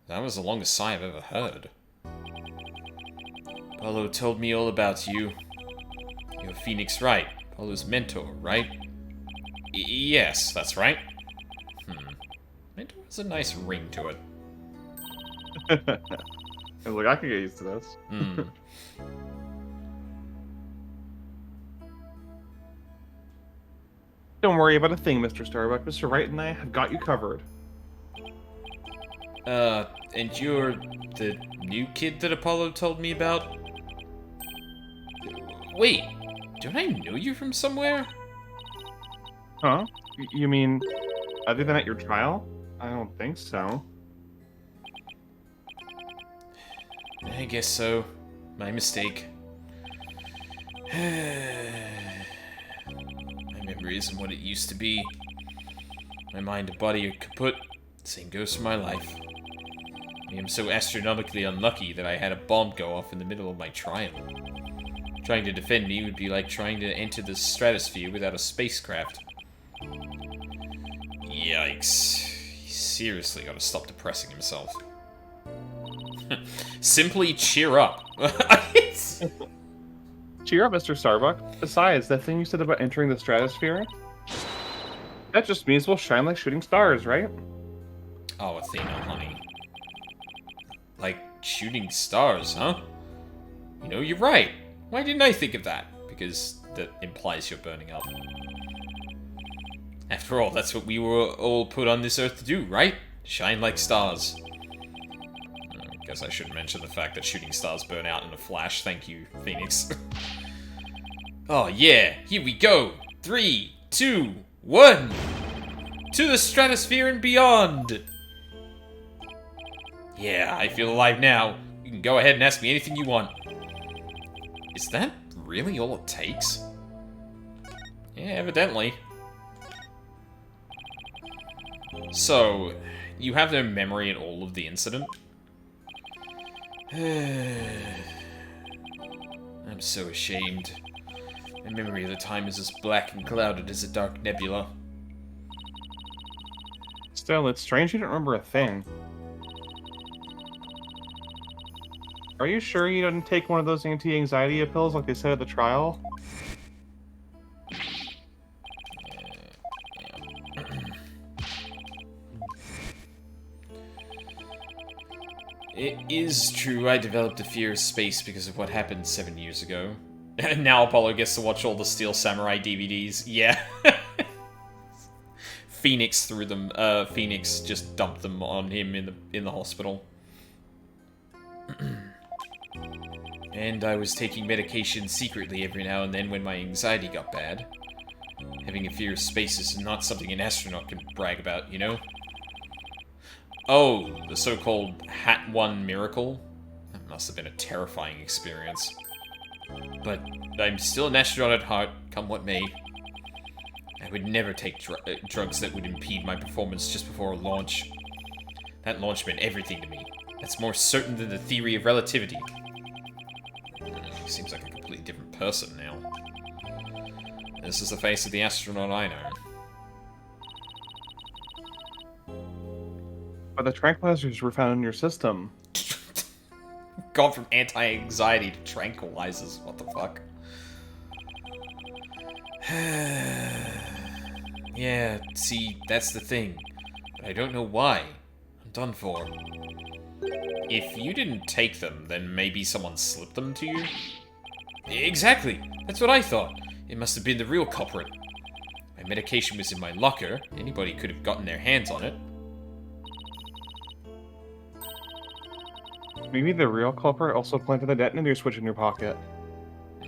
That was the longest sigh I've ever heard. Apollo told me all about you. You're Phoenix Wright, Apollo's mentor, right? Yes, that's right. Mentor has a nice ring to it. Look, I can get used to this. Don't worry about a thing, Mr. Starbuck. Mr. Wright and I have got you covered. And you're the new kid that Apollo told me about? Wait, don't I know you from somewhere? Huh? You mean, other than at your trial? I don't think so. I guess so. My mistake. My memory isn't what it used to be. My mind and body are kaput. Same goes for my life. I am so astronomically unlucky that I had a bomb go off in the middle of my trial. Trying to defend me would be like trying to enter the stratosphere without a spacecraft. Yikes. He seriously gotta stop depressing himself. Simply cheer up. Cheer up, Mr. Starbuck. Besides, that thing you said about entering the stratosphere? That just means we'll shine like shooting stars, right? Oh, Athena, honey. Like shooting stars, huh? You know, you're right. Why didn't I think of that? Because that implies you're burning up. After all, that's what we were all put on this earth to do, right? Shine like stars. I guess I should mention the fact that shooting stars burn out in a flash. Thank you, Phoenix. Oh yeah, here we go. 3, 2, 1. To the stratosphere and beyond. Yeah, I feel alive now. You can go ahead and ask me anything you want. Is that really all it takes? Yeah, evidently. So, you have no memory at all of the incident? I'm so ashamed. My memory of the time is as black and clouded as a dark nebula. Still, it's strange you don't remember a thing. Are you sure you didn't take one of those anti-anxiety pills like they said at the trial? It is true I developed a fear of space because of what happened 7 years ago. Now Apollo gets to watch all the Steel Samurai DVDs. Yeah. Phoenix threw them. Phoenix just dumped them on him in the hospital. And I was taking medication secretly every now and then when my anxiety got bad. Having a fear of space is not something an astronaut can brag about, you know? Oh, the so-called Hat 1 miracle? That must have been a terrifying experience. But I'm still an astronaut at heart, come what may. I would never take drugs that would impede my performance just before a launch. That launch meant everything to me. That's more certain than the theory of relativity. He seems like a completely different person now. This is the face of the astronaut I know. But the tranquilizers were found in your system. Gone from anti-anxiety to tranquilizers. What the fuck? Yeah, see, that's the thing. But I don't know why. I'm done for. If you didn't take them, then maybe someone slipped them to you? Exactly! That's what I thought. It must have been the real culprit. My medication was in my locker. Anybody could have gotten their hands on it. Maybe the real culprit also planted the detonator switch in your pocket.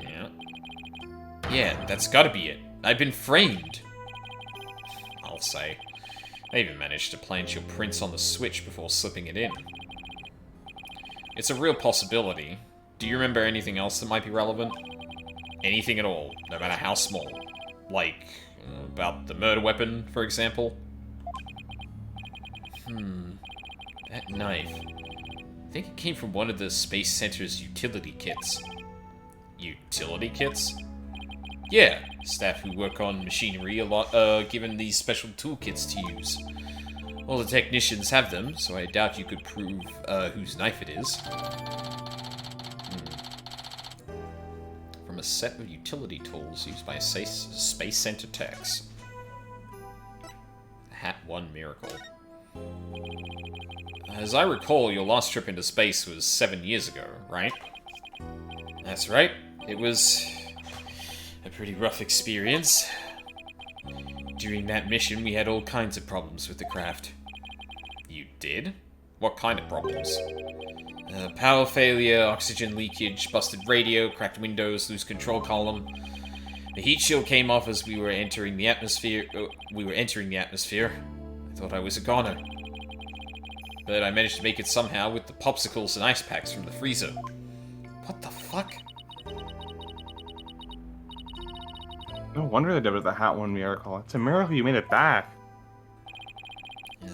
Yeah. Yeah, that's gotta be it. I've been framed. I'll say. I even managed to plant your prints on the switch before slipping it in. It's a real possibility. Do you remember anything else that might be relevant? Anything at all, no matter how small. Like, about the murder weapon, for example? That knife. I think it came from one of the Space Center's utility kits. Utility kits? Yeah, staff who work on machinery a lot given these special toolkits to use. All the technicians have them, so I doubt you could prove whose knife it is. From a set of utility tools used by Space Center techs. Hat 1 miracle. As I recall, your last trip into space was 7 years ago, right? That's right. It was a pretty rough experience. During that mission, we had all kinds of problems with the craft. You did? What kind of problems? Power failure, oxygen leakage, busted radio, cracked windows, loose control column. The heat shield came off as we were entering the atmosphere. I thought I was a goner. But I managed to make it somehow with the popsicles and ice packs from the freezer. What the fuck? No wonder they did it with the Hat 1 miracle. It's a miracle you made it back.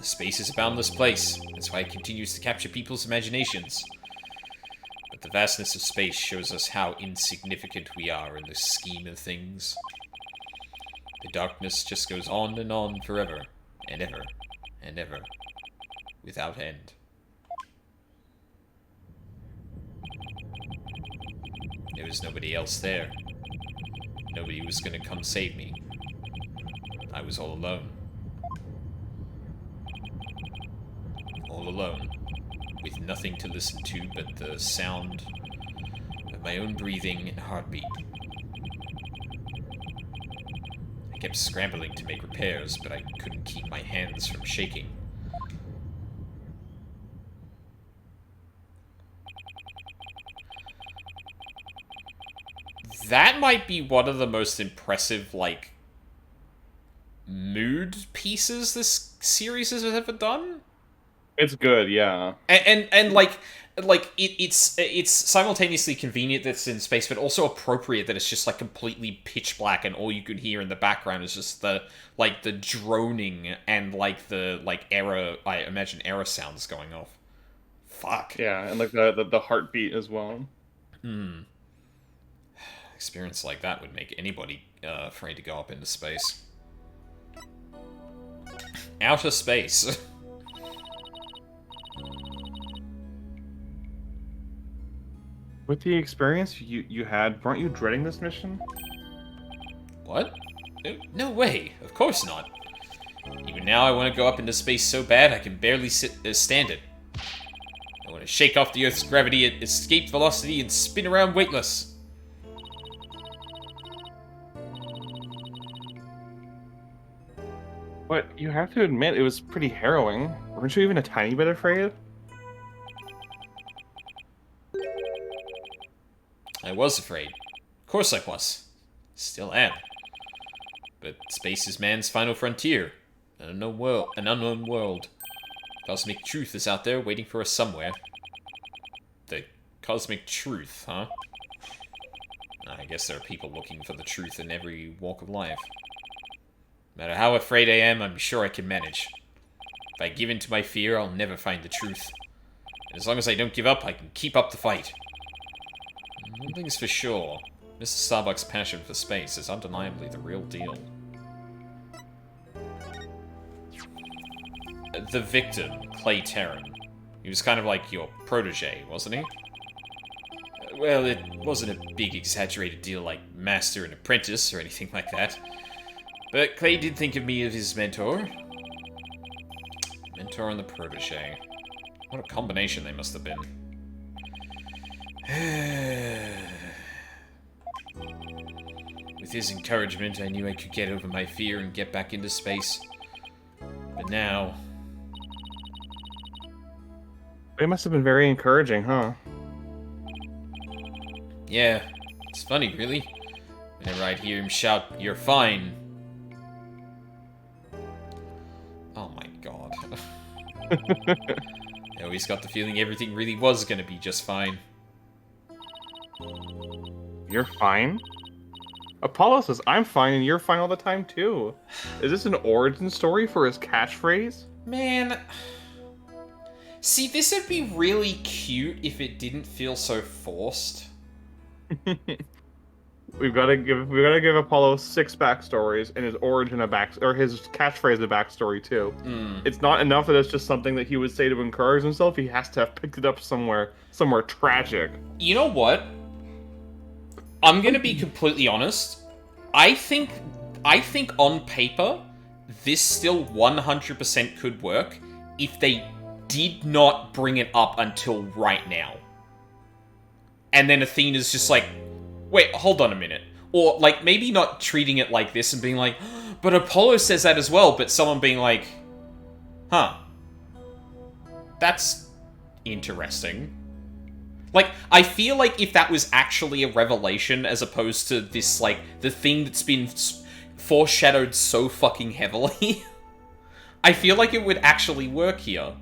Space is a boundless place. That's why it continues to capture people's imaginations. But the vastness of space shows us how insignificant we are in the scheme of things. The darkness just goes on forever, and ever, and ever, without end. There was nobody else there. Nobody was gonna come save me. I was all alone. All alone, with nothing to listen to but the sound of my own breathing and heartbeat. I kept scrambling to make repairs, but I couldn't keep my hands from shaking. That might be one of the most impressive, like, mood pieces this series has ever done. It's good, yeah. And like it's simultaneously convenient that it's in space, but also appropriate that it's just like completely pitch black and all you could hear in the background is just the droning and the error sounds going off. Fuck. Yeah, and like the heartbeat as well. Experience like that would make anybody afraid to go up into space. Outer space. With the experience you had, weren't you dreading this mission? What? No way. Of course not. Even now, I want to go up into space so bad I can barely stand it. I want to shake off the Earth's gravity at escape velocity and spin around weightless. But you have to admit, it was pretty harrowing. Weren't you even a tiny bit afraid? I was afraid. Of course I was. Still am. But space is man's final frontier. An unknown world. Cosmic truth is out there waiting for us somewhere. The cosmic truth, huh? I guess there are people looking for the truth in every walk of life. No matter how afraid I am, I'm sure I can manage. If I give in to my fear, I'll never find the truth. And as long as I don't give up, I can keep up the fight. One thing's for sure. Mr. Starbuck's passion for space is undeniably the real deal. The victim, Clay Terran. He was kind of like your protege, wasn't he? Well, it wasn't a big exaggerated deal like master and apprentice or anything like that. But Clay did think of me as his mentor. Mentor and the protege. What a combination they must have been. With his encouragement, I knew I could get over my fear and get back into space. But now... It must have been very encouraging, huh? Yeah, it's funny, really. Whenever I'd hear him shout, "You're fine." Oh my god. I always got the feeling everything really was gonna be just fine. You're fine? Apollo says, I'm fine and you're fine all the time too. Is this an origin story for his catchphrase? Man... See, this would be really cute if it didn't feel so forced. We've got to give Apollo 6 backstories and his origin his catchphrase a backstory too. It's not enough that it's just something that he would say to encourage himself. He has to have picked it up somewhere tragic. You know what? I'm gonna be completely honest. I think on paper, this still 100% could work if they did not bring it up until right now. And then Athena's just like, wait, hold on a minute. Or, like, maybe not treating it like this and being like, but Apollo says that as well, but someone being like, huh. That's interesting. Like, I feel like if that was actually a revelation as opposed to this, like, the thing that's been foreshadowed so fucking heavily, I feel like it would actually work here.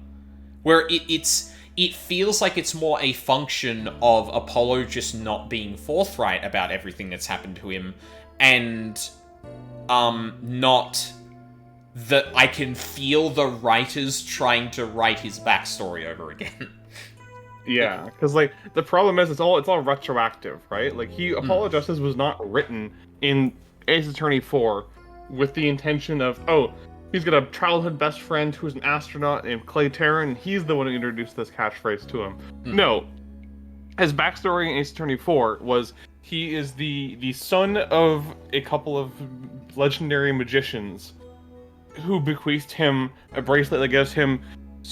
Where it feels like it's more a function of Apollo just not being forthright about everything that's happened to him, and not that I can feel the writers trying to write his backstory over again. Yeah, because like the problem is it's all retroactive, right? Like Apollo Justice was not written in Ace Attorney 4 with the intention of, oh, he's got a childhood best friend who's an astronaut named Clay Terran, and he's the one who introduced this catchphrase to him. No. His backstory in Ace Attorney 4 was he is the son of a couple of legendary magicians who bequeathed him a bracelet that gives him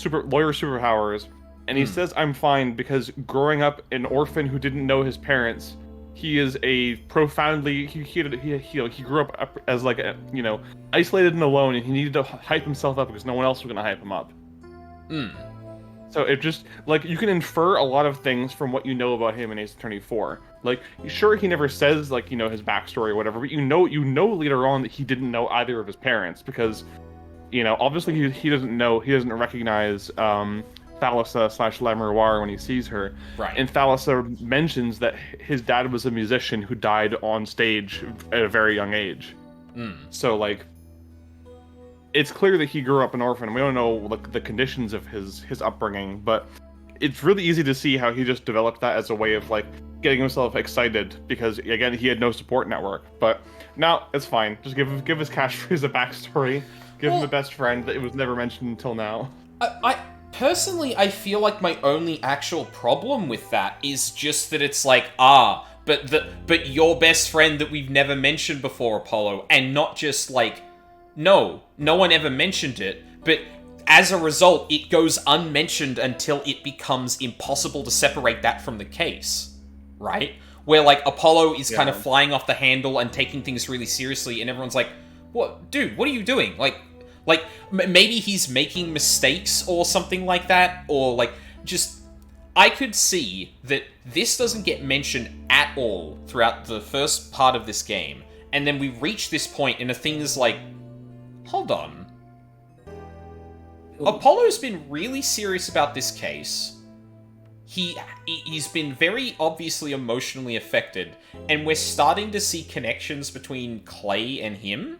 lawyer superpowers. And he says, I'm fine, because growing up an orphan who didn't know his parents, he is a profoundly he grew up as like a, isolated and alone, and he needed to hype himself up because no one else was gonna hype him up. So it just like you can infer a lot of things from what you know about him in Ace Attorney 4. Like, sure, he never says like his backstory or whatever, but you know later on that he didn't know either of his parents because obviously he doesn't recognize Thalassa / La Miroir when he sees her. Right. And Thalassa mentions that his dad was a musician who died on stage at a very young age. So, like, it's clear that he grew up an orphan. We don't know like the conditions of his upbringing, but it's really easy to see how he just developed that as a way of, like, getting himself excited because, again, he had no support network. But now, it's fine. Just give his catchphrase a backstory. Give him a best friend that it was never mentioned until now. Personally, I feel like my only actual problem with that is just that it's like, but your best friend that we've never mentioned before, Apollo, and not just like, no one ever mentioned it, but as a result, it goes unmentioned until it becomes impossible to separate that from the case, right? Where like Apollo is kind of flying off the handle and taking things really seriously, and everyone's like, what, dude, what are you doing? Like, Like, maybe he's making mistakes or something like that, or, like, just... I could see that this doesn't get mentioned at all throughout the first part of this game, and then we reach this point and the thing is like, hold on. Apollo's been really serious about this case. He's been very obviously emotionally affected, and we're starting to see connections between Clay and him.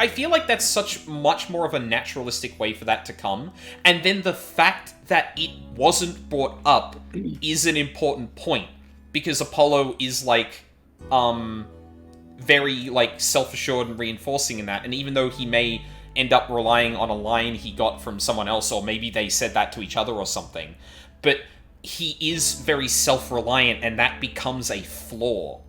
I feel like that's much more of a naturalistic way for that to come, and then the fact that it wasn't brought up is an important point, because Apollo is, like, very, like, self-assured and reinforcing in that, and even though he may end up relying on a line he got from someone else, or maybe they said that to each other or something, but he is very self-reliant, and that becomes a flaw.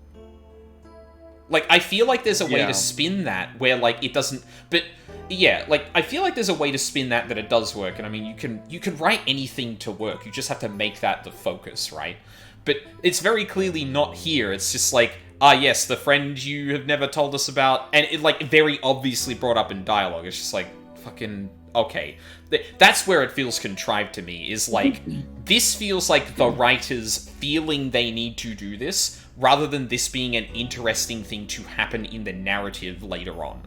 Like, I feel like there's a way to spin that where, like, it doesn't... But, yeah, like, I feel like there's a way to spin that it does work. And, I mean, you can write anything to work. You just have to make that the focus, right? But it's very clearly not here. It's just like, yes, the friend you have never told us about. And it, like, very obviously brought up in dialogue. It's just like, fucking... Okay. That's where it feels contrived to me, is like, this feels like the writers feeling they need to do this, rather than this being an interesting thing to happen in the narrative later on.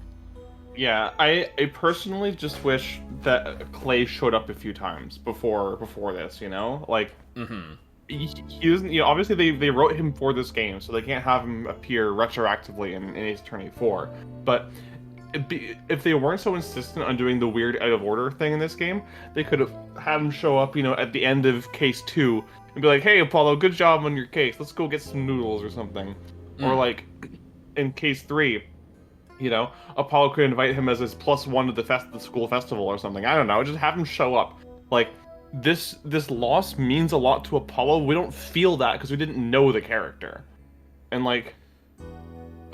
Yeah, I personally just wish that Clay showed up a few times before this, you know? Like, he doesn't, you know, obviously they wrote him for this game, so they can't have him appear retroactively in Ace Attorney 4, but if they weren't so insistent on doing the weird out of order thing in this game, they could have had him show up, you know, at the end of Case 2 and be like, hey, Apollo, good job on your case. Let's go get some noodles or something. Or, like, in Case 3, you know, Apollo could invite him as his +1 to the school festival or something. I don't know. Just have him show up. Like, this loss means a lot to Apollo. We don't feel that because we didn't know the character. And, like...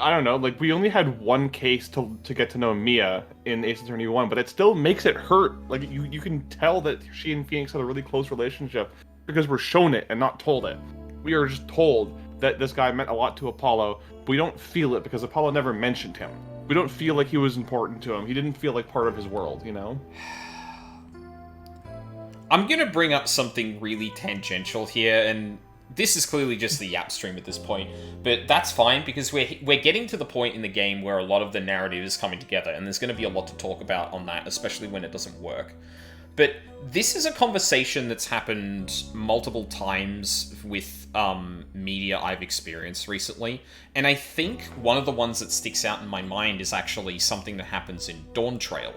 I don't know, like, we only had one case to get to know Mia in Ace Attorney 1, but it still makes it hurt. Like, you can tell that she and Phoenix had a really close relationship because we're shown it and not told it. We are just told that this guy meant a lot to Apollo, but we don't feel it because Apollo never mentioned him. We don't feel like he was important to him. He didn't feel like part of his world, you know? I'm gonna bring up something really tangential here, and this is clearly just the Yap stream at this point, but that's fine, because we're getting to the point in the game where a lot of the narrative is coming together, and there's going to be a lot to talk about on that, especially when it doesn't work. But this is a conversation that's happened multiple times with media I've experienced recently, and I think one of the ones that sticks out in my mind is actually something that happens in Dawn Trail,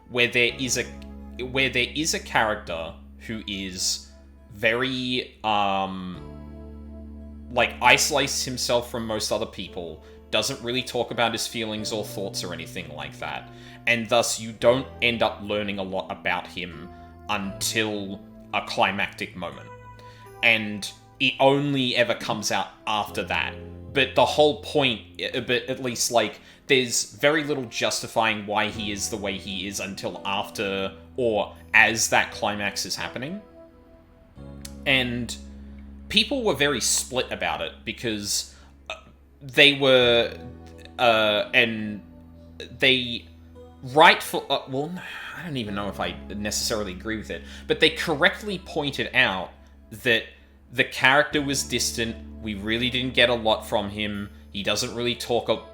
where there is a character who is very, like, isolates himself from most other people, doesn't really talk about his feelings or thoughts or anything like that, and thus you don't end up learning a lot about him until a climactic moment. And it only ever comes out after that. But the whole point, but at least, like, there's very little justifying why he is the way he is until after, or as that climax is happening. And people were very split about it, because they were, and they rightful, well, I don't even know if I necessarily agree with it, but they correctly pointed out that the character was distant, we really didn't get a lot from him, he doesn't really talk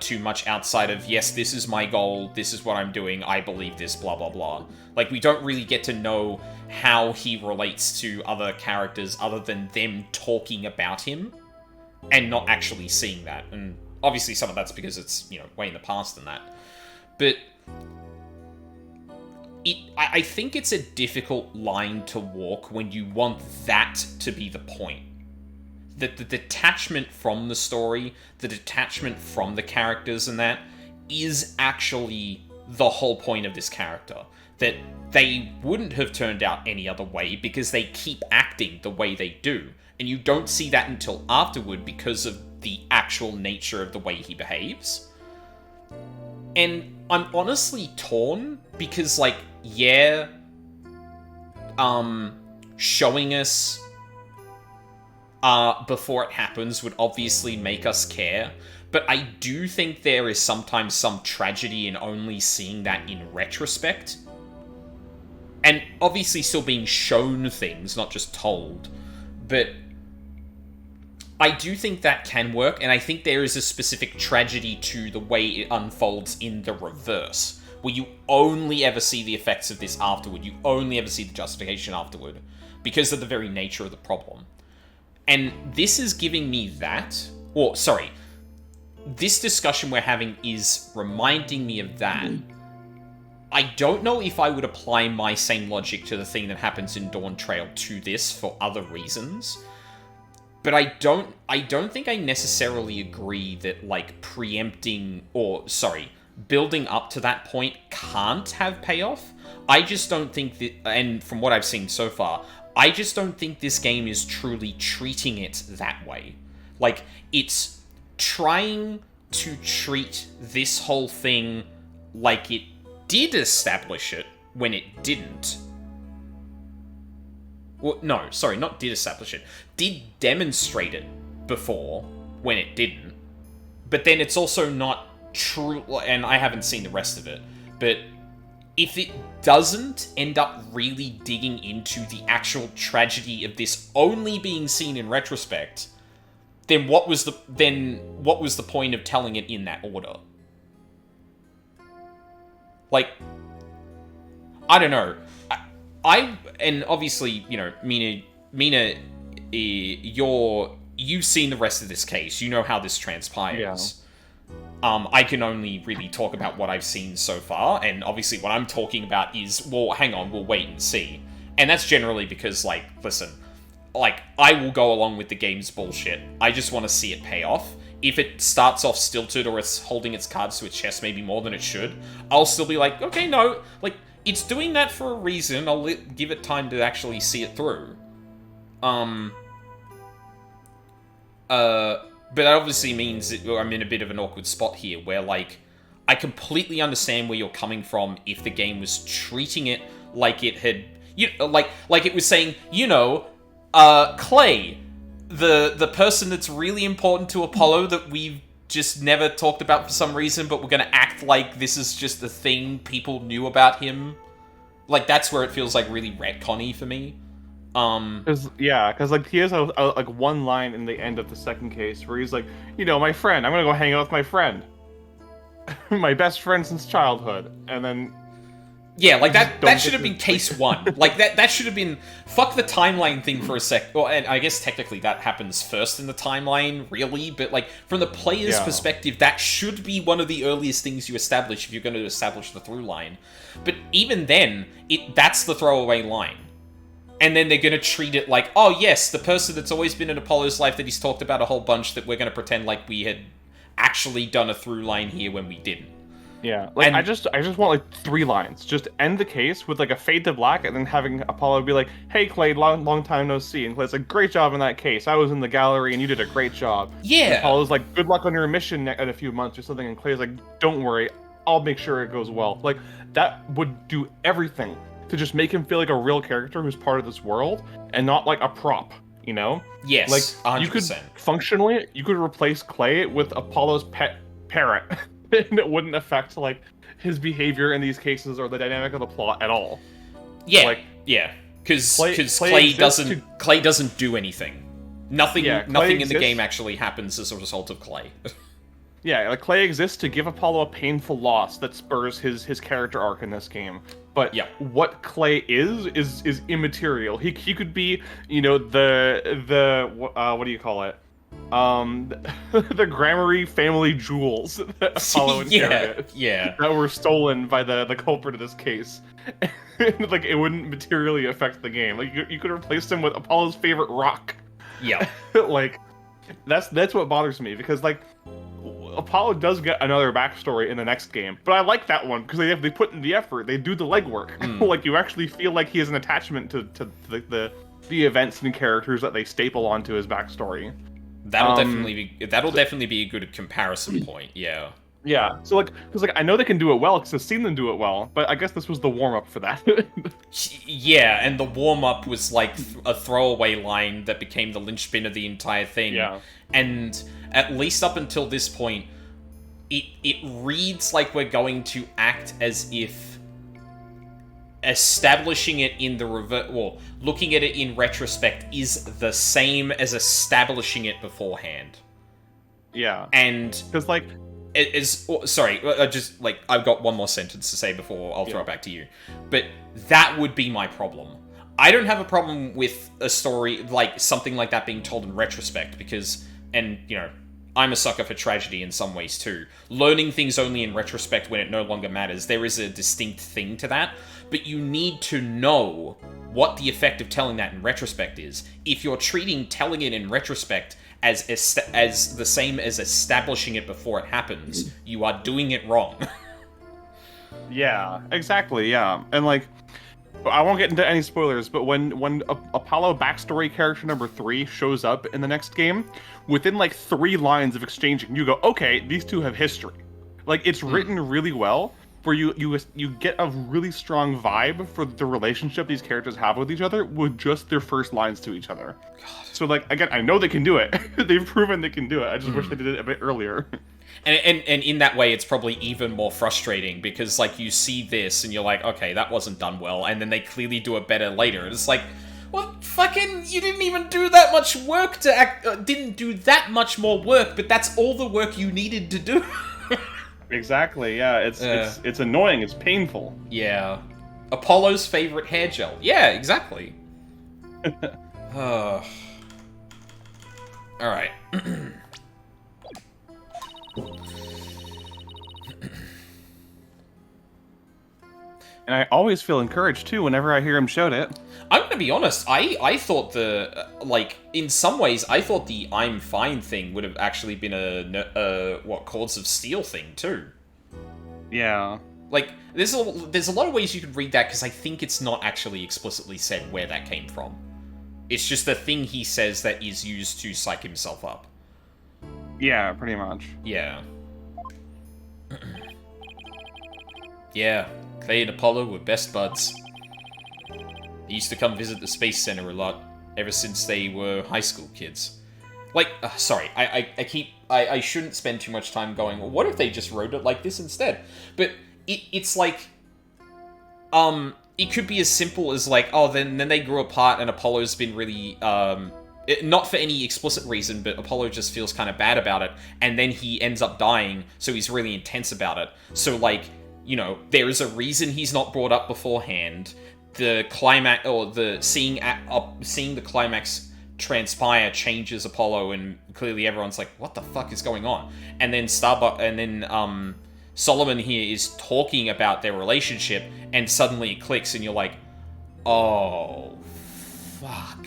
too much outside of, yes, this is my goal, this is what I'm doing, I believe this, blah blah blah. Like, we don't really get to know how he relates to other characters other than them talking about him and not actually seeing that. And obviously some of that's because it's, you know, way in the past than that. But I think it's a difficult line to walk when you want that to be the point. That the detachment from the story, the detachment from the characters and that, is actually the whole point of this character. That they wouldn't have turned out any other way because they keep acting the way they do. And you don't see that until afterward because of the actual nature of the way he behaves. And I'm honestly torn because, like, yeah, showing us before it happens would obviously make us care, but I do think there is sometimes some tragedy in only seeing that in retrospect. And obviously still being shown things, not just told. But I do think that can work, and I think there is a specific tragedy to the way it unfolds in the reverse, where you only ever see the effects of this afterward, you only ever see the justification afterward, because of the very nature of the problem. And this is giving me that, or, sorry, this discussion we're having is reminding me of that. I don't know if I would apply my same logic to the thing that happens in Dawn Trail to this for other reasons. But I don't think I necessarily agree that, like, building up to that point can't have payoff. I just don't think that, and from what I've seen so far, I just don't think this game is truly treating it that way. Like, it's trying to treat this whole thing like it did establish it when it didn't. Well, no, sorry, not did establish it. Did demonstrate it before when it didn't. But then it's also not true, and I haven't seen the rest of it, but if it doesn't end up really digging into the actual tragedy of this only being seen in retrospect, then what was the point of telling it in that order? Like, I don't know. And obviously, you know, Mina, you've seen the rest of this case. You know how this transpires. Yeah. I can only really talk about what I've seen so far, and obviously what I'm talking about is, well, hang on, we'll wait and see. And that's generally because, like, listen, like, I will go along with the game's bullshit. I just want to see it pay off. If it starts off stilted or it's holding its cards to its chest maybe more than it should, I'll still be like, okay, no, like, it's doing that for a reason. I'll give it time to actually see it through. But that obviously means that I'm in a bit of an awkward spot here, where, like, I completely understand where you're coming from if the game was treating it like it had, like it was saying, Clay, the person that's really important to Apollo that we've just never talked about for some reason, but we're gonna act like this is just a thing people knew about him. Like, that's where it feels, like, really retcon-y for me. Because like, he has like one line in the end of the second case where he's like, my friend, I'm gonna go hang out with my friend. My best friend since childhood. And then... Yeah, like, that should have been case one. Like, that should have been... Fuck the timeline thing for a sec. Well, and I guess technically that happens first in the timeline, really, but, like, from the player's perspective, that should be one of the earliest things you establish if you're going to establish the through line. But even then, that's the throwaway line. And then they're going to treat it like, oh yes, the person that's always been in Apollo's life that he's talked about a whole bunch, that we're going to pretend like we had actually done a through line here when we didn't. Yeah, like, and I just want, like, 3 lines. Just end the case with, like, a fade to black, and then having Apollo be like, hey, Clay, long time no see. And Clay's like, great job in that case. I was in the gallery, and you did a great job. Yeah. And Apollo's like, good luck on your mission in a few months or something. And Clay's like, don't worry, I'll make sure it goes well. Like, that would do everything to just make him feel like a real character who's part of this world, and not like a prop, Yes, like, 100%. you could, functionally, you could replace Clay with Apollo's pet parrot. And it wouldn't affect, like, his behavior in these cases or the dynamic of the plot at all. Yeah, like, yeah, because Clay doesn't do anything. Nothing in the game actually happens as a result of Clay. Yeah, like, Clay exists to give Apollo a painful loss that spurs his character arc in this game. But what Clay is immaterial. He could be, the what do you call it? The Gramarye family jewels that Apollo inherited. Yeah. That were stolen by the culprit of this case. Like, it wouldn't materially affect the game. Like, you could replace him with Apollo's favorite rock. Yeah. Like, that's what bothers me, because, like, Apollo does get another backstory in the next game, but I like that one because they put in the effort, they do the legwork. Like, you actually feel like he has an attachment to the events and characters that they staple onto his backstory. That'll definitely be a good comparison point. Yeah. Yeah. So, like, because, like, I know they can do it well because I've seen them do it well, but I guess this was the warm up for that. Yeah, and the warm up was like a throwaway line that became the linchpin of the entire thing. Yeah. And at least up until this point, it reads like we're going to act as if establishing it in the looking at it in retrospect is the same as establishing it beforehand. Yeah. And because like sorry, just like I've got one more sentence to say before I'll throw it back to you. But that would be my problem. I don't have a problem with a story like something like that being told in retrospect because, and you know, I'm a sucker for tragedy in some ways too. Learning things only in retrospect when it no longer matters, there is a distinct thing to that. But you need to know what the effect of telling that in retrospect is. If you're treating telling it in retrospect as the same as establishing it before it happens, you are doing it wrong. Yeah, exactly, yeah. And like, I won't get into any spoilers, but when Apollo backstory character number 3 shows up in the next game, within like 3 lines of exchanging, you go, okay, these two have history. Like, it's written really well, where you get a really strong vibe for the relationship these characters have with each other with just their first lines to each other. God. So like, again, I know they can do it. They've proven they can do it. I just wish they did it a bit earlier. And in that way, it's probably even more frustrating because, like, you see this and you're like, okay, that wasn't done well, and then they clearly do it better later. And it's like, well, fucking, you didn't even do that much work to act, didn't do that much more work, but that's all the work you needed to do. Exactly, yeah, it's annoying, it's painful. Yeah. Apollo's favorite hair gel. Yeah, exactly. Alright. And I always feel encouraged, too, whenever I hear him shout it. I'm gonna be honest, I thought in some ways, I thought the I'm fine thing would have actually been a Chords of Steel thing, too. Yeah. Like, there's a lot of ways you could read that, because I think it's not actually explicitly said where that came from. It's just the thing he says that is used to psych himself up. Yeah, pretty much. Yeah. Yeah, Clay and Apollo were best buds. They used to come visit the Space Center a lot, ever since they were high school kids. Like, sorry, I shouldn't spend too much time going, what if they just wrote it like this instead? But it's like, it could be as simple as like, oh, then they grew apart and Apollo's been really, not for any explicit reason, but Apollo just feels kind of bad about it, and then he ends up dying, so he's really intense about it. So, like, you know, there is a reason he's not brought up beforehand. The climax, or the seeing the climax transpire changes Apollo, and clearly everyone's like, what the fuck is going on? And then Solomon here is talking about their relationship, and suddenly it clicks, and you're like, oh, fuck.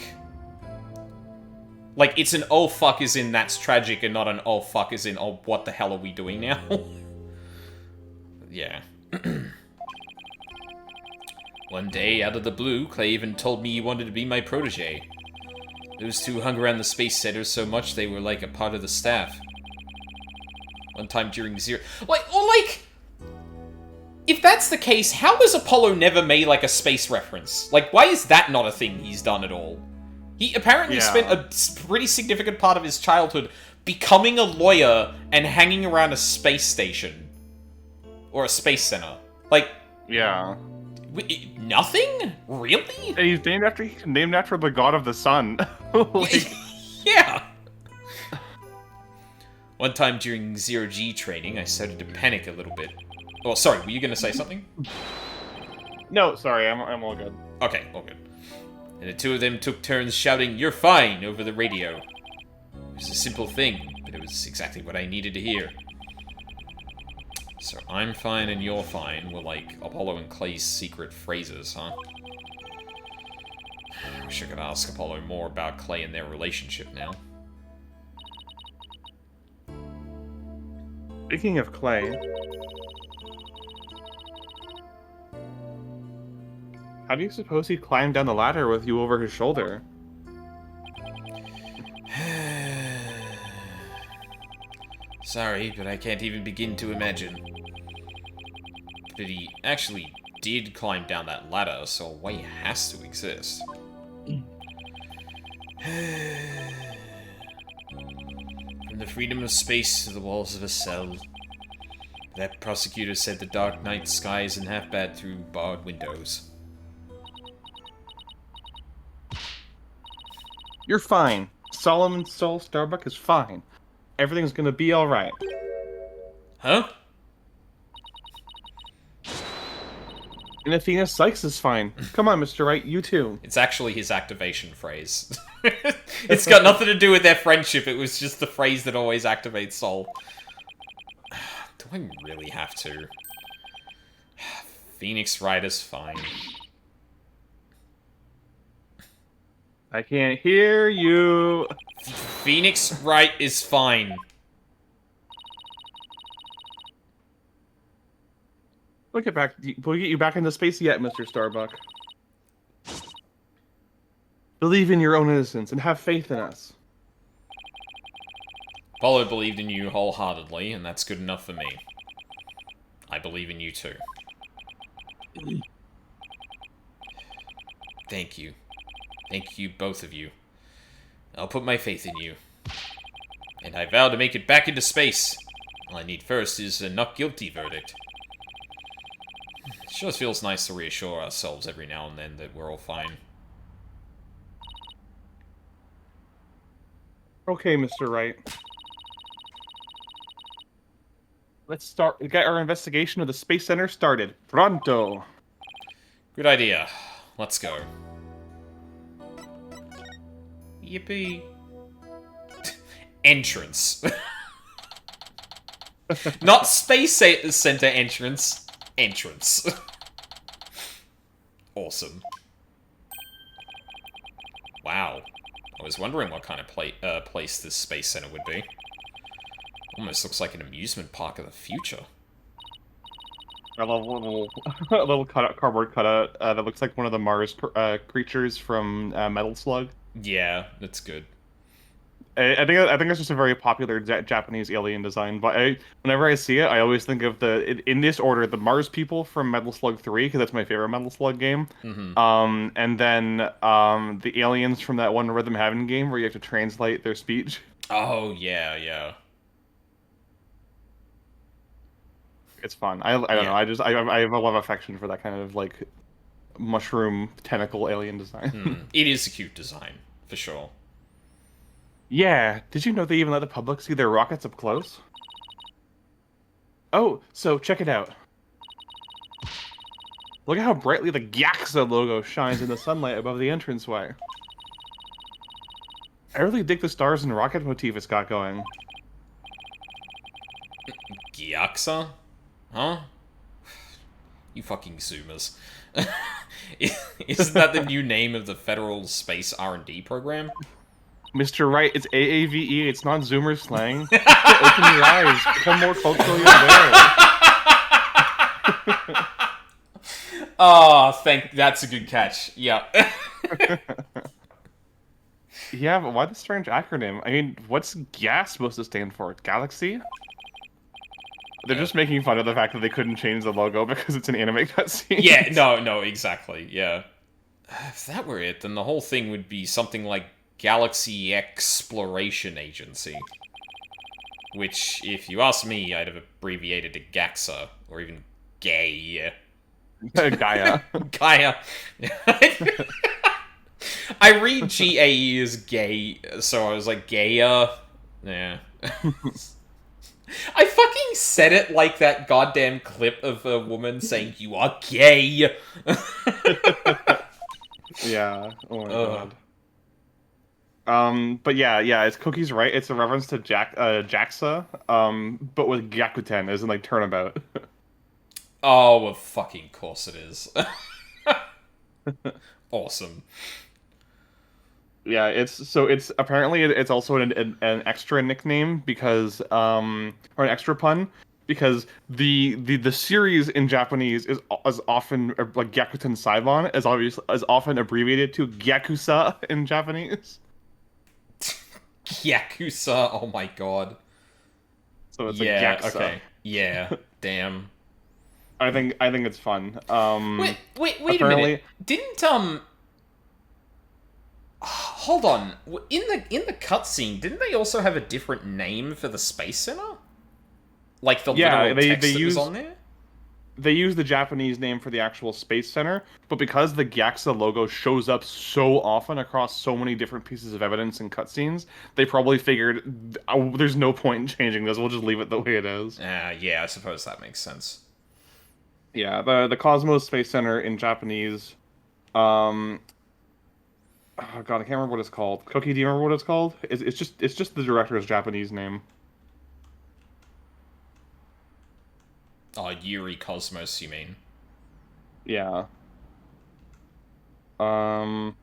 Like, it's an oh fuck as in that's tragic, and not an oh fuck as in, oh, what the hell are we doing now? Yeah. One day, out of the blue, Clay even told me he wanted to be my protege. Those two hung around the Space Center so much they were like a part of the staff. One time during if that's the case, how has Apollo never made, like, a space reference? Like, why is that not a thing he's done at all? He apparently spent a pretty significant part of his childhood becoming a lawyer and hanging around a space station. Or a space center. Like... Yeah. Nothing? Really? And he's named after the god of the sun. Like... Yeah. One time during Zero-G training, I started to panic a little bit. Oh, sorry, were you going to say something? No, sorry, I'm all good. Okay, all good. And the two of them took turns shouting, "You're fine," over the radio. It was a simple thing, but it was exactly what I needed to hear. So I'm fine and you're fine were like Apollo and Clay's secret phrases, huh? I wish I could ask Apollo more about Clay and their relationship now. Speaking of Clay... How do you suppose he climbed down the ladder with you over his shoulder? Sorry, but I can't even begin to imagine. But he actually did climb down that ladder, so a way has to exist. From the freedom of space to the walls of a cell. That prosecutor said the dark night sky isn't half bad through barred windows. You're fine. Solomon Soul Starbuck is fine. Everything's gonna be alright. Huh? And Athena Sykes is fine. Come on, Mr. Wright, you too. It's actually his activation phrase. It's got nothing to do with their friendship, it was just the phrase that always activates Sol. Do I really have to? Phoenix Wright is fine. I can't hear you. Phoenix Wright is fine. We'll get you back into space yet, Mr. Starbuck. Believe in your own innocence and have faith in us. Apollo believed in you wholeheartedly, and that's good enough for me. I believe in you too. Thank you. Thank you, both of you. I'll put my faith in you. And I vow to make it back into space. All I need first is a not guilty verdict. It sure feels nice to reassure ourselves every now and then that we're all fine. Okay, Mr. Wright. Let's get our investigation of the Space Center started. Pronto! Good idea. Let's go. Yippee. Entrance. Not Space Center entrance. Entrance. Awesome. Wow. I was wondering what kind of place this Space Center would be. Almost looks like an amusement park of the future. A little cardboard cutout that looks like one of the Mars creatures from Metal Slug. Yeah, that's good. I think it's just a very popular Japanese alien design. But whenever I see it, I always think of in this order, the Mars people from Metal Slug 3, because that's my favorite Metal Slug game. Mm-hmm. And then the aliens from that one Rhythm Heaven game where you have to translate their speech. Oh, yeah, yeah. It's fun. I don't know. I have a lot of affection for that kind of like mushroom tentacle alien design. It is a cute design, for sure. Yeah. Did you know they even let the public see their rockets up close? Oh, so check it out. Look at how brightly the Gyaxa logo shines in the sunlight above the entranceway. I really dig the stars and rocket motif it's got going. Gyaxa? Huh? You fucking Zoomers. Isn't that the new name of the Federal Space R&D program? Mr. Wright, it's AAVE, it's not Zoomer slang. Open your eyes, become more culturally aware. Oh, that's a good catch. Yeah. Yeah, but why the strange acronym? I mean, what's GAS supposed to stand for? Galaxy? They're just making fun of the fact that they couldn't change the logo because it's an anime cutscene. Yeah, no, exactly, yeah. If that were it, then the whole thing would be something like Galaxy Exploration Agency. Which, if you ask me, I'd have abbreviated to GAXA, or even GAY. Gaia. Gaia. I read GAE as gay, so I was like, Gaia? Yeah. I fucking said it like that goddamn clip of a woman saying, "You are gay." Yeah. Oh my god. But yeah, it's Cookie's right. It's a reference to JAXA, but with Gyakuten, as in like turnabout. Oh, of fucking course it is. Awesome. Yeah, it's apparently it's also an extra nickname because or an extra pun because the series in Japanese is often like Gyakuten Saibon is often abbreviated to Gyakusa in Japanese. Yakuza, oh my god. So it's yeah, like Gyaksa. okay. Yeah, damn. I think it's fun. Wait a minute. Didn't Hold on. In the cutscene, didn't they also have a different name for the Space Center? Like the literal text that was on there? They use the Japanese name for the actual Space Center, but because the Gyaxa logo shows up so often across so many different pieces of evidence and cutscenes, they probably figured, oh, there's no point in changing this, we'll just leave it the way it is. Yeah, I suppose that makes sense. Yeah, the Cosmos Space Center in Japanese, oh god, I can't remember what it's called. Cookie, do you remember what it's called? It's just the director's Japanese name. Oh, Yuri Cosmos, you mean? Yeah. I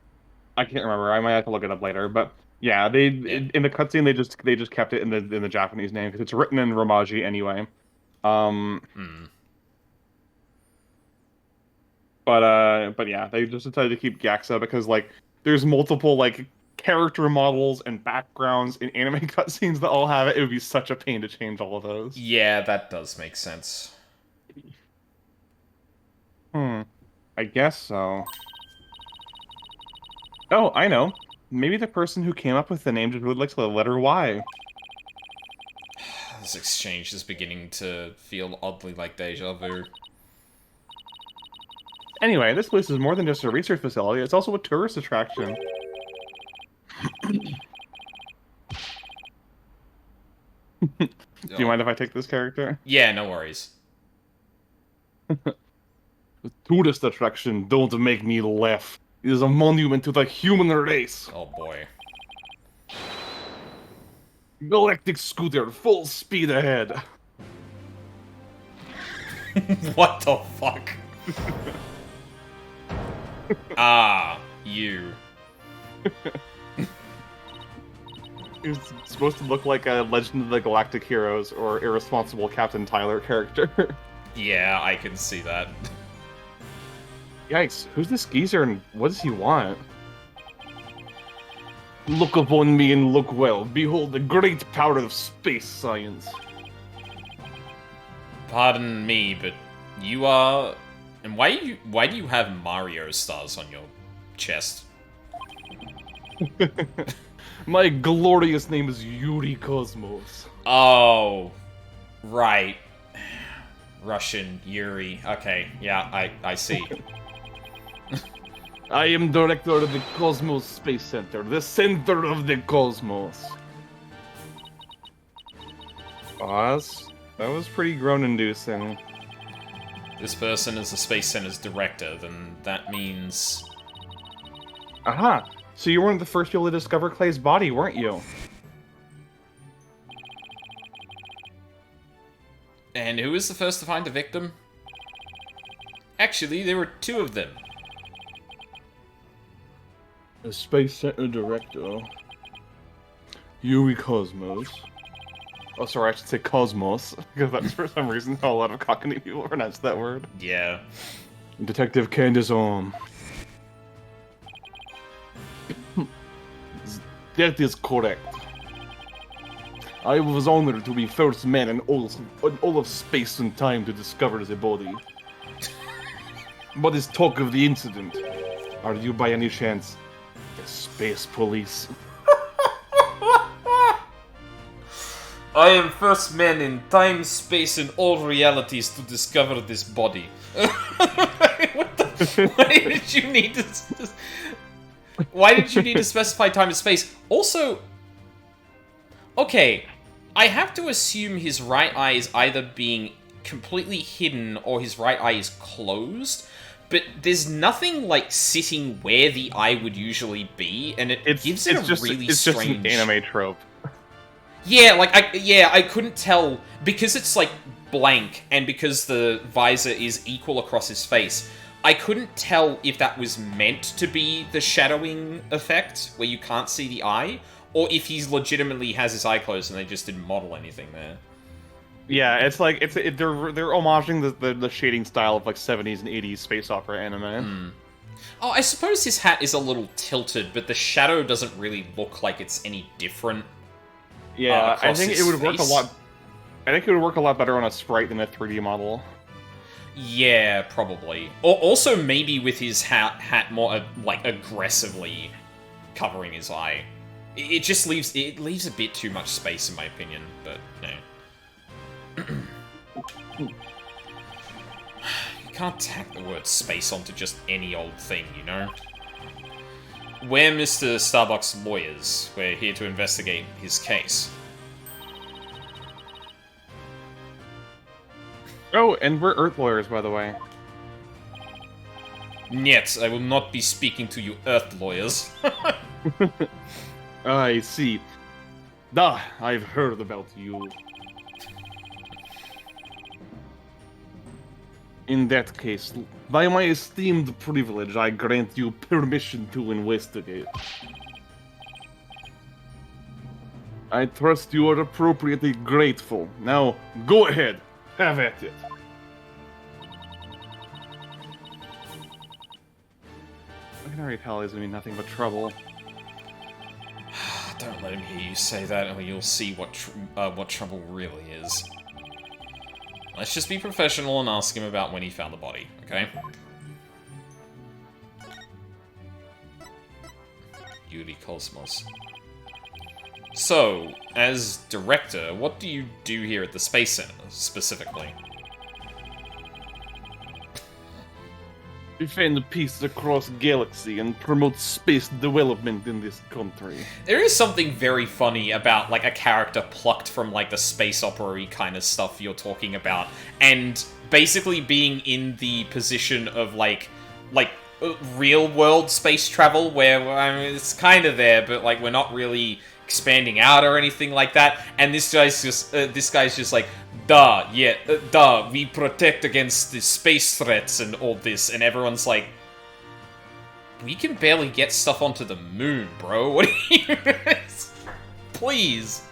can't remember. I might have to look it up later. But yeah, in the cutscene they just kept it in the Japanese name because it's written in Romaji anyway. But yeah, they just decided to keep Gyaxa because like there's multiple like character models and backgrounds in anime cutscenes that all have it. It would be such a pain to change all of those. Yeah, that does make sense. I guess so. Oh, I know. Maybe the person who came up with the name just really likes the letter Y. This exchange is beginning to feel oddly like deja vu. Anyway, this place is more than just a research facility, it's also a tourist attraction. Do you mind if I take this character? Yeah, no worries. The tourist attraction, don't make me laugh. It is a monument to the human race. Oh boy. Galactic scooter, full speed ahead. What the fuck? Ah, you. It's supposed to look like a Legend of the Galactic Heroes or Irresponsible Captain Tyler character. Yeah, I can see that. Yikes, who's this geezer and what does he want? Look upon me and look well. Behold the great power of space science. Pardon me, but you are... And why do you have Mario stars on your chest? My glorious name is Yuri Cosmos. Oh, right. Russian Yuri. Okay, yeah, I see. I am director of the Cosmos Space Center, the center of the cosmos. Oz? That was pretty groan-inducing. This person is the Space Center's director, then that means... Aha! So you were one of the first people to discover Clay's body, weren't you? And who was the first to find the victim? Actually, there were two of them. The Space Center director... Yuri Cosmos. Oh, sorry, I should say Cosmos, because that's for some reason how a lot of Cockney people pronounce that word. Yeah. Detective Candace Ohm. That is correct. I was honored to be first man in all of space and time to discover the body. What is talk of the incident? Are you by any chance the space police? I am first man in time, space, and all realities to discover this body. What the? Why did you need to? Why did you need to specify time and space? Also, okay, I have to assume his right eye is either being completely hidden or his right eye is closed. But there's nothing like sitting where the eye would usually be, and it gives it a really strange. It's just an anime trope. Yeah, like I couldn't tell because it's like blank and because the visor is equal across his face. I couldn't tell if that was meant to be the shadowing effect where you can't see the eye, or if he's legitimately has his eye closed and they just didn't model anything there. Yeah, it's like they're homaging the shading style of like 70s and 80s space opera anime. Oh, I suppose his hat is a little tilted, but the shadow doesn't really look like it's any different. Yeah, I think it would work a lot. I think it would work a lot better on a sprite than a 3D model. Yeah, probably. Or also maybe with his hat more like aggressively covering his eye. It just leaves a bit too much space, in my opinion. But no, you can't tack the word space onto just any old thing, you know. We're Mr. Starbuck's lawyers. We're here to investigate his case. Oh, and we're Earth lawyers, by the way. Niet, I will not be speaking to you Earth lawyers. I see. I've heard about you. In that case, by my esteemed privilege, I grant you permission to investigate. I trust you are appropriately grateful. Now, go ahead. Have at it. I can already tell he's gonna be nothing but trouble. Don't let him hear you say that, or you'll see what trouble really is. Let's just be professional and ask him about when he found the body, okay? Yuri Cosmos. So, as director, what do you do here at the Space Center, specifically? Defend peace across galaxy and promote space development in this country. There is something very funny about, like, a character plucked from, like, the space opera-y kind of stuff you're talking about, and basically being in the position of, like real-world space travel, where, I mean, it's kind of there, but, like, we're not really expanding out or anything like that, and this guy's just like, we protect against the space threats and all this, and everyone's like, we can barely get stuff onto the moon, bro. What are you... Please.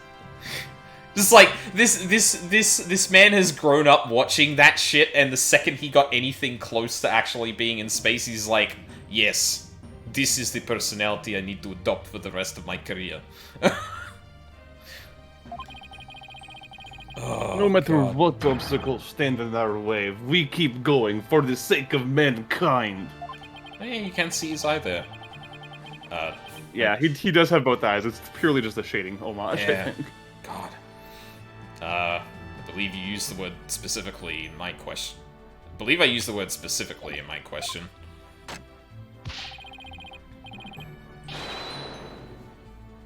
Just like, this man has grown up watching that shit, and the second he got anything close to actually being in space, he's like, yes, this is the personality I need to adopt for the rest of my career. No matter what obstacles stand in our way, we keep going for the sake of mankind. Hey, you can't see his eye there. Yeah, he does have both eyes. It's purely just a shading homage, Yeah. I think. God. I believe you used the word specifically in my question. I believe I used the word specifically in my question.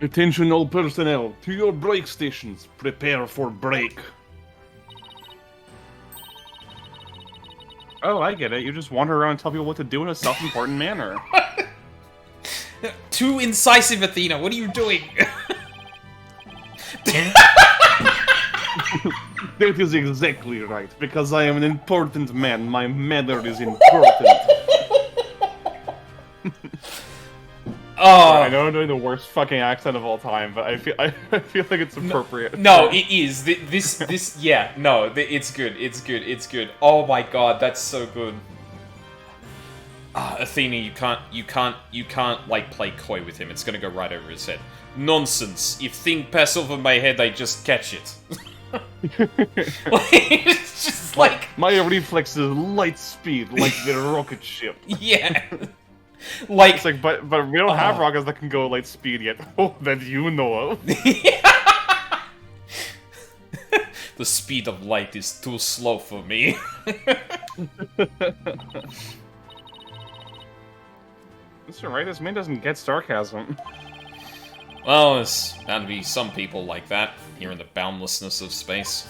Attention all personnel, to your break stations. Prepare for break. Oh, I get it. You just wander around and tell people what to do in a self-important manner. Too incisive, Athena. What are you doing? That is exactly right, because I am an important man. My manner is important. Oh, I know I'm doing the worst fucking accent of all time, but I feel like it's appropriate. No, it is. Yeah, no, it's good. It's good. Oh my god, that's so good. Athena, you can't like play coy with him. It's gonna go right over his head. Nonsense. If thing pass over my head, I just catch it. It's just like my reflex is light speed, like the rocket ship. Yeah. Like, it's like, but we don't have rockets that can go light speed yet. Oh, that you know of. The speed of light is too slow for me. That's right. This man doesn't get sarcasm. Well, there's bound to be some people like that here in the boundlessness of space.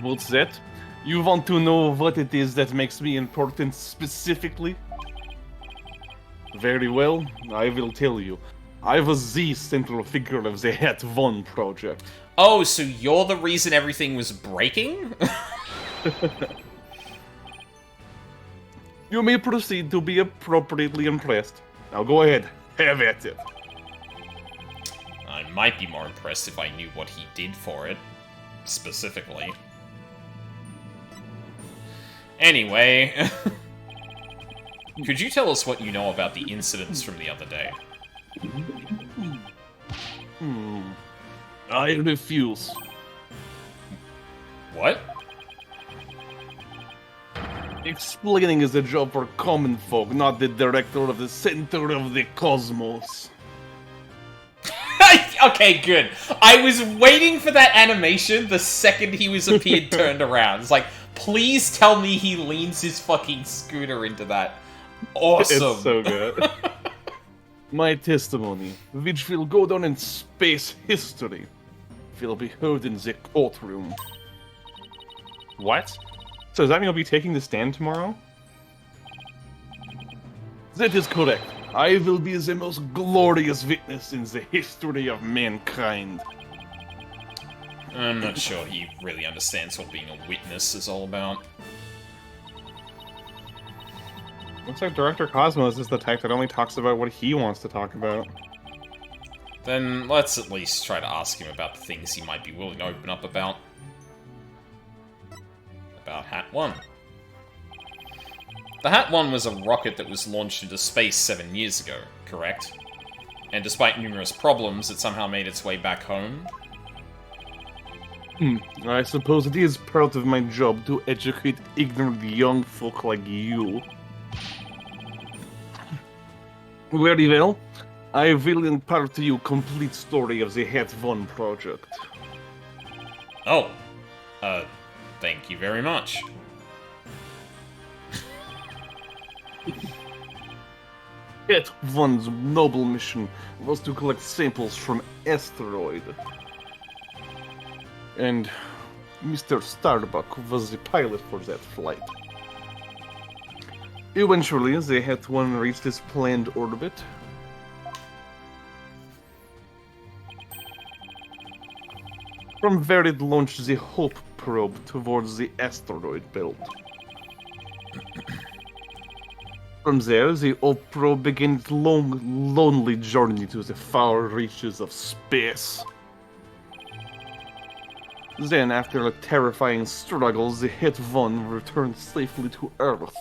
What's that? You want to know what it is that makes me important specifically? Very well, I will tell you. I was the central figure of the Het 1 project. Oh, so you're the reason everything was breaking? You may proceed to be appropriately impressed. Now go ahead, have at it. I might be more impressed if I knew what he did for it, specifically. Anyway, could you tell us what you know about the incidents from the other day? I refuse. What? Explaining is a job for common folk, not the director of the center of the cosmos. Okay, good. I was waiting for that animation the second he was appeared turned around. It's like, please tell me he leans his fucking scooter into that. Awesome. It's so good. My testimony, which will go down in space history, will be heard in the courtroom. What? So does that mean you'll be taking the stand tomorrow? That is correct. I will be the most glorious witness in the history of mankind. I'm not sure he really understands what being a witness is all about. Looks like Director Cosmos is the type that only talks about what he wants to talk about. Then let's at least try to ask him about the things he might be willing to open up about. About Hat 1. The Hat 1 was a rocket that was launched into space 7 years ago, correct? And despite numerous problems, it somehow made its way back home? I suppose it is part of my job to educate ignorant young folk like you. Very well. I will impart to you complete story of the Hat 1 project. Oh. Thank you very much. Hat 1's noble mission was to collect samples from asteroid. And Mr. Starbuck was the pilot for that flight. Eventually, the Hat 1 reached its planned orbit. From where it launched the Hope probe towards the asteroid belt. From there, the Hope probe began its long, lonely journey to the far reaches of space. Then, after a terrifying struggle, the Hat 1 returned safely to Earth.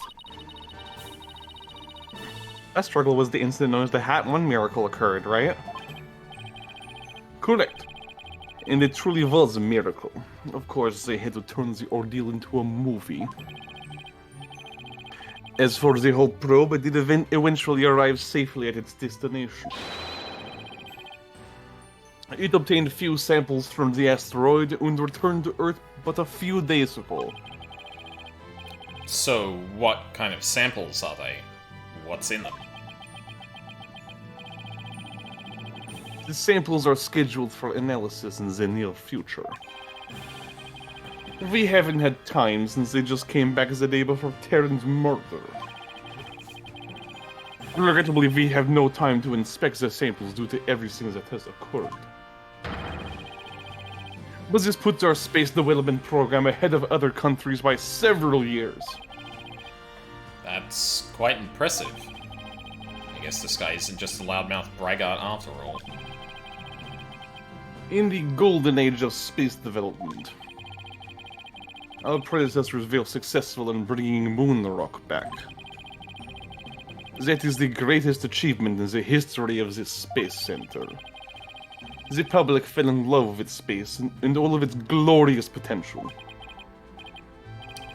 That struggle was the incident known as the Hat 1 miracle occurred, right? Correct. And it truly was a miracle. Of course, they had to turn the ordeal into a movie. As for the Hope probe, it did eventually arrive safely at its destination. It obtained few samples from the asteroid and returned to Earth but a few days ago. So, what kind of samples are they? What's in them? The samples are scheduled for analysis in the near future. We haven't had time since they just came back the day before Terran's murder. Regrettably, we have no time to inspect the samples due to everything that has occurred. But this puts our space development program ahead of other countries by several years. That's quite impressive. I guess this guy isn't just a loudmouth braggart after all. In the golden age of space development, our predecessors were successful in bringing moon rock back. That is the greatest achievement in the history of this space center. The public fell in love with space and all of its glorious potential.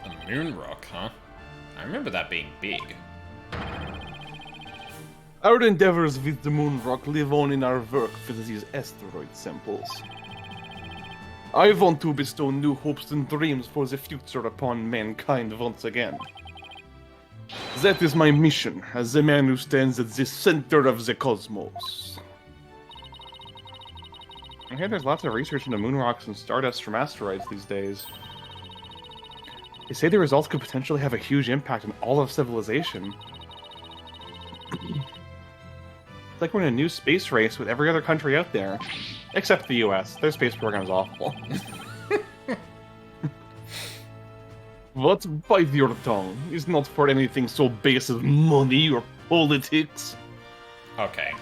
A moon rock, huh? I remember that being big. Our endeavors with the moon rock live on in our work with these asteroid samples. I want to bestow new hopes and dreams for the future upon mankind once again. That is my mission as the man who stands at the center of the cosmos. I hear there's lots of research into moon rocks and stardust from asteroids these days. They say the results could potentially have a huge impact on all of civilization. It's like we're in a new space race with every other country out there. Except the US. Their space program is awful. What? Bite your tongue. It's not for anything so base as money or politics. Okay.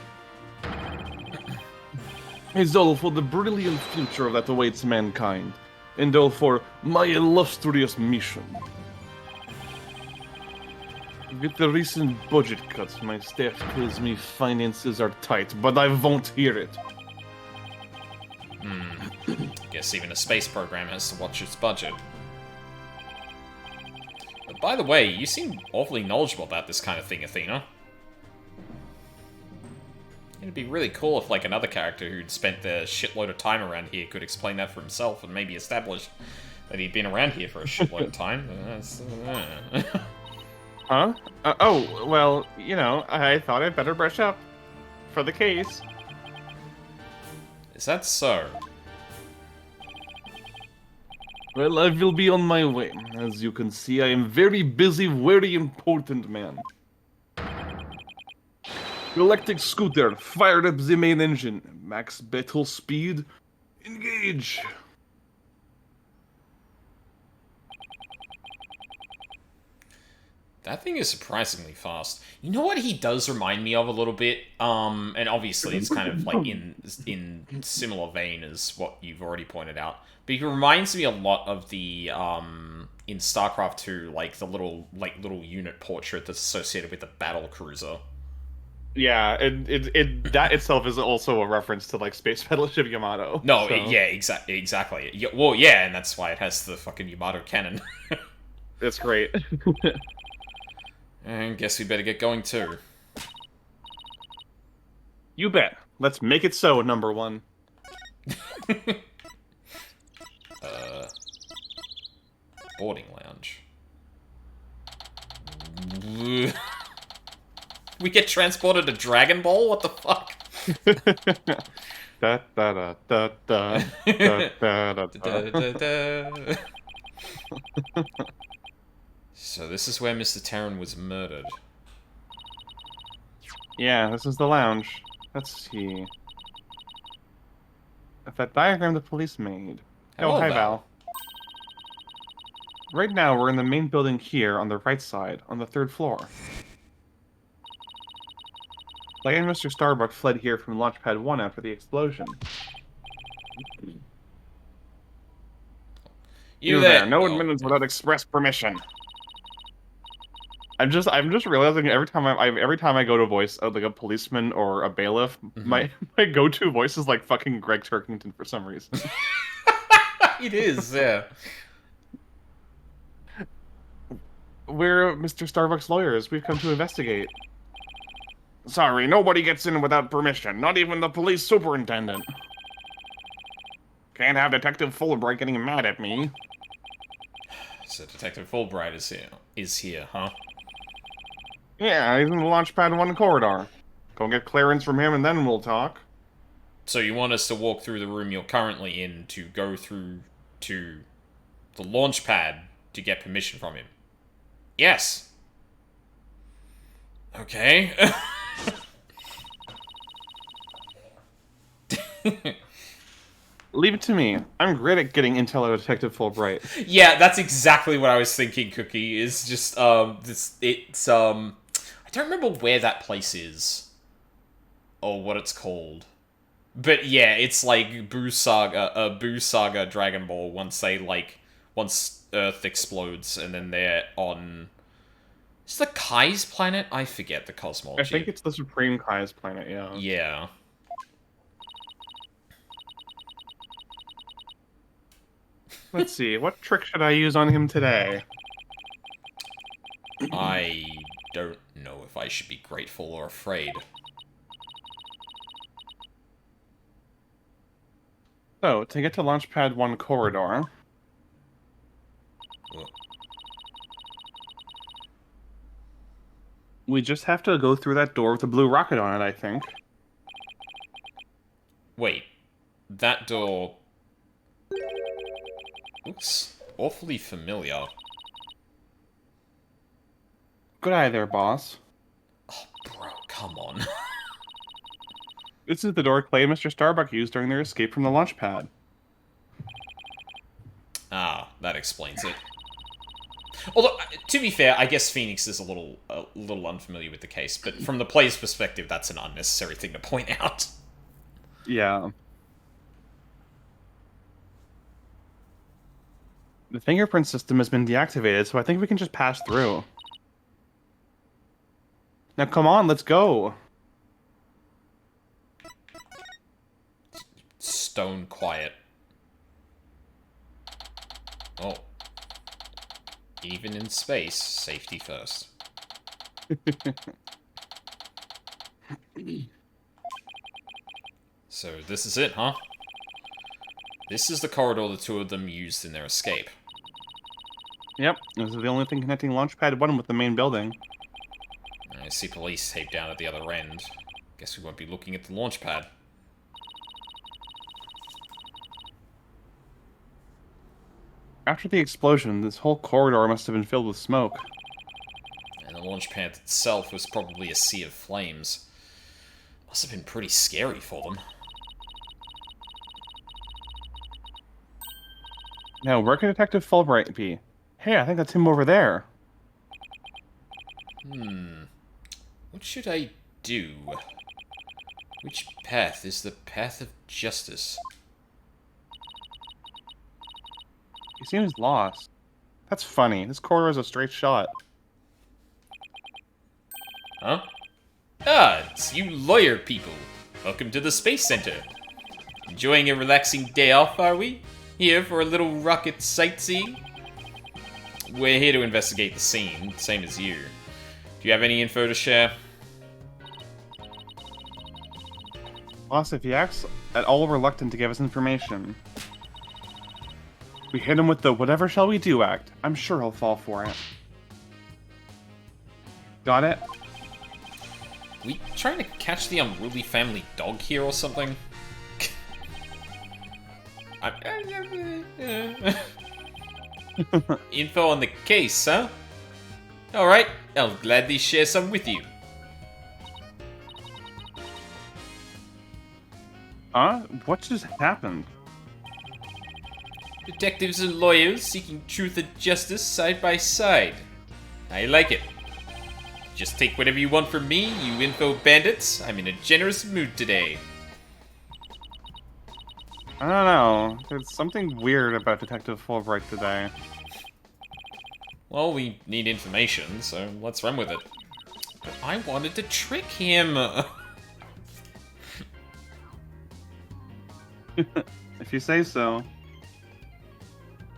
It's all for the brilliant future that awaits mankind. And all for my illustrious mission. With the recent budget cuts, my staff tells me finances are tight, but I won't hear it. Guess even a space program has to watch its budget. By the way, you seem awfully knowledgeable about this kind of thing, Athena. It'd be really cool if, like, another character who'd spent their shitload of time around here could explain that for himself and maybe establish that he'd been around here for a shitload of time. Huh? Oh, well, you know, I thought I'd better brush up for the case. Is that so? Well, I will be on my way. As you can see, I am very busy, very important man. Electric scooter, fire up the main engine. Max battle speed, engage. That thing is surprisingly fast. You know what he does remind me of a little bit? And obviously it's kind of like in similar vein as what you've already pointed out. But he reminds me a lot of the in StarCraft 2, like the little unit portrait that's associated with the battle cruiser. Yeah, it that itself is also a reference to like Space Battleship Yamato. No, so. yeah, exactly. Yeah, well, yeah, and that's why it has the fucking Yamato cannon. That's great. And guess we better get going too. You bet. Let's make it so, number one. Boarding lounge. We get transported to Dragon Ball? What the fuck? Da da da da da da da da. So this is where Mr. Terran was murdered. Yeah, this is the lounge. Let's see. That diagram the police made. Hello, oh, hi, Val. Val. Right now, we're in the main building here on the right side, on the 3rd floor. Like and Mr. Starbuck fled here from Launchpad 1 after the explosion. You there? No Oh. admittance without express permission. I'm just realizing every time I go to voice like a policeman or a bailiff, my go-to voice is like fucking Greg Turkington for some reason. It is, yeah. We're Mr. Starbuck's lawyers. We've come to investigate. Sorry, nobody gets in without permission, not even the police superintendent. Can't have Detective Fulbright getting mad at me. So Detective Fulbright is here, huh? Yeah, he's in the Launchpad 1 corridor. Go get clearance from him and then we'll talk. So you want us to walk through the room you're currently in to go through to the launch pad to get permission from him? Yes. Okay. Leave it to me. I'm great at getting intel out of Detective Fulbright. Yeah, that's exactly what I was thinking, Cookie. Is just I don't remember where that place is or what it's called. But yeah, it's like Boo Saga Dragon Ball once Earth explodes and then they're on... Is the Kai's planet? I forget the cosmology. I think it's the Supreme Kai's planet, yeah. Yeah. Let's see, what trick should I use on him today? I don't know if I should be grateful or afraid. So, to get to Launchpad 1 corridor... we just have to go through that door with the blue rocket on it, I think. Wait. That door... looks awfully familiar. Good eye there, boss. Oh, bro, come on. This is the door Clay and Mr. Starbuck used during their escape from the launch pad. Ah, that explains it. Although, to be fair, I guess Phoenix is a little unfamiliar with the case, but from the player's perspective, that's an unnecessary thing to point out. Yeah. The fingerprint system has been deactivated, so I think we can just pass through. Now come on, let's go! Stone quiet. Oh. Even in space, safety first. So this is it, huh? This is the corridor the two of them used in their escape. Yep, this is the only thing connecting Launchpad 1 with the main building. I see police tape down at the other end. Guess we won't be looking at the launch pad. After the explosion, this whole corridor must have been filled with smoke. And the launch pad itself was probably a sea of flames. Must have been pretty scary for them. Now, where could Detective Fulbright be? Hey, I think that's him over there. What should I do? Which path is the path of justice? He seems lost. That's funny. This corridor is a straight shot. Huh? Ah, it's you lawyer people. Welcome to the Space Center. Enjoying a relaxing day off, are we? Here for a little rocket sightseeing? We're here to investigate the scene, same as you. Do you have any info to share? Boss, if he acts at all reluctant to give us information, we hit him with the whatever shall we do act. I'm sure he'll fall for it. Got it? We trying to catch the unruly family dog here or something? Info on the case, huh? Alright, I'll gladly share some with you. Huh? What just happened? Detectives and lawyers seeking truth and justice side by side. I like it. Just take whatever you want from me, you info bandits. I'm in a generous mood today. I don't know. There's something weird about Detective Fulbright today. Well, we need information, so let's run with it. But I wanted to trick him. If you say so.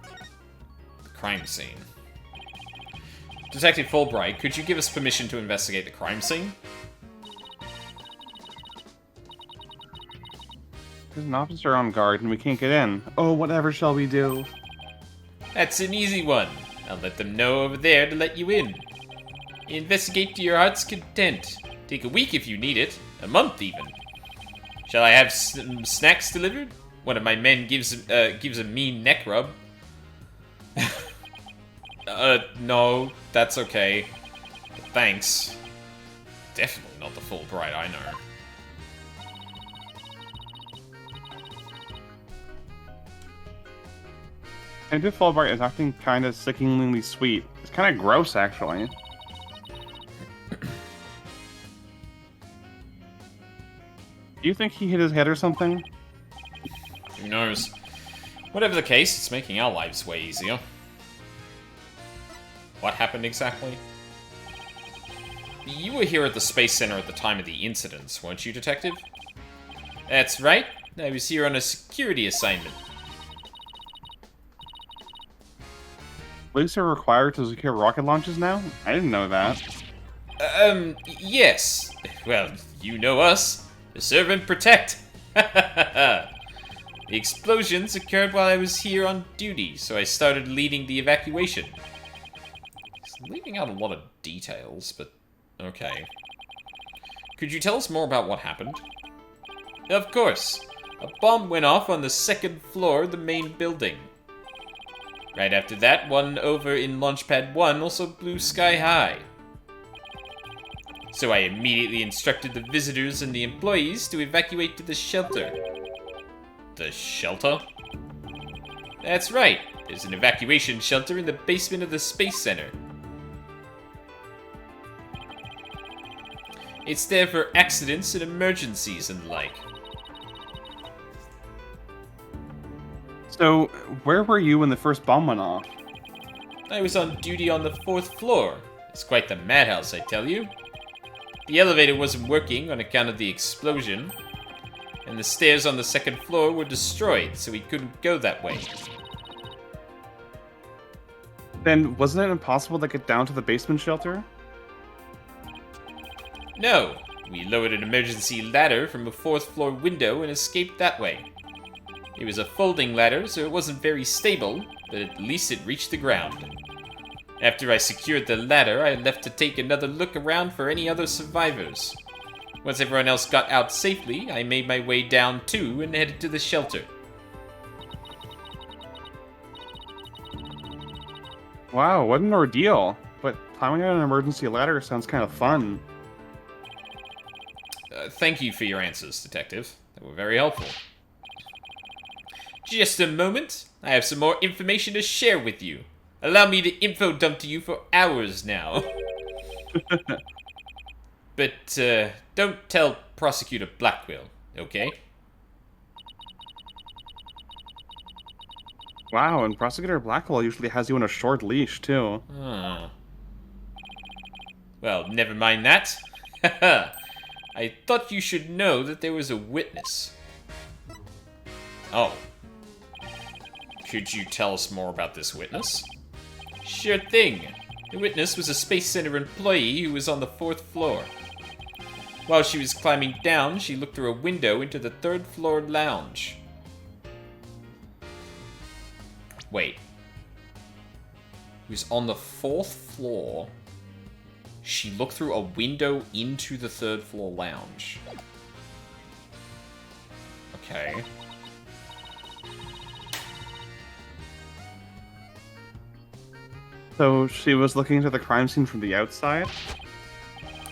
The crime scene. Detective Fulbright, could you give us permission to investigate the crime scene? There's an officer on guard and we can't get in. Oh, whatever shall we do? That's an easy one. I'll let them know over there to let you in. Investigate to your heart's content. Take a week if you need it. A month, even. Shall I have some snacks delivered? One of my men gives a mean neck rub. No, that's okay. But thanks. Definitely not the Fulbright I know. Detective Fulbright is acting kind of sickeningly sweet. It's kind of gross, actually. Do you think he hit his head or something? Who knows? Whatever the case, it's making our lives way easier. What happened exactly? You were here at the Space Center at the time of the incidents, weren't you, Detective? That's right. I was here on a security assignment. Police are required to secure rocket launches now? I didn't know that. Yes. Well, you know us. Serve and protect. The explosions occurred while I was here on duty, so I started leading the evacuation. It's leaving out a lot of details, but okay. Could you tell us more about what happened? Of course. A bomb went off on the second floor of the main building. Right after that, one over in Launchpad 1 also blew sky high. So I immediately instructed the visitors and the employees to evacuate to the shelter. The shelter? That's right. There's an evacuation shelter in the basement of the Space Center. It's there for accidents and emergencies and the like. So, where were you when the first bomb went off? I was on duty on the 4th floor. It's quite the madhouse, I tell you. The elevator wasn't working on account of the explosion, and the stairs on the 2nd floor were destroyed, so we couldn't go that way. Then wasn't it impossible to get down to the basement shelter? No, we lowered an emergency ladder from a fourth floor window and escaped that way. It was a folding ladder, so it wasn't very stable, but at least it reached the ground. After I secured the ladder, I left to take another look around for any other survivors. Once everyone else got out safely, I made my way down too and headed to the shelter. Wow, what an ordeal. But climbing on an emergency ladder sounds kind of fun. Thank you for your answers, Detective. They were very helpful. Just a moment. I have some more information to share with you. Allow me to info dump to you for hours now. But, don't tell Prosecutor Blackwell, okay? Wow, and Prosecutor Blackwell usually has you on a short leash, too. Well, never mind that. I thought you should know that there was a witness. Oh. Could you tell us more about this witness? Sure thing. The witness was a Space Center employee who was on the 4th floor. While she was climbing down, she looked through a window into the 3rd floor lounge. Wait. He was on the 4th floor. She looked through a window into the 3rd floor lounge. Okay. So she was looking into the crime scene from the outside?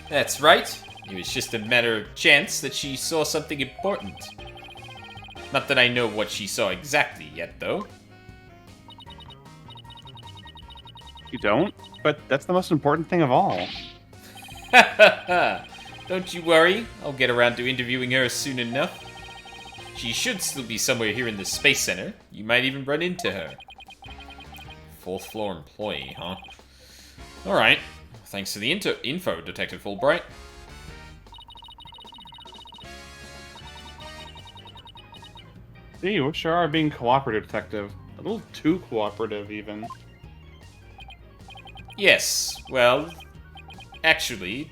That's right. It was just a matter of chance that she saw something important. Not that I know what she saw exactly yet, though. You don't? But that's the most important thing of all. Ha ha ha! Don't you worry, I'll get around to interviewing her soon enough. She should still be somewhere here in the Space Center. You might even run into her. 4th floor employee, huh? Alright. Thanks for the info, Detective Fulbright. Yeah, you sure are being cooperative, Detective. A little too cooperative, even. Yes, well, actually,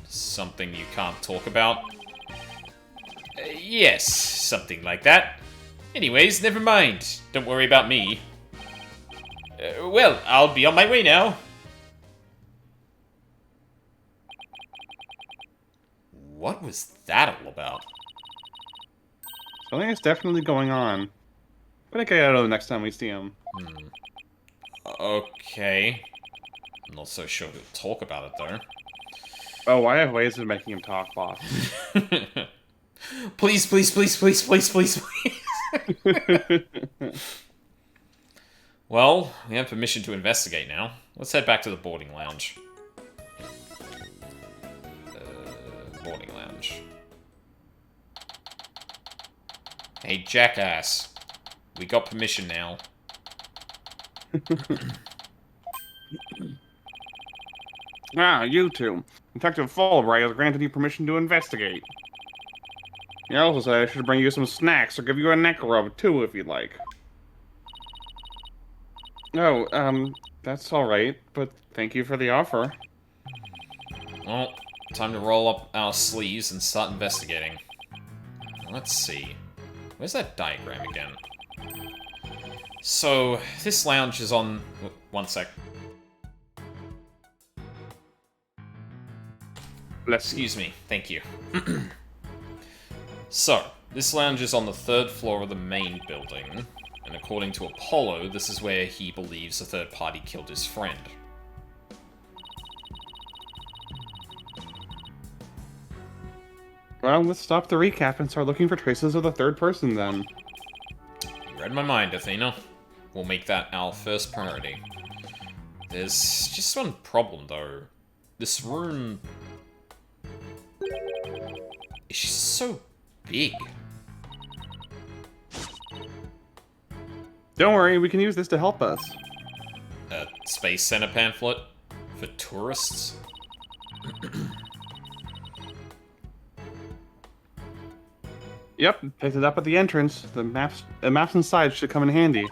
something you can't talk about? Yes, something like that. Anyways, never mind. Don't worry about me. Well, I'll be on my way now. What was that all about? Something is definitely going on. But I think I know the next time we see him. Okay. I'm not so sure he'll talk about it, though. Oh, I have ways of making him talk, boss. Please, please, please, please, please, please, please. Well, we have permission to investigate now. Let's head back to the boarding lounge. Boarding lounge. Hey, jackass. We got permission now. Ah, you two. Detective Fulbright has granted you permission to investigate. He also said I should bring you some snacks or give you a neck rub, too, if you'd like. Oh, that's alright, but thank you for the offer. Well, time to roll up our sleeves and start investigating. Let's see. Where's that diagram again? So, this lounge is on... One sec. Excuse me. Thank you. So, this lounge is on the 3rd floor of the main building, and according to Apollo, this is where he believes a third party killed his friend. Well, let's stop the recap and start looking for traces of the third person, then. You read my mind, Athena. We'll make that our first priority. There's just one problem, though. This room... is just so big. Don't worry, we can use this to help us. A Space Center pamphlet? For tourists? Yep, picked it up at the entrance. The maps inside should come in handy.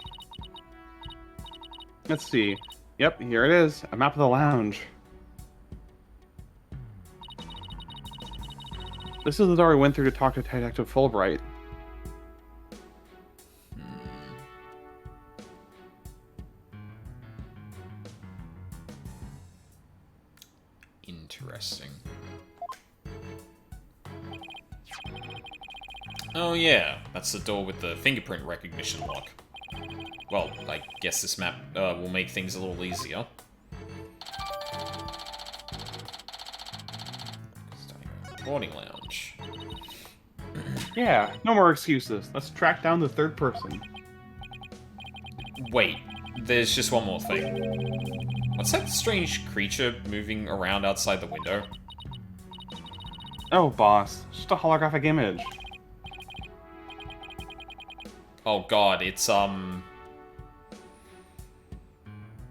Let's see. Yep, here it is. A map of the lounge. This is the door we went through to talk to Detective Fulbright. Interesting. Oh yeah, that's the door with the fingerprint recognition lock. Well, I guess this map will make things a little easier. Recording lounge. Yeah, no more excuses. Let's track down the third person. Wait, there's just one more thing. What's that strange creature moving around outside the window? Oh, boss. Just a holographic image. Oh god, it's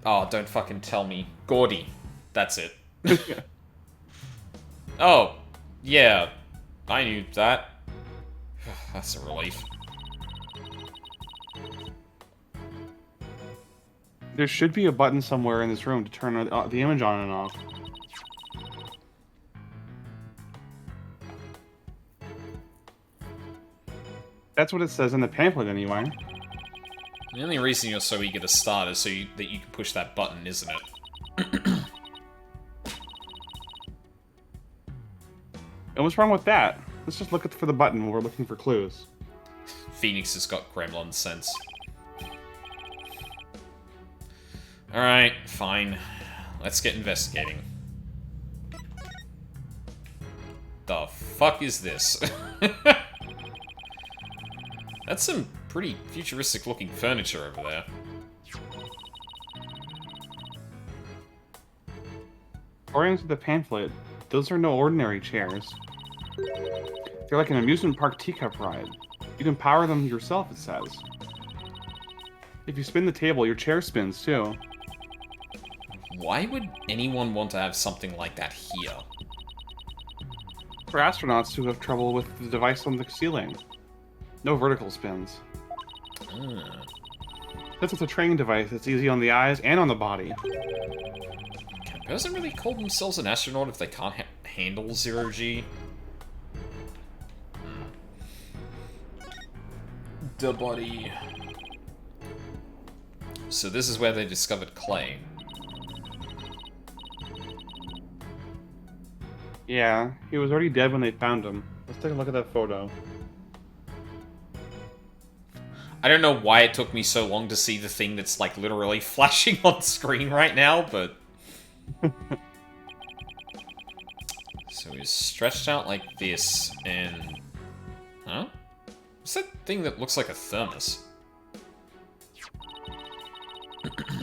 Oh, don't fucking tell me. Gordy. That's it. Oh, yeah. I knew that. That's a relief. There should be a button somewhere in this room to turn the image on and off. That's what it says in the pamphlet, anyway. The only reason you're so eager to start is so that you can push that button, isn't it? And what's wrong with that? Let's just look for the button when we're looking for clues. Phoenix has got gremlin sense. Alright, fine. Let's get investigating. The fuck is this? That's some pretty futuristic looking furniture over there. According to the pamphlet, those are no ordinary chairs. They're like an amusement park teacup ride. You can power them yourself, it says. If you spin the table, your chair spins too. Why would anyone want to have something like that here? For astronauts who have trouble with the device on the ceiling. No vertical spins. Since it's a training device, it's easy on the eyes and on the body. Can a person really call themselves an astronaut if they can't handle zero-G? The body. So this is where they discovered Clay. Yeah, he was already dead when they found him. Let's take a look at that photo. I don't know why it took me so long to see the thing that's like literally flashing on screen right now, but... So he's stretched out like this, and... Huh? What's that thing that looks like a thermos?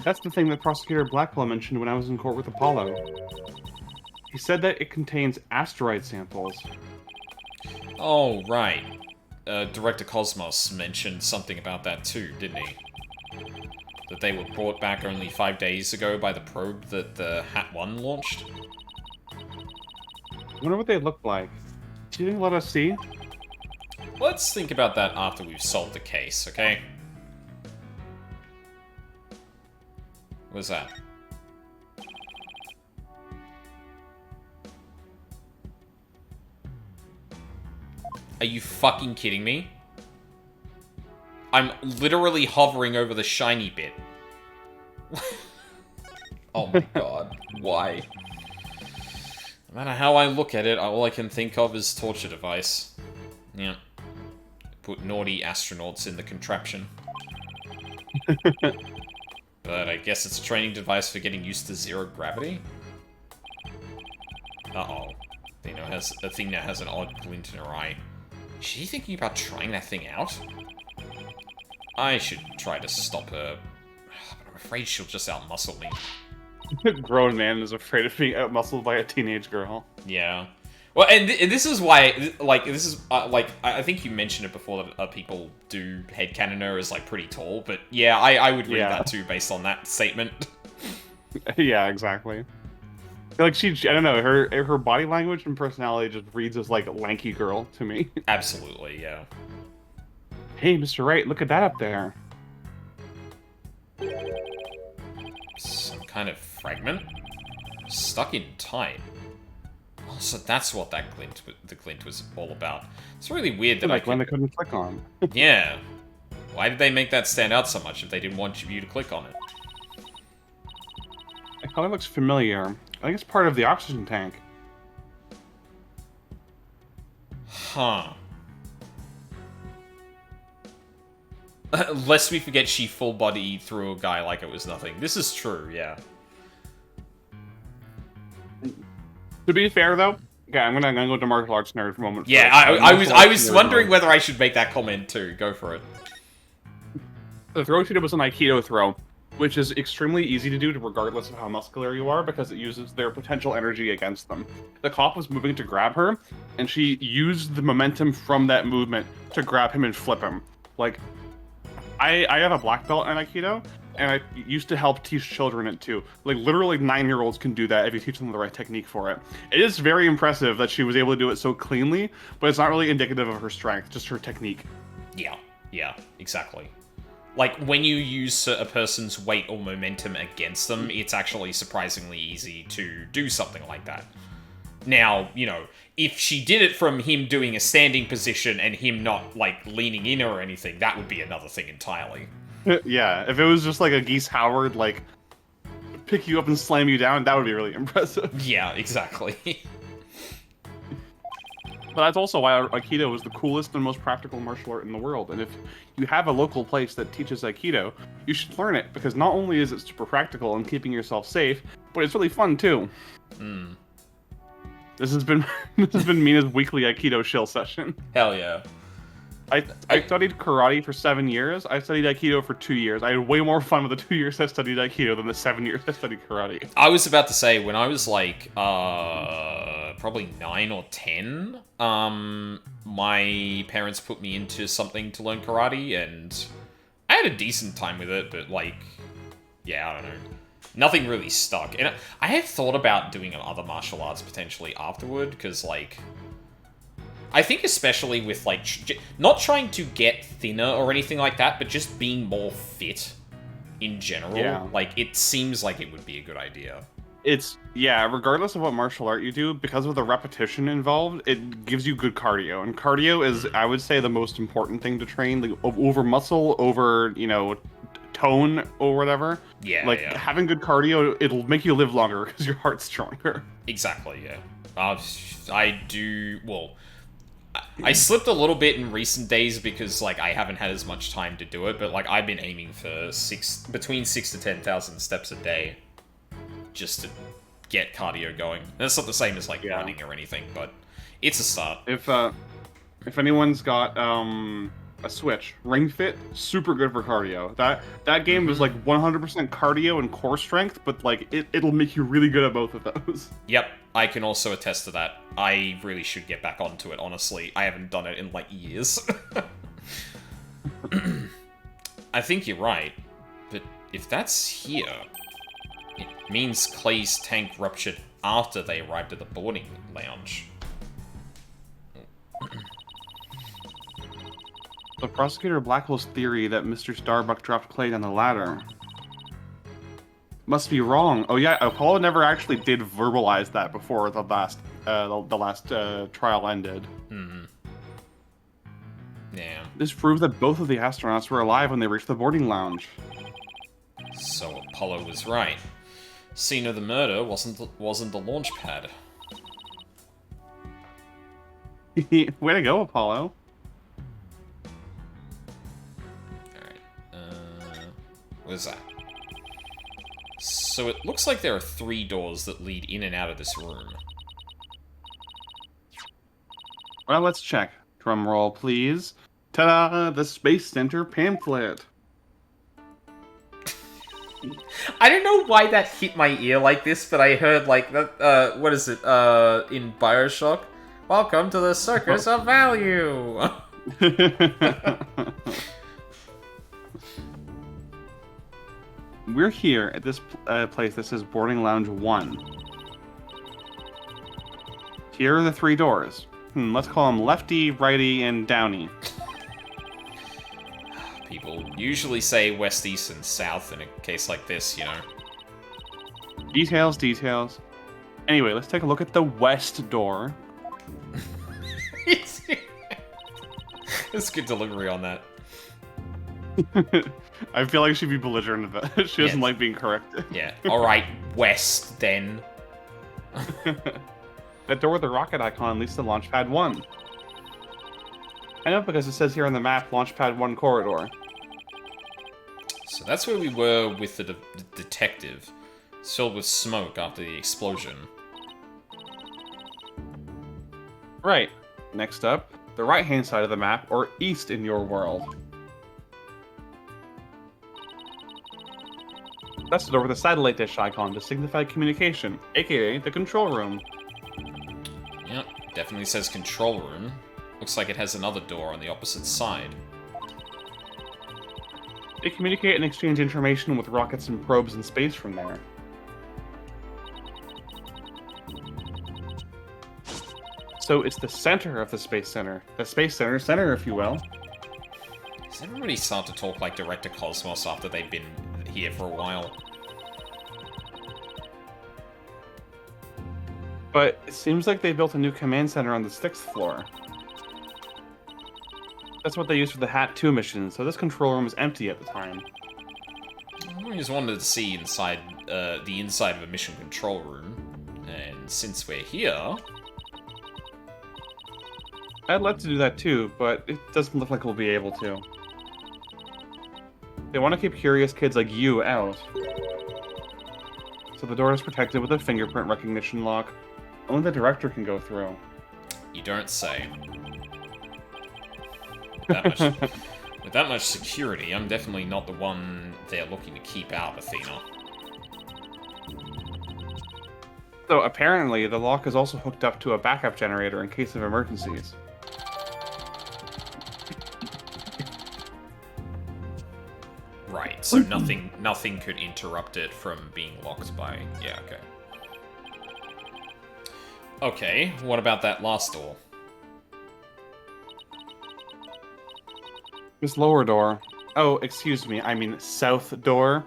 That's the thing that Prosecutor Blackwell mentioned when I was in court with Apollo. He said that it contains asteroid samples. Oh, right. Director Cosmos mentioned something about that too, didn't he? That they were brought back only 5 days ago by the probe that the Hat-1 launched? I wonder what they look like. Do you think let us see? Let's think about that after we've solved the case, okay? What's that? Are you fucking kidding me? I'm literally hovering over the shiny bit. Oh my god. Why? No matter how I look at it, all I can think of is torture device. Yeah. Put naughty astronauts in the contraption. But I guess it's a training device for getting used to zero gravity? Uh-oh. The thing now has an odd glint in her eye. Is she thinking about trying that thing out? I should try to stop her. But I'm afraid she'll just outmuscle me. A grown man is afraid of being outmuscled by a teenage girl. Yeah. Well, and this is why, like, this is, like, I think you mentioned it before that people do headcanon her as, like, pretty tall, but yeah, I would read that too based on that statement. Yeah, exactly. Like, I don't know, her body language and personality just reads as, like, a lanky girl to me. Absolutely, yeah. Hey, Mr. Wright, look at that up there. kind of fragment. Stuck in tight. Oh, so that's what the glint was all about. It's really weird that Like when I couldn't click on. Yeah. Why did they make that stand out so much if they didn't want you to click on it? It kind of looks familiar. I think it's part of the oxygen tank. Huh. Lest we forget she full body threw a guy like it was nothing. This is true, yeah. To be fair, though, okay, I'm gonna go to martial arts nerd for a moment. Yeah, I was wondering whether I should make that comment too. Go for it. The throw she did was an Aikido throw, which is extremely easy to do regardless of how muscular you are, because it uses their potential energy against them. The cop was moving to grab her, and she used the momentum from that movement to grab him and flip him. Like, I have a black belt in Aikido, and I used to help teach children it too. Like, literally 9-year-olds can do that if you teach them the right technique for it. It is very impressive that she was able to do it so cleanly, but it's not really indicative of her strength, just her technique. Yeah, exactly. Like, when you use a person's weight or momentum against them, it's actually surprisingly easy to do something like that. Now, you know, if she did it from him doing a standing position and him not, like, leaning in or anything, that would be another thing entirely. Yeah, if it was just like a Geese Howard, like, pick you up and slam you down, that would be really impressive. Yeah, exactly. But that's also why Aikido is the coolest and most practical martial art in the world. And if you have a local place that teaches Aikido, you should learn it, because not only is it super practical and keeping yourself safe, but it's really fun too. This has been Mina's weekly Aikido shill session. Hell yeah. I studied karate for 7 years. I studied Aikido for 2 years. I had way more fun with the 2 years I studied Aikido than the 7 years I studied karate. I was about to say, when I was like, probably 9 or 10, my parents put me into something to learn karate, and I had a decent time with it, but like, yeah, I don't know. Nothing really stuck. And I had thought about doing other martial arts potentially afterward, because like, I think especially with, like, not trying to get thinner or anything like that, but just being more fit in general. Yeah. Like, it seems like it would be a good idea. Yeah, regardless of what martial art you do, because of the repetition involved, it gives you good cardio. And cardio is, I would say, the most important thing to train, like, over muscle, over, you know, tone, or whatever. Yeah, like, yeah. having good cardio, it'll make you live longer, because your heart's stronger. Exactly, yeah. I slipped a little bit in recent days because, like, I haven't had as much time to do it, but, like, I've been aiming for between 6,000 to 10,000 steps a day just to get cardio going. That's not the same as, like, running or anything, but it's a start. If anyone's got a Switch, Ring Fit, super good for cardio. That game is like 100% cardio and core strength, but like it'll make you really good at both of those. Yep, I can also attest to that. I really should get back onto it, honestly. I haven't done it in like years. I think you're right, but if that's here, it means Clay's tank ruptured after they arrived at the boarding lounge. The prosecutor Blackhole's theory that Mr. Starbuck dropped Clay down the ladder must be wrong. Oh yeah, Apollo never actually did verbalize that before the last trial ended. Yeah. This proves that both of the astronauts were alive when they reached the boarding lounge. So Apollo was right. Scene of the murder wasn't the launch pad. Way to go, Apollo. What is that? So it looks like there are 3 doors that lead in and out of this room. Well, let's check. Drum roll, please. Ta-da! The Space Center pamphlet. I don't know why that hit my ear like this, but I heard like what is it? In BioShock? Welcome to the Circus of Value. We're here at this place that says Boarding Lounge 1. Here are the 3 doors. Let's call them Lefty, Righty, and Downy. People usually say West, East, and South in a case like this, you know. Details, details. Anyway, let's take a look at the west door. That's good delivery on that. I feel like she'd be belligerent about it. She doesn't like being corrected. Yeah. Alright, west then. That door with the rocket icon leads to Launchpad 1. I know because it says here on the map, Launchpad 1 corridor. So that's where we were with the detective. It's filled with smoke after the explosion. Right. Next up, the right-hand side of the map, or east in your world. That's the door with the satellite dish icon to signify communication, aka the control room. Yep, definitely says control room. Looks like it has another door on the opposite side. They communicate and exchange information with rockets and probes in space from there. So it's the center of the Space Center. The Space Center, if you will. Does everybody start to talk like Director Cosmos after they've been here for a while? But it seems like they built a new command center on the 6th floor. That's what they used for the Hat 2 mission, so this control room was empty at the time. I just wanted to see inside the inside of a mission control room, and since we're here, I'd like to do that too, but it doesn't look like we'll be able to. They want to keep curious kids like you out. So the door is protected with a fingerprint recognition lock. Only the director can go through. you don't say. With that much security, I'm definitely not the one they're looking to keep out, Athena. So apparently, the lock is also hooked up to a backup generator in case of emergencies. Right, so nothing could interrupt it from being locked by... Yeah, okay. Okay, what about that last door? This lower door. Oh, excuse me, I mean south door.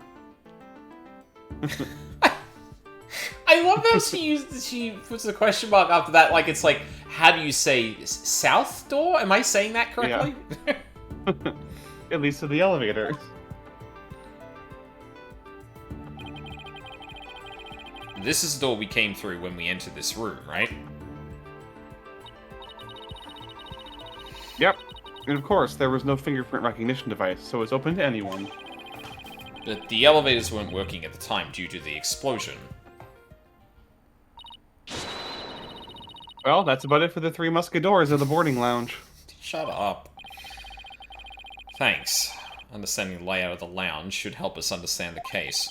I love how she puts the question mark after that, like it's like, how do you say south door? Am I saying that correctly? Yeah. It leads to the elevator. This is the door we came through when we entered this room, right? Yep. And of course, there was no fingerprint recognition device, so it's open to anyone. But the elevators weren't working at the time due to the explosion. Well, that's about it for the Three Musketeers of the boarding lounge. Shut up. Thanks. Understanding the layout of the lounge should help us understand the case.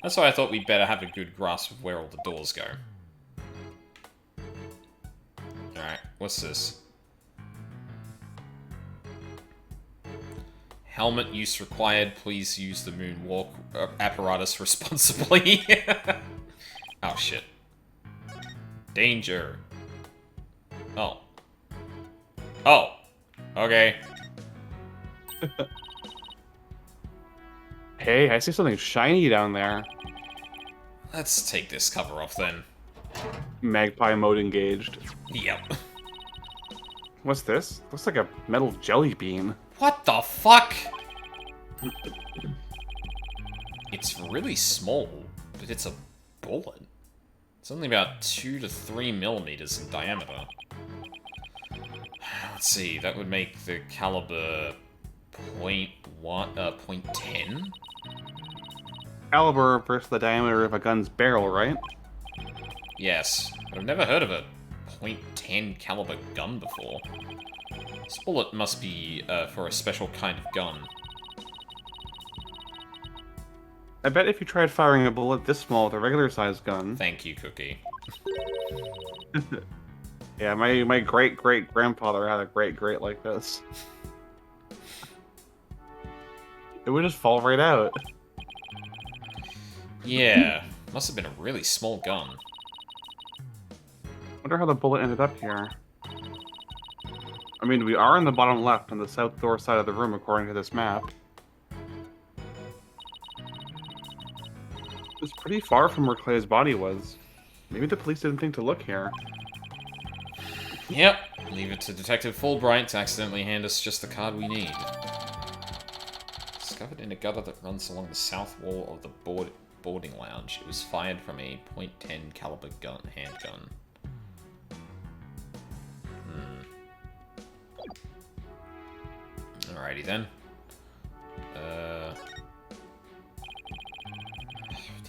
That's why I thought we'd better have a good grasp of where all the doors go. Alright, what's this? Helmet use required. Please use the moonwalk apparatus responsibly. Oh, shit. Danger. Oh. Oh. Okay. Hey, I see something shiny down there. Let's take this cover off then. Magpie mode engaged. Yep. What's this? Looks like a metal jelly bean. What the fuck? It's really small, but it's a bullet. It's only about 2 to 3 millimeters in diameter. Let's see, that would make the caliber .10? Caliber versus the diameter of a gun's barrel, right? Yes, but I've never heard of a .10 caliber gun before. This bullet must be for a special kind of gun. I bet if you tried firing a bullet this small with a regular-sized gun... Thank you, Cookie. Yeah, my great-great-grandfather had a great like this. It would just fall right out. Yeah, must have been a really small gun. Wonder how the bullet ended up here. I mean, we are in the bottom left on the south door side of the room according to this map. This pretty far from where Clay's body was. Maybe the police didn't think to look here. Yep. Leave it to Detective Fulbright to accidentally hand us just the card we need. Discovered in a gutter that runs along the south wall of the boarding lounge. It was fired from a .10 caliber handgun. Alrighty then.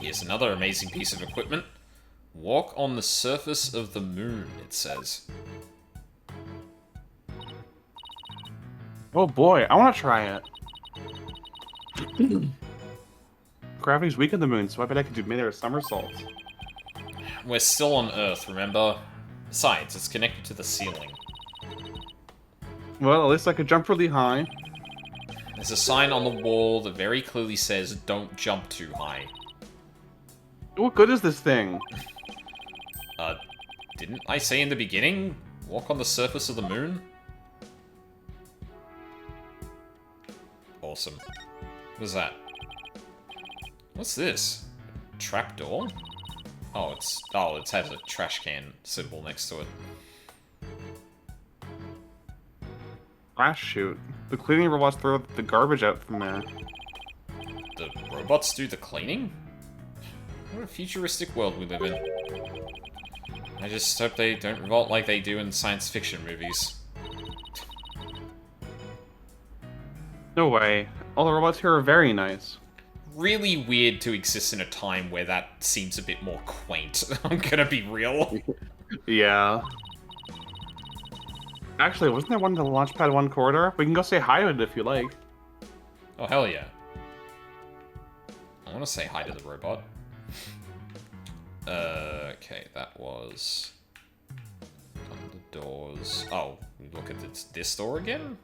Here's another amazing piece of equipment. Walk on the surface of the moon, it says. Oh boy, I want to try it. Gravity's weak on the moon, so I bet I could do mid-air somersaults. We're still on Earth, remember? Besides, it's connected to the ceiling. Well, at least I could jump really high. There's a sign on the wall that very clearly says, "Don't jump too high." What good is this thing? Didn't I say in the beginning? Walk on the surface of the moon? Awesome. What is that? What's this? Trapdoor? Oh, it has a trash can symbol next to it. Trash chute. The cleaning robots throw the garbage out from there. The robots do the cleaning? What a futuristic world we live in. I just hope they don't revolt like they do in science fiction movies. No way. All the robots here are very nice. Really weird to exist in a time where that seems a bit more quaint. I'm gonna be real. Yeah. Actually, wasn't there one in the Launchpad 1 corridor? We can go say hi to it if you like. Oh, hell yeah. I want to say hi to the robot. Okay, that was... on the doors. Oh, look at this door again?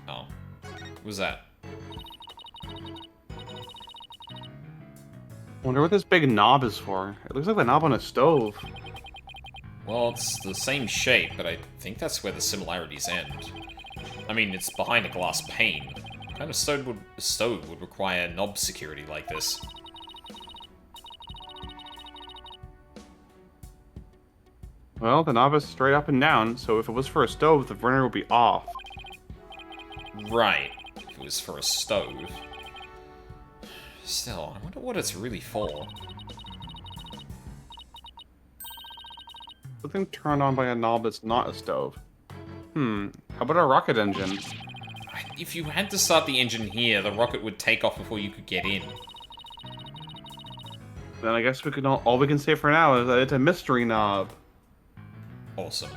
Oh. What was that? Wonder what this big knob is for. It looks like the knob on a stove. Well, it's the same shape, but I think that's where the similarities end. I mean, it's behind a glass pane. What kind of stove would require knob security like this? Well, the knob is straight up and down, so if it was for a stove, the burner would be off. Right. If it was for a stove. Still, I wonder what it's really for. Something turned on by a knob that's not a stove. How about a rocket engine? If you had to start the engine here, the rocket would take off before you could get in. Then I guess we can all we can say for now is that it's a mystery knob. Awesome.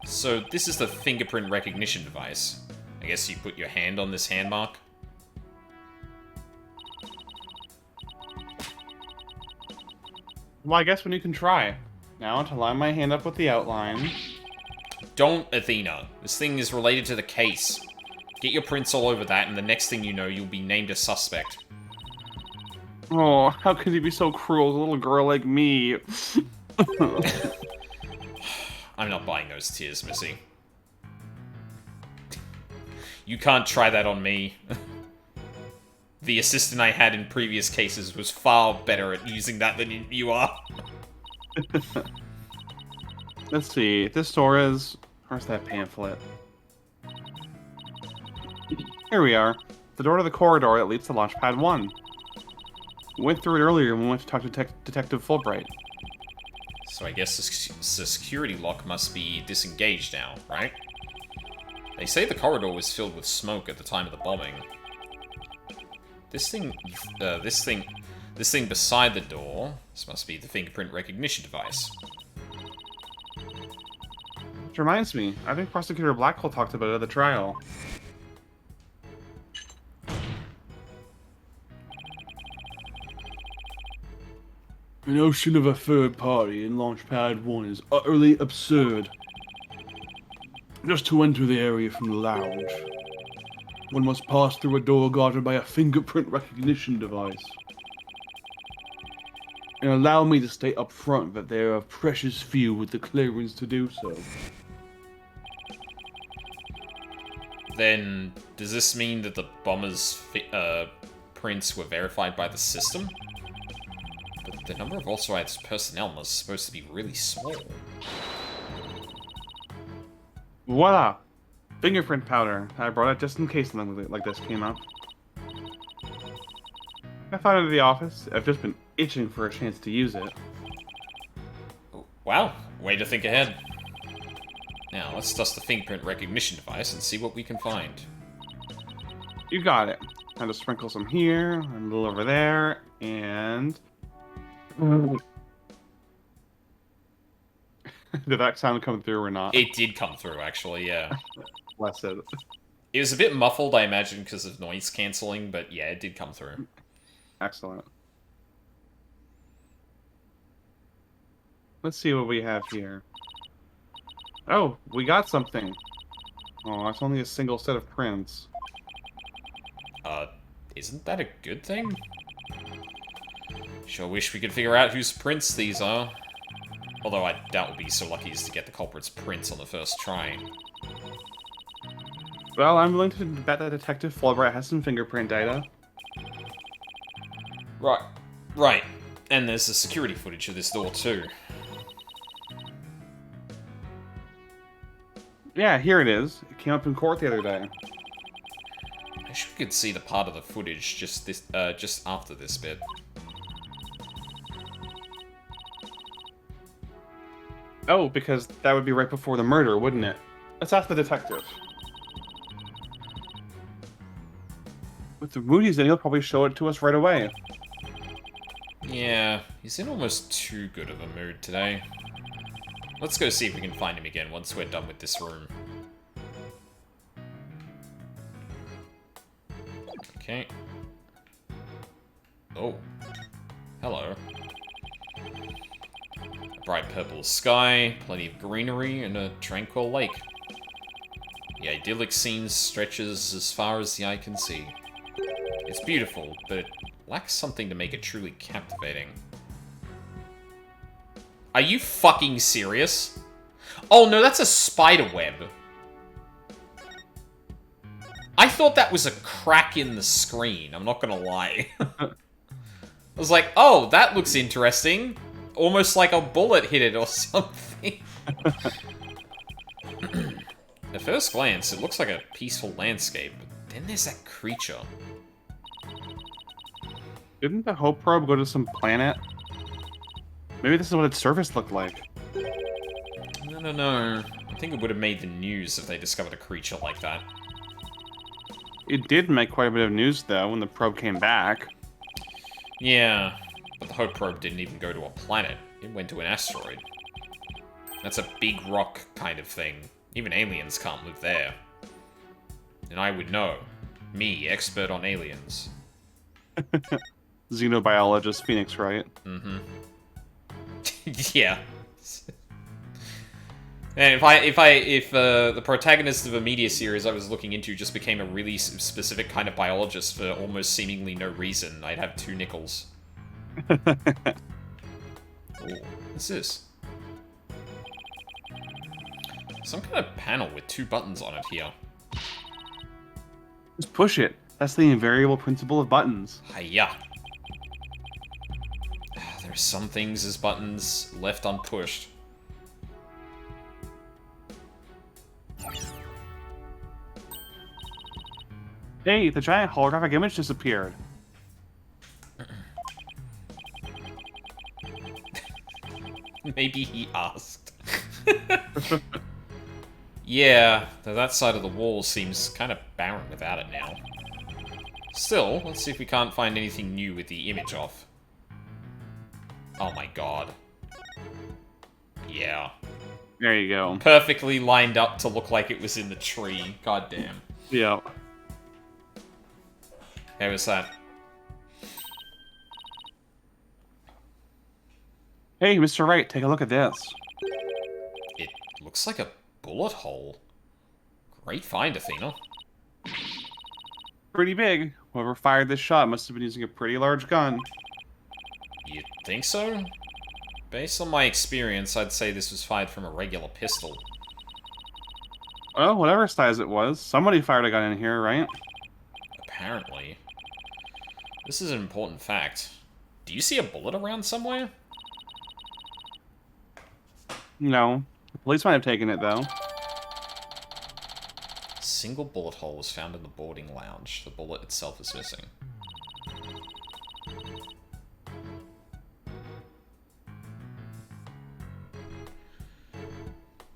So this is the fingerprint recognition device. I guess you put your hand on this hand mark. Well, I guess when you can try. Now to line my hand up with the outline. Don't, Athena. This thing is related to the case. Get your prints all over that, and the next thing you know, you'll be named a suspect. Oh, how could you be so cruel to a little girl like me? I'm not buying those tears, Missy. You can't try that on me. The assistant I had in previous cases was far better at using that than you are. Let's see. This door is... Where's that pamphlet? Here we are. The door to the corridor that leads to Launchpad 1. We went through it earlier when we went to talk to Detective Fulbright. So I guess the security lock must be disengaged now, right? They say the corridor was filled with smoke at the time of the bombing. This thing beside the door, this must be the fingerprint recognition device. Which reminds me, I think Prosecutor Blackwell talked about it at the trial. The notion of a third party in Launchpad 1 is utterly absurd. Just to enter the area from the lounge, one must pass through a door guarded by a fingerprint recognition device. And allow me to state up front that there are precious few with the clearance to do so. Then, does this mean that the bomber's fingerprints were verified by the system. But the number of authorized personnel was supposed to be really small. Voila! Fingerprint powder. I brought it just in case something like this came up. I found it at the office. I've just been itching for a chance to use it. Wow, way to think ahead. Now, let's dust the fingerprint recognition device and see what we can find. You got it. I'll just sprinkle some here, a little over there, and... Did that sound come through or not? It did come through, actually, yeah. Bless it. It was a bit muffled, I imagine, because of noise cancelling, but yeah, it did come through. Excellent. Let's see what we have here. Oh, we got something. Oh, that's only a single set of prints. Isn't that a good thing? Sure wish we could figure out whose prints these are. Although I doubt we'll be so lucky as to get the culprit's prints on the first try. Well, I'm willing to bet that Detective Fulbright has some fingerprint data. Right. And there's the security footage of this door, too. Yeah, here it is. It came up in court the other day. I wish we could see the part of the footage just after this bit. Oh, because that would be right before the murder, wouldn't it? Let's ask the detective. With the Moody's in, he'll probably show it to us right away. Yeah, he's in almost too good of a mood today. Let's go see if we can find him again once we're done with this room. Okay. Oh. Hello. A bright purple sky, plenty of greenery, and a tranquil lake. The idyllic scene stretches as far as the eye can see. It's beautiful, but it lacks something to make it truly captivating. Are you fucking serious? Oh no, that's a spider web. I thought that was a crack in the screen, I'm not gonna lie. I was like, oh, that looks interesting. Almost like a bullet hit it or something. At first glance, it looks like a peaceful landscape, but then there's that creature. Didn't the Hope probe go to some planet? Maybe this is what its surface looked like. No. I think it would have made the news if they discovered a creature like that. It did make quite a bit of news, though, when the probe came back. Yeah, but the Hope probe didn't even go to a planet. It went to an asteroid. That's a big rock kind of thing. Even aliens can't live there. And I would know. Me, expert on aliens. Xenobiologist Phoenix, right? Mm-hmm. Yeah. And if the protagonist of a media series I was looking into just became a really specific kind of biologist for almost seemingly no reason, I'd have 2 nickels. Oh, what's this? Some kind of panel with 2 buttons on it here. Just push it. That's the invariable principle of buttons. Hiya. There are some things as buttons left unpushed. Hey, the giant holographic image disappeared. Maybe he asked. Yeah, though that side of the wall seems kind of barren without it now. Still, let's see if we can't find anything new with the image off. Oh my god. Yeah. There you go. Perfectly lined up to look like it was in the tree. God damn. Yeah. How was that? Hey, Mr. Wright, take a look at this. It looks like a bullet hole. Great find, Athena. Pretty big. Whoever fired this shot must have been using a pretty large gun. You think so? Based on my experience, I'd say this was fired from a regular pistol. Well, whatever size it was, somebody fired a gun in here, right? Apparently. This is an important fact. Do you see a bullet around somewhere? No. The police might have taken it, though. Single bullet hole was found in the boarding lounge. The bullet itself is missing.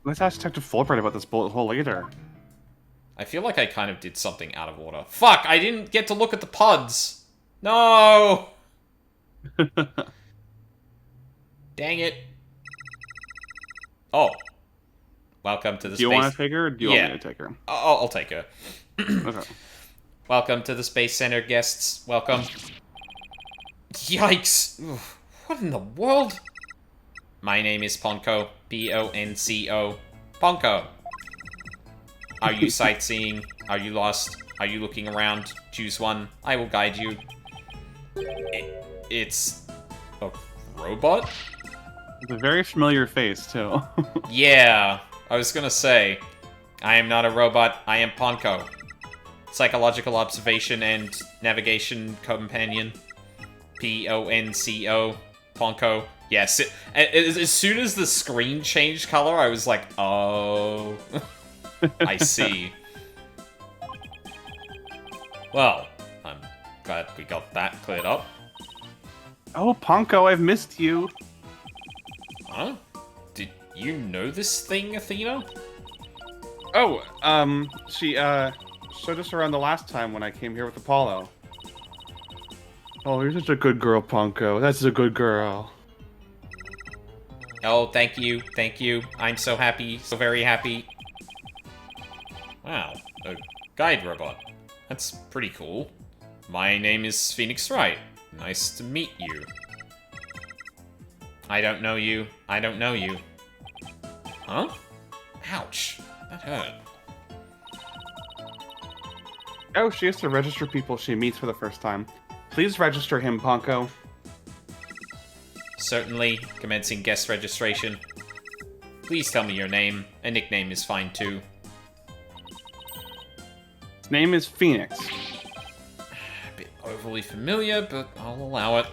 Let's ask Detective Fulbright about this bullet hole later. I feel like I kind of did something out of order. Fuck, I didn't get to look at the pods! No! Dang it. Oh. Welcome to the Do you want to take her, or do you want me to take her? I'll take her. Okay. Welcome to the Space Center, guests. Welcome. Yikes! Ugh, what in the world? My name is Ponko. Ponco. Ponko. Are you sightseeing? Are you lost? Are you looking around? Choose one. I will guide you. It's a robot? It's a very familiar face, too. Yeah, I was gonna say. I am not a robot. I am Ponko. Psychological observation and navigation companion. Ponco. Ponko. Yes. As soon as the screen changed color, I was like, oh. I see. Well, I'm glad we got that cleared up. Oh, Ponko, I've missed you. Huh? Did you know this thing, Athena? Oh, she, showed us around the last time when I came here with Apollo. Oh, you're such a good girl, Ponko. That's a good girl. Oh, thank you, thank you. I'm so happy, so very happy. Wow, a guide robot. That's pretty cool. My name is Phoenix Wright. Nice to meet you. I don't know you. I don't know you. Huh? Ouch. That hurt. Oh, she has to register people she meets for the first time. Please register him, Ponko. Certainly, commencing guest registration. Please tell me your name. A nickname is fine too. His name is Phoenix. A bit overly familiar, but I'll allow it.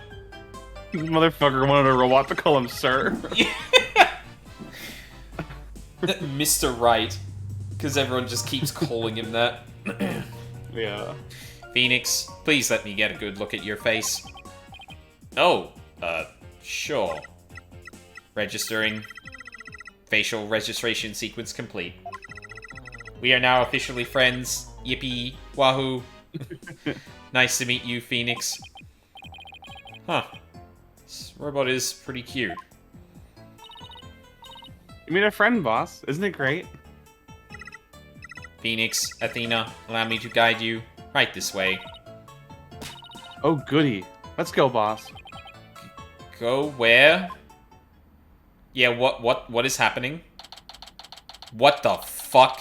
This motherfucker wanted a robot to call him Sir. Mr. Wright. Because everyone just keeps calling him that. Yeah. Phoenix, please let me get a good look at your face. Oh, sure. Registering. Facial registration sequence complete. We are now officially friends. Yippee, wahoo. Nice to meet you, Phoenix. Huh. This robot is pretty cute. You made a friend, boss. Isn't it great? Phoenix, Athena, allow me to guide you. Right this way. Oh, goody. Let's go, boss. Go where? Yeah, what is happening? What the fuck?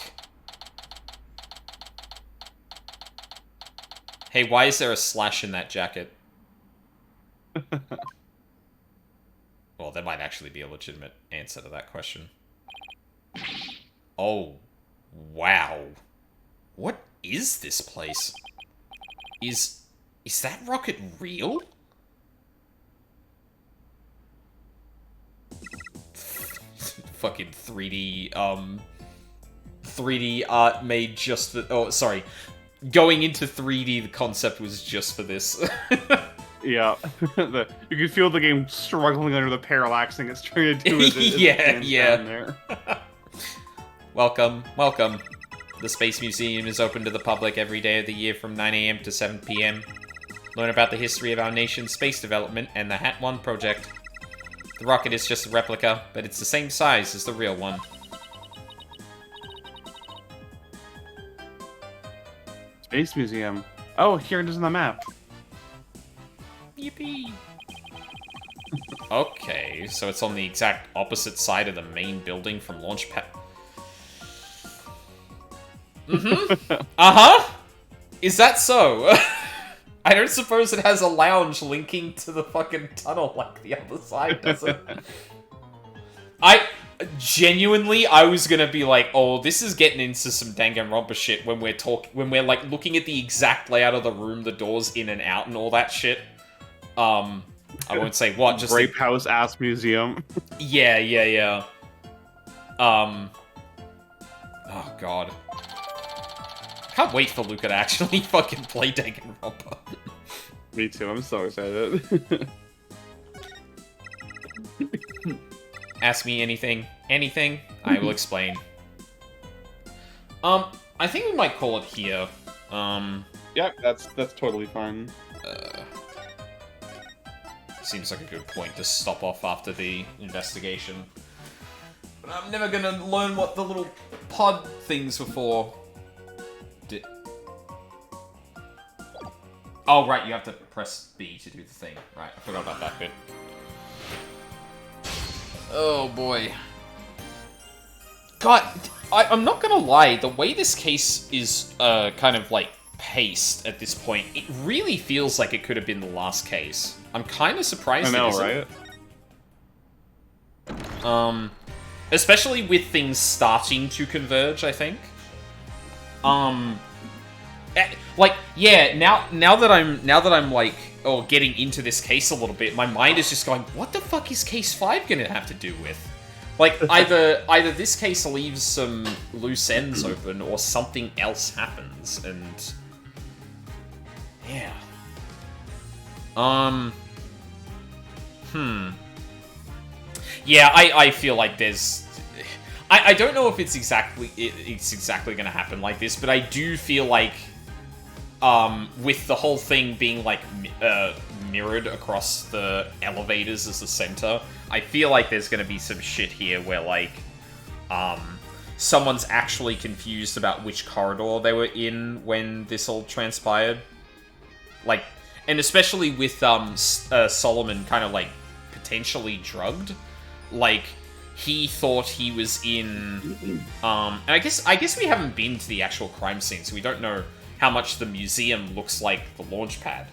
Hey, why is there a slash in that jacket? Well, that might actually be a legitimate answer to that question. Oh, wow. What is this place? Is that rocket real? Fucking 3D, 3D art made just for... Oh, sorry. Going into 3D, the concept was just for this. Yeah. You can feel the game struggling under the parallaxing it's trying to do. Yeah. There. Welcome, welcome. The Space Museum is open to the public every day of the year from 9 AM to 7 PM. Learn about the history of our nation's space development and the Hat 1 project. The rocket is just a replica, but it's the same size as the real one. Space Museum. Oh, here it is on the map. Yippee! Okay, so it's on the exact opposite side of the main building from Launchpad. Uh-huh! Is that so? I don't suppose it has a lounge linking to the fucking tunnel like the other side, does it? genuinely, I was gonna be like, oh, this is getting into some Danganronpa shit when we're like looking at the exact layout of the room, the doors in and out, and all that shit. I won't say what, just Grape House ass museum. yeah. Oh god. Can't wait for Luca to actually fucking play Danganronpa. Me too, I'm so excited. Ask me anything. Anything, I will explain. I think we might call it here. Yeah, that's totally fine. Seems like a good point to stop off after the investigation. But I'm never gonna learn what the little pod things were for. Oh, right, you have to press B to do the thing. Right, I forgot about that bit. Oh, boy. God, I'm not gonna lie, the way this case is kind of, like, paced at this point, it really feels like it could have been the last case. I'm kind of surprised I know, it isn't. Especially with things starting to converge, I think. Like, yeah, now that I'm like, getting into this case a little bit, my mind is just going, what the fuck is case 5 gonna have to do with? Like, either this case leaves some loose ends open, or something else happens, and yeah. Yeah, I feel like there's... I don't know if it's exactly gonna happen like this, but I do feel like, with the whole thing being, like, mirrored across the elevators as the center, I feel like there's gonna be some shit here where, like, someone's actually confused about which corridor they were in when this all transpired. Like, and especially with, Solomon kind of, like, potentially drugged. Like, he thought he was in, and I guess we haven't been to the actual crime scene, so we don't know how much the museum looks like the launch pad.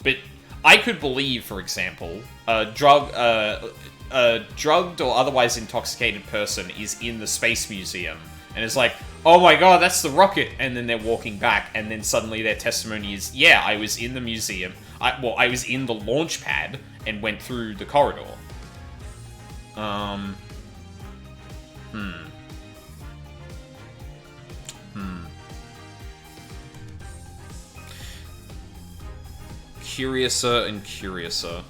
But I could believe, for example, a drugged or otherwise intoxicated person is in the space museum and is like, oh my god, that's the rocket, and then they're walking back, and then suddenly their testimony is, yeah, I was in the museum, I was in the launch pad and went through the corridor. Curiouser and curiouser.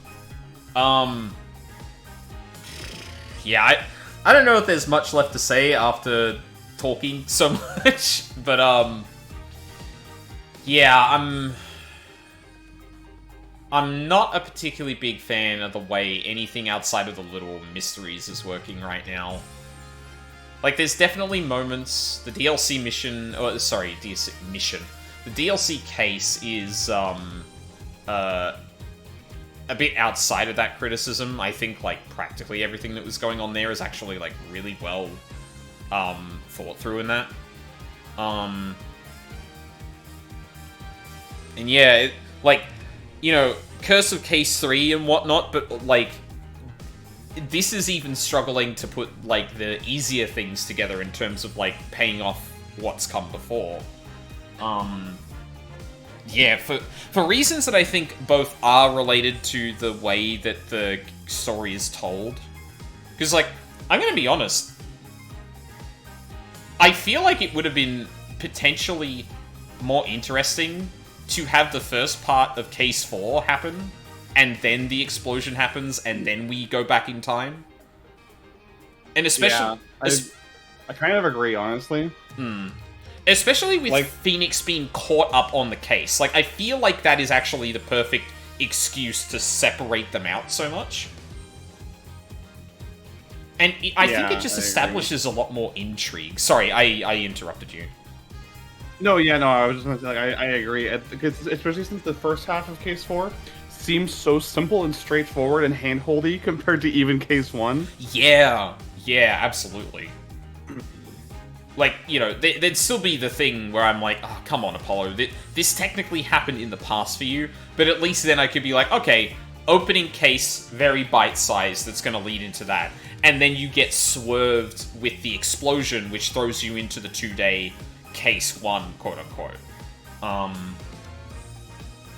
Yeah, I don't know if there's much left to say after talking so much, but, yeah, I'm not a particularly big fan of the way anything outside of the little mysteries is working right now. Like, there's definitely moments... The DLC mission... DLC mission. The DLC case is, a bit outside of that criticism. I think, like, practically everything that was going on there is actually, like, really well, thought through in that. And yeah, like... You know, Curse of Case 3 and whatnot, but, like, this is even struggling to put, like, the easier things together in terms of, like, paying off what's come before. Yeah, for reasons that I think both are related to the way that the story is told. Because, like, I'm gonna be honest, I feel like it would have been potentially more interesting to have the first part of Case 4 happen, and then the explosion happens, and then we go back in time. And especially... Yeah, I kind of agree, honestly. Especially with, like, Phoenix being caught up on the case. Like, I feel like that is actually the perfect excuse to separate them out so much. And I think it just establishes a lot more intrigue. Sorry, I interrupted you. No, I was just gonna say, like, I agree. Because especially since the first half of Case 4 seems so simple and straightforward and handholdy compared to even Case 1. Yeah, absolutely. Like, you know, there'd still be the thing where I'm like, oh, come on, Apollo. This technically happened in the past for you, but at least then I could be like, okay, opening case, very bite-sized, that's going to lead into that. and then you get swerved with the explosion, which throws you into the 2-day case 1, quote unquote.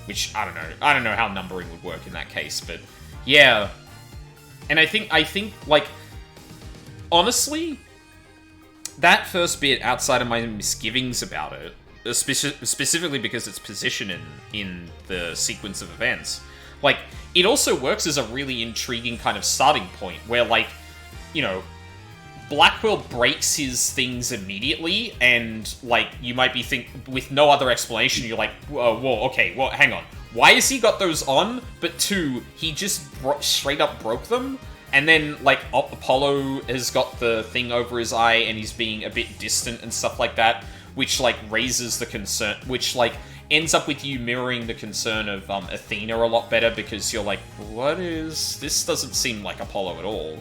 Which I don't know how numbering would work in that case, but yeah. And I think like honestly, that first bit, outside of my misgivings about it, specifically because its position in the sequence of events, like, it also works as a really intriguing kind of starting point, where, like, you know, Blackwell breaks his things immediately, and, like, you might be with no other explanation, you're like, whoa, okay, well, hang on. Why has he got those on? But 2, he just straight up broke them? And then, like, Apollo has got the thing over his eye, and he's being a bit distant and stuff like that, which, like, raises the concern, which, like, ends up with you mirroring the concern of Athena a lot better, because you're like, this doesn't seem like Apollo at all.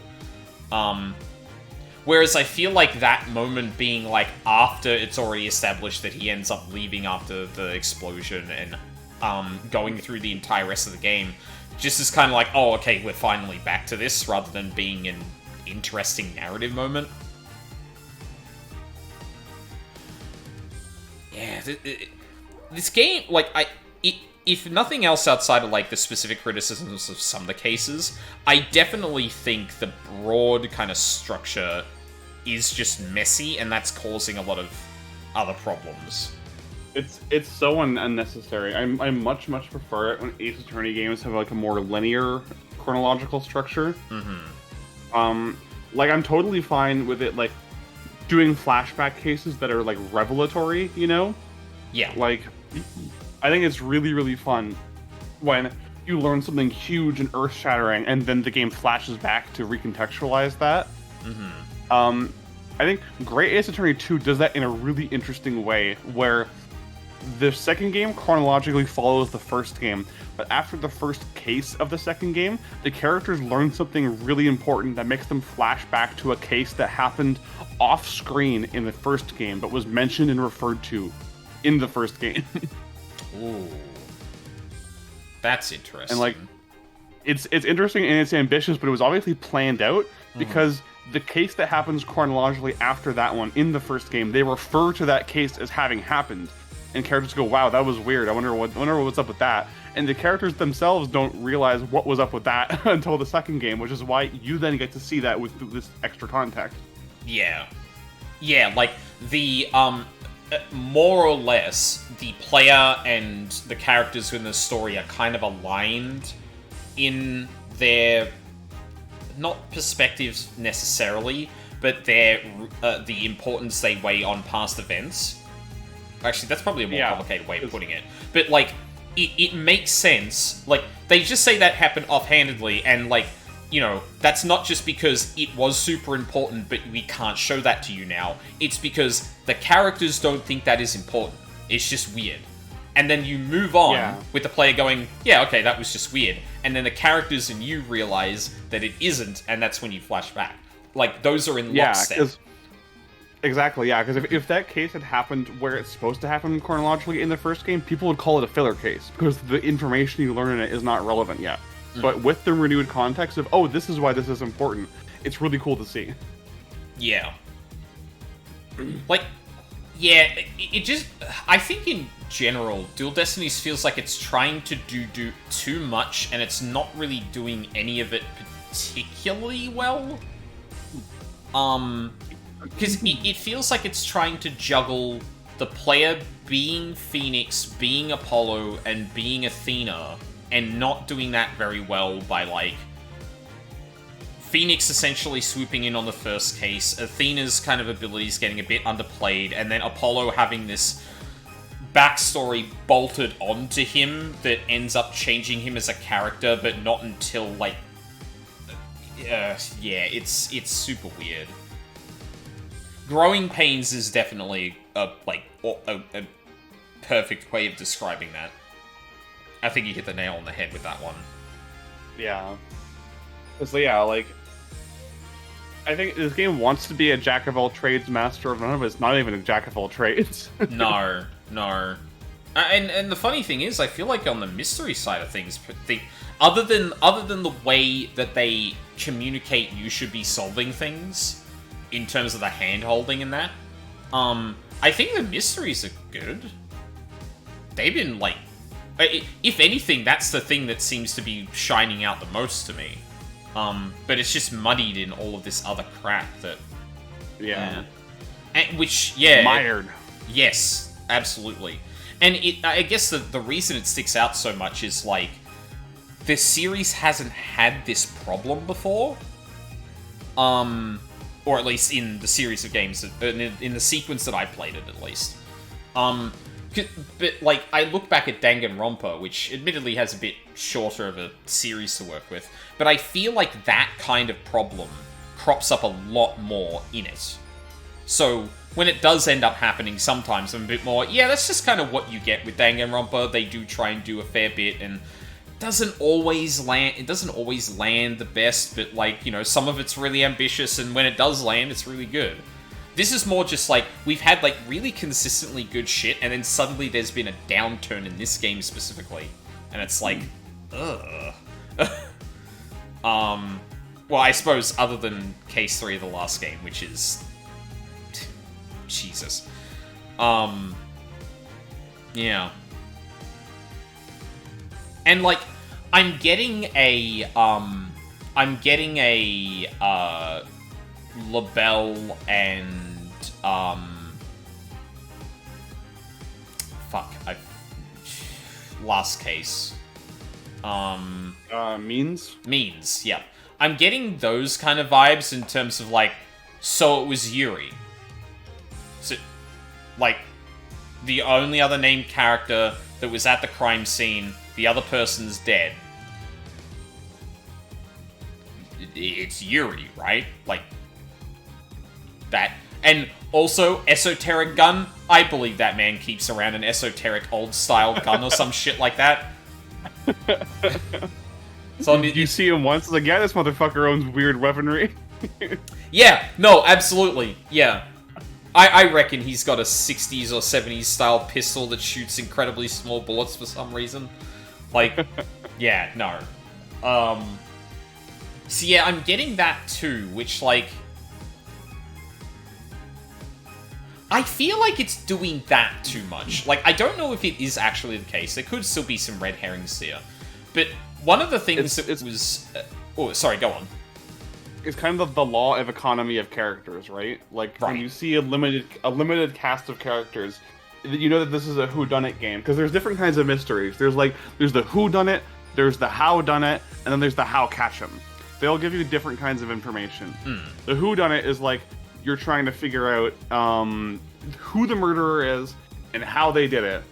Whereas I feel like that moment being, like, after it's already established that he ends up leaving after the explosion and going through the entire rest of the game, just is kind of like, oh, okay, we're finally back to this, rather than being an interesting narrative moment. Yeah, this game, like, if nothing else outside of, like, the specific criticisms of some of the cases, I definitely think the broad kind of structure is just messy, and that's causing a lot of other problems. It's so unnecessary. I much prefer it when Ace Attorney games have, like, a more linear chronological structure. Like, I'm totally fine with it, like, doing flashback cases that are, like, revelatory, you know? Yeah. Like, I think it's really fun when you learn something huge and earth-shattering, and then the game flashes back to recontextualize that. I think Great Ace Attorney 2 does that in a really interesting way, where the second game chronologically follows the first game, but after the first case of the second game, the characters learn something really important that makes them flash back to a case that happened off-screen in the first game, but was mentioned and referred to in the first game. Ooh. That's interesting. And, like, it's interesting and it's ambitious, but it was obviously planned out, because the case that happens chronologically after that one in the first game, they refer to that case as having happened. And characters go, wow, that was weird. I wonder what's up with that. And the characters themselves don't realize what was up with that until the second game, which is why you then get to see that with this extra context. Yeah. Yeah, like, the, more or less, the player and the characters in the story are kind of aligned in their, not perspectives necessarily, but their, the importance they weigh on past events. Actually, that's probably a more complicated way of putting it. But, like, it makes sense. Like, they just say that happened offhandedly, and, like, you know, that's not just because it was super important, but we can't show that to you now. It's because the characters don't think that is important. It's just weird. And then you move on with the player going, yeah, okay, that was just weird. And then the characters and you realize that it isn't, and that's when you flash back. Like, those are in lockstep. Exactly, yeah, because if that case had happened where it's supposed to happen chronologically in the first game, people would call it a filler case, because the information you learn in it is not relevant yet. But with the renewed context of, oh, this is why this is important, it's really cool to see. Yeah. Like, yeah, it just... I think in general, Dual Destinies feels like it's trying to do too much, and it's not really doing any of it particularly well. Because it feels like it's trying to juggle the player being Phoenix, being Apollo, and being Athena, and not doing that very well by, like, Phoenix essentially swooping in on the first case, Athena's kind of abilities getting a bit underplayed, and then Apollo having this backstory bolted onto him that ends up changing him as a character, but not until, like... yeah, it's super weird. Growing Pains is definitely a perfect way of describing that. I think you hit the nail on the head with that one. Yeah. So yeah, like, I think this game wants to be a jack of all trades, master of none, but it's not even a jack of all trades. No. And the funny thing is, I feel like on the mystery side of things, other than the way that they communicate you should be solving things in terms of the hand holding and that, I think the mysteries are good. They've been like, if anything, that's the thing that seems to be shining out the most to me. But it's just muddied in all of this other crap that, Mired. Yes, absolutely. And I guess the reason it sticks out so much is, like, the series hasn't had this problem before. Or at least in the series of games, in the sequence that I played it, at least. But, like, I look back at Danganronpa, which admittedly has a bit shorter of a series to work with, but I feel like that kind of problem crops up a lot more in it. So, when it does end up happening, sometimes I'm a bit more, yeah, that's just kind of what you get with Danganronpa. They do try and do a fair bit, and it doesn't always land the best, but, like, you know, some of it's really ambitious, and when it does land, it's really good. This is more just like, we've had, like, really consistently good shit, and then suddenly there's been a downturn in this game specifically. And it's like, ugh. Well, I suppose other than Case 3 of the last game, which is... Jesus. Yeah. And, like, I'm getting a LaBelle and, last case. Means? Yeah. I'm getting those kind of vibes in terms of, like, so it was Yuri. So, like, the only other named character that was at the crime scene, the other person's dead. It's Yuri, right? Like, that. And also, esoteric gun. I believe that man keeps around an esoteric old-style gun or some shit like that. So you see him once, it's like, yeah, this motherfucker owns weird weaponry. Yeah, no, absolutely, yeah. I reckon he's got a 60s or 70s style pistol that shoots incredibly small bullets for some reason. Like, yeah, no. So yeah, I'm getting that too, which, like... I feel like it's doing that too much. Like, I don't know if it is actually the case. There could still be some red herrings here. But one of the things was... oh, sorry, go on. It's kind of the law of economy of characters, right? Like, when you see a limited cast of characters, you know that this is a whodunit game, because there's different kinds of mysteries. There's the whodunit, there's the howdunit, and then there's the how catch 'em. They all give you different kinds of information. The whodunit is like, you're trying to figure out who the murderer is and how they did it.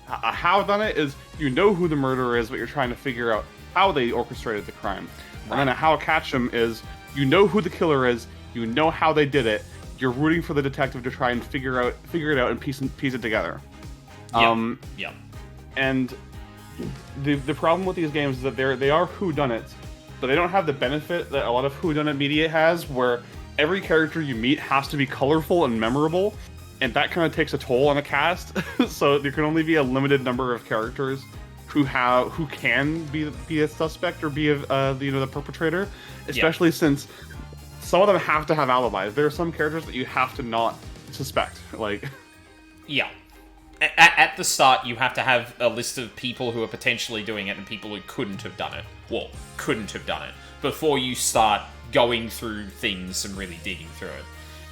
A howdunit is, you know who the murderer is, but you're trying to figure out how they orchestrated the crime. And then a how catch 'em is, you know who the killer is, you know how they did it, you're rooting for the detective to try and figure it out and piece it together. Yeah. And the problem with these games is that they are whodunits, but they don't have the benefit that a lot of whodunit media has, where every character you meet has to be colorful and memorable, and that kind of takes a toll on a cast. So there can only be a limited number of characters who can be a suspect or be the perpetrator, especially since some of them have to have alibis. There are some characters that you have to not suspect. Like, yeah, at the start you have to have a list of people who are potentially doing it and people who couldn't have done it, before you start going through things and really digging through it.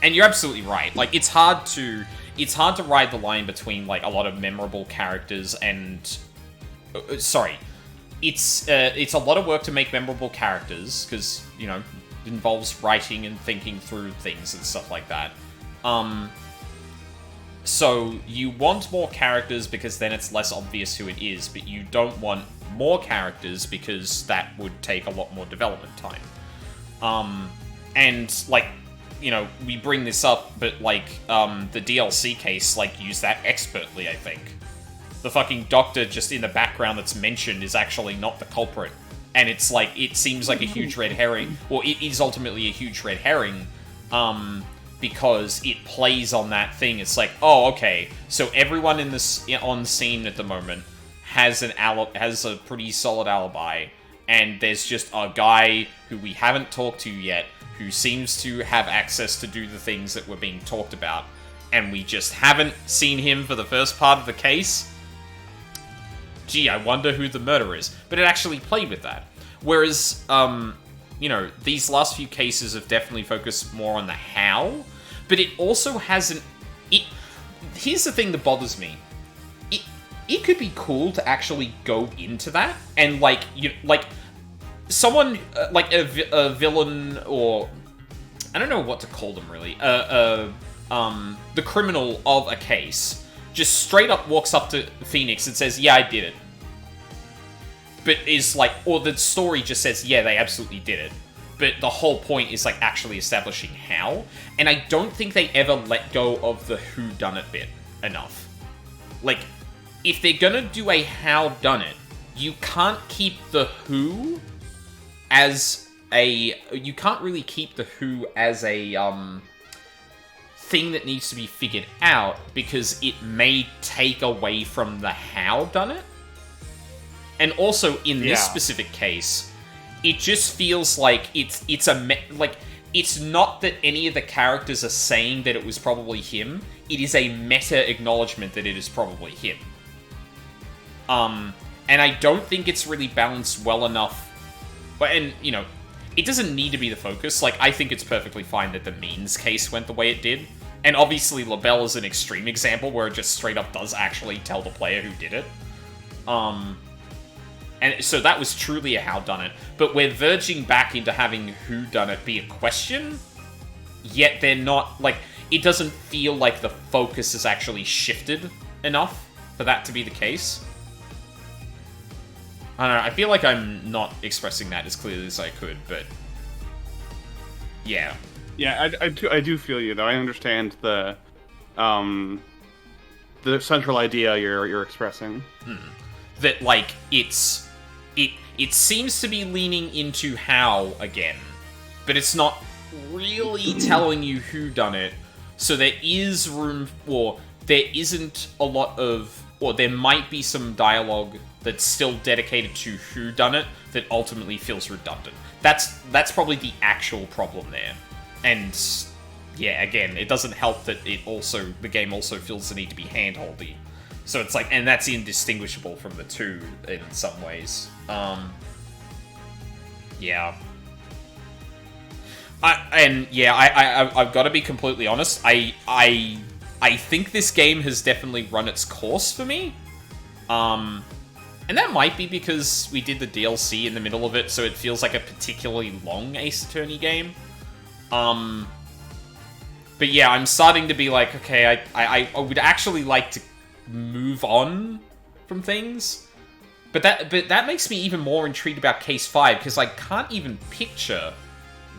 And you're absolutely right. Like, it's hard to ride the line between, like, a lot of memorable characters and it's a lot of work to make memorable characters, because, you know, it involves writing and thinking through things and stuff like that. So you want more characters because then it's less obvious who it is, but you don't want more characters because that would take a lot more development time. And, like, you know, we bring this up, but, like, the DLC case, like, used that expertly, I think. The fucking doctor just in the background that's mentioned is actually not the culprit. And it's like, it seems like a huge red herring. Well, it is ultimately a huge red herring. because it plays on that thing. It's like, oh, okay, so everyone in this on scene at the moment has a pretty solid alibi, and there's just a guy who we haven't talked to yet who seems to have access to do the things that were being talked about, and we just haven't seen him for the first part of the case. Gee, I wonder who the murderer is. But it actually played with that. Whereas, these last few cases have definitely focused more on the how, but it also hasn't... Here's the thing that bothers me. It could be cool to actually go into that, and, someone, a villain, or... I don't know what to call them, really. The criminal of a case just straight up walks up to Phoenix and says, yeah, I did it. But is or the story just says, yeah, they absolutely did it. But the whole point is, actually establishing how. And I don't think they ever let go of the whodunit bit enough. If they're gonna do a howdunit, you can't keep the who as a... You can't really keep the who as a, thing that needs to be figured out, because it may take away from the howdunit. And also, in this specific case, it just feels like it's not that any of the characters are saying that it was probably him. It is a meta acknowledgement that it is probably him. And I don't think it's really balanced well enough. And, it doesn't need to be the focus. I think it's perfectly fine that the Means case went the way it did. And obviously, LaBelle is an extreme example where it just straight up does actually tell the player who did it. And so that was truly a howdunit. But we're verging back into having whodunit be a question, yet they're not, it doesn't feel like the focus has actually shifted enough for that to be the case. I don't know, I feel like I'm not expressing that as clearly as I could, but... Yeah. Yeah, I do feel you, though. I understand the central idea you're expressing. That, it seems to be leaning into how again, but it's not really telling you who done it. So there is room for... There isn't a lot of... Or there might be some dialogue that's still dedicated to who done it that ultimately feels redundant. That's probably the actual problem there. And yeah, again, it doesn't help that the game also feels the need to be handholdy. So it's and that's indistinguishable from the two in some ways. Yeah. I've got to be completely honest. I think this game has definitely run its course for me. And that might be because we did the DLC in the middle of it, so it feels like a particularly long Ace Attorney game. But yeah, I'm starting to be okay, I would actually like to move on from things. But that makes me even more intrigued about Case 5, because I can't even picture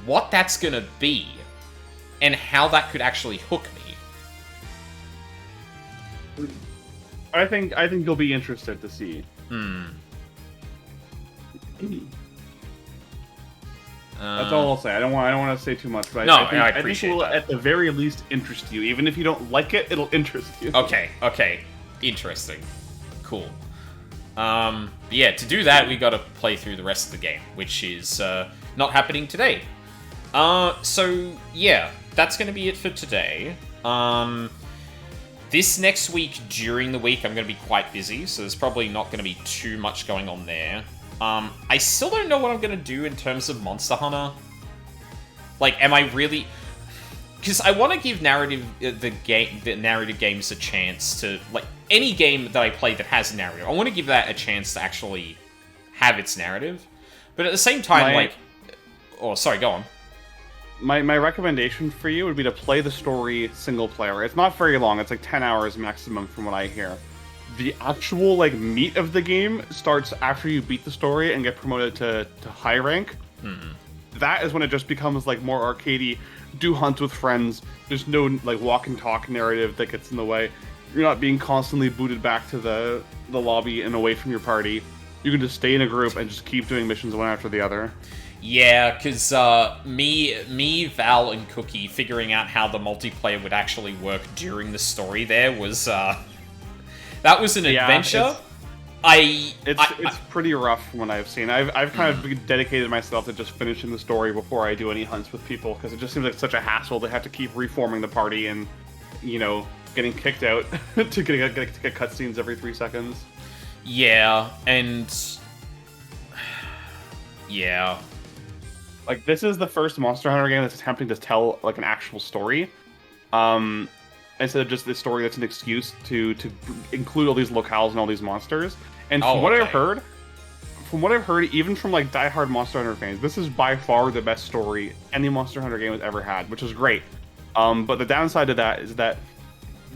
what that's gonna be, and how that could actually hook me. I think you'll be interested to see. That's all I'll say. I don't want to say too much, but I think it will at the very least interest you. Even if you don't like it, it'll interest you. Okay. Interesting. Cool. Yeah, to do that, we gotta play through the rest of the game, which is not happening today. So, yeah, that's gonna be it for today. This next week, during the week, I'm gonna be quite busy, so there's probably not gonna be too much going on there. I still don't know what I'm gonna do in terms of Monster Hunter. Am I really... Because I want to give the narrative games a chance to... any game that I play that has a narrative, I want to give that a chance to actually have its narrative. But at the same time, Oh, sorry, go on. My recommendation for you would be to play the story single player. It's not very long. It's 10 hours maximum from what I hear. The actual meat of the game starts after you beat the story and get promoted to high rank. That is when it just becomes more arcadey. Do hunts with friends. There's no walk and talk narrative that gets in the way. You're not being constantly booted back to the lobby and away from your party. You can just stay in a group and just keep doing missions one after the other. Yeah, because me, Val, and Cookie figuring out how the multiplayer would actually work during the story there was that was an adventure. It's pretty rough from what I've seen. I've kind of dedicated myself to just finishing the story before I do any hunts with people, because it just seems like such a hassle to have to keep reforming the party and, getting kicked out to get cutscenes every 3 seconds. Yeah, and yeah. Like, this is the first Monster Hunter game that's attempting to tell, like, an actual story. Instead of just this story that's an excuse to include all these locales and all these monsters. And from what I've heard, even from, like, diehard Monster Hunter fans, this is by far the best story any Monster Hunter game has ever had, which is great. But the downside to that is that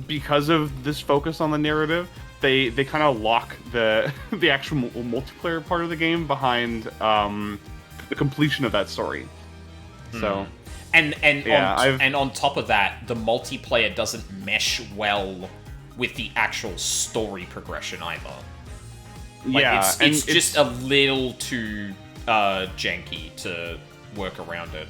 because of this focus on the narrative, they kind of lock the actual multiplayer part of the game behind the completion of that story. So, and on top of that, the multiplayer doesn't mesh well with the actual story progression either. Like, it's just a little too janky to work around it.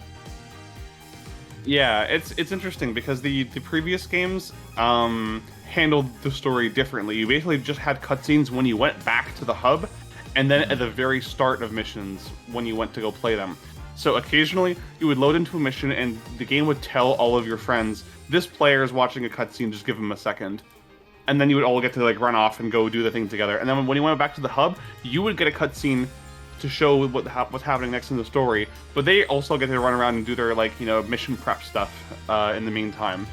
Yeah, it's interesting because the previous games handled the story differently. You basically just had cutscenes when you went back to the hub, and then at the very start of missions when you went to go play them. So occasionally, you would load into a mission, and the game would tell all of your friends, this player is watching a cutscene, just give him a second. And then you would all get to, like, run off and go do the thing together. And then when you went back to the hub, you would get a cutscene to show what's happening next in the story. But they also get to run around and do their, like, mission prep stuff in the meantime.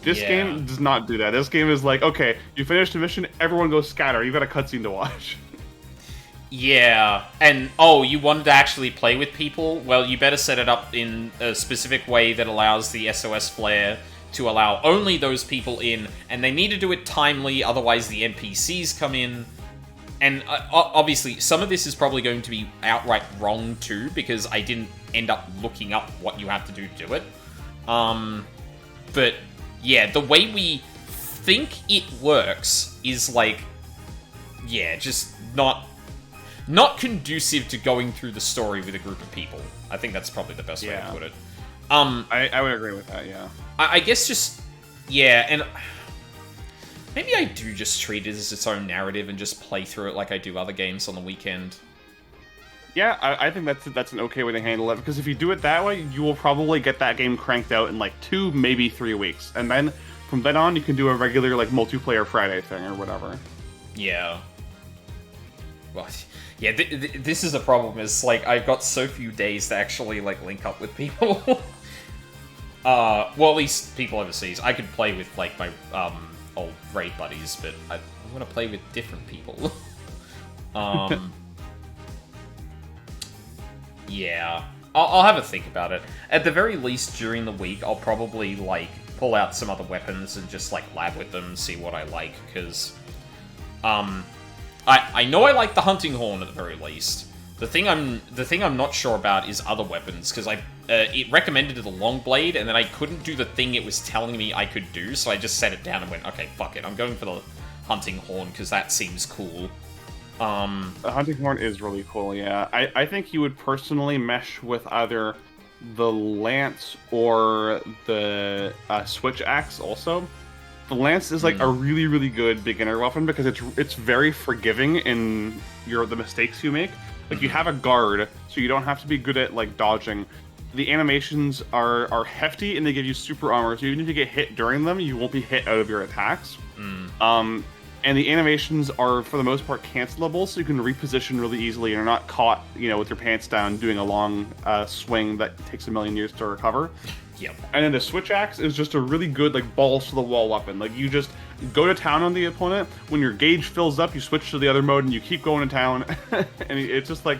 This game does not do that. This game is like, okay, you finished a mission, everyone go scatter. You've got a cutscene to watch. Yeah, and you wanted to actually play with people? Well, you better set it up in a specific way that allows the SOS flare to allow only those people in, and they need to do it timely, otherwise the NPCs come in. And obviously, some of this is probably going to be outright wrong too, because I didn't end up looking up what you have to do to it. But yeah, the way we think it works is like, just not conducive to going through the story with a group of people. I think that's probably the best way to put it. I would agree with that, yeah. I guess just, and maybe I do just treat it as its own narrative and just play through it like I do other games on the weekend. Yeah, I think that's an okay way to handle it, because if you do it that way, you will probably get that game cranked out in like 2, maybe 3 weeks. And then, from then on, you can do a regular, like, multiplayer Friday thing or whatever. Yeah. Well, yeah, this is a problem, is, like, I've got so few days to actually, like, link up with people. Well, at least people overseas. I could play with, like, my, old raid buddies, but I want to play with different people. Yeah. I'll have a think about it. At the very least, during the week, I'll probably, like, pull out some other weapons and just, like, lab with them and see what I like, because, I know I like the hunting horn at the very least. The thing I'm not sure about is other weapons, because it recommended the long blade, and then I couldn't do the thing it was telling me I could do, so I just set it down and went, okay, fuck it, I'm going for the hunting horn, because that seems cool. The hunting horn is really cool, yeah. I think you would personally mesh with either the lance or the switch axe also. The lance is like a really, really good beginner weapon because it's very forgiving in the mistakes you make. Like, you have a guard, so you don't have to be good at, like, dodging. The animations are hefty, and they give you super armor, so even if you get hit during them, you won't be hit out of your attacks. And the animations are, for the most part, cancelable, so you can reposition really easily and are not caught, with your pants down doing a long swing that takes a million years to recover. Yep. And then the switch axe is just a really good, like, balls to the wall weapon. Like, you just go to town on the opponent. When your gauge fills up, you switch to the other mode and you keep going to town. And it's just like,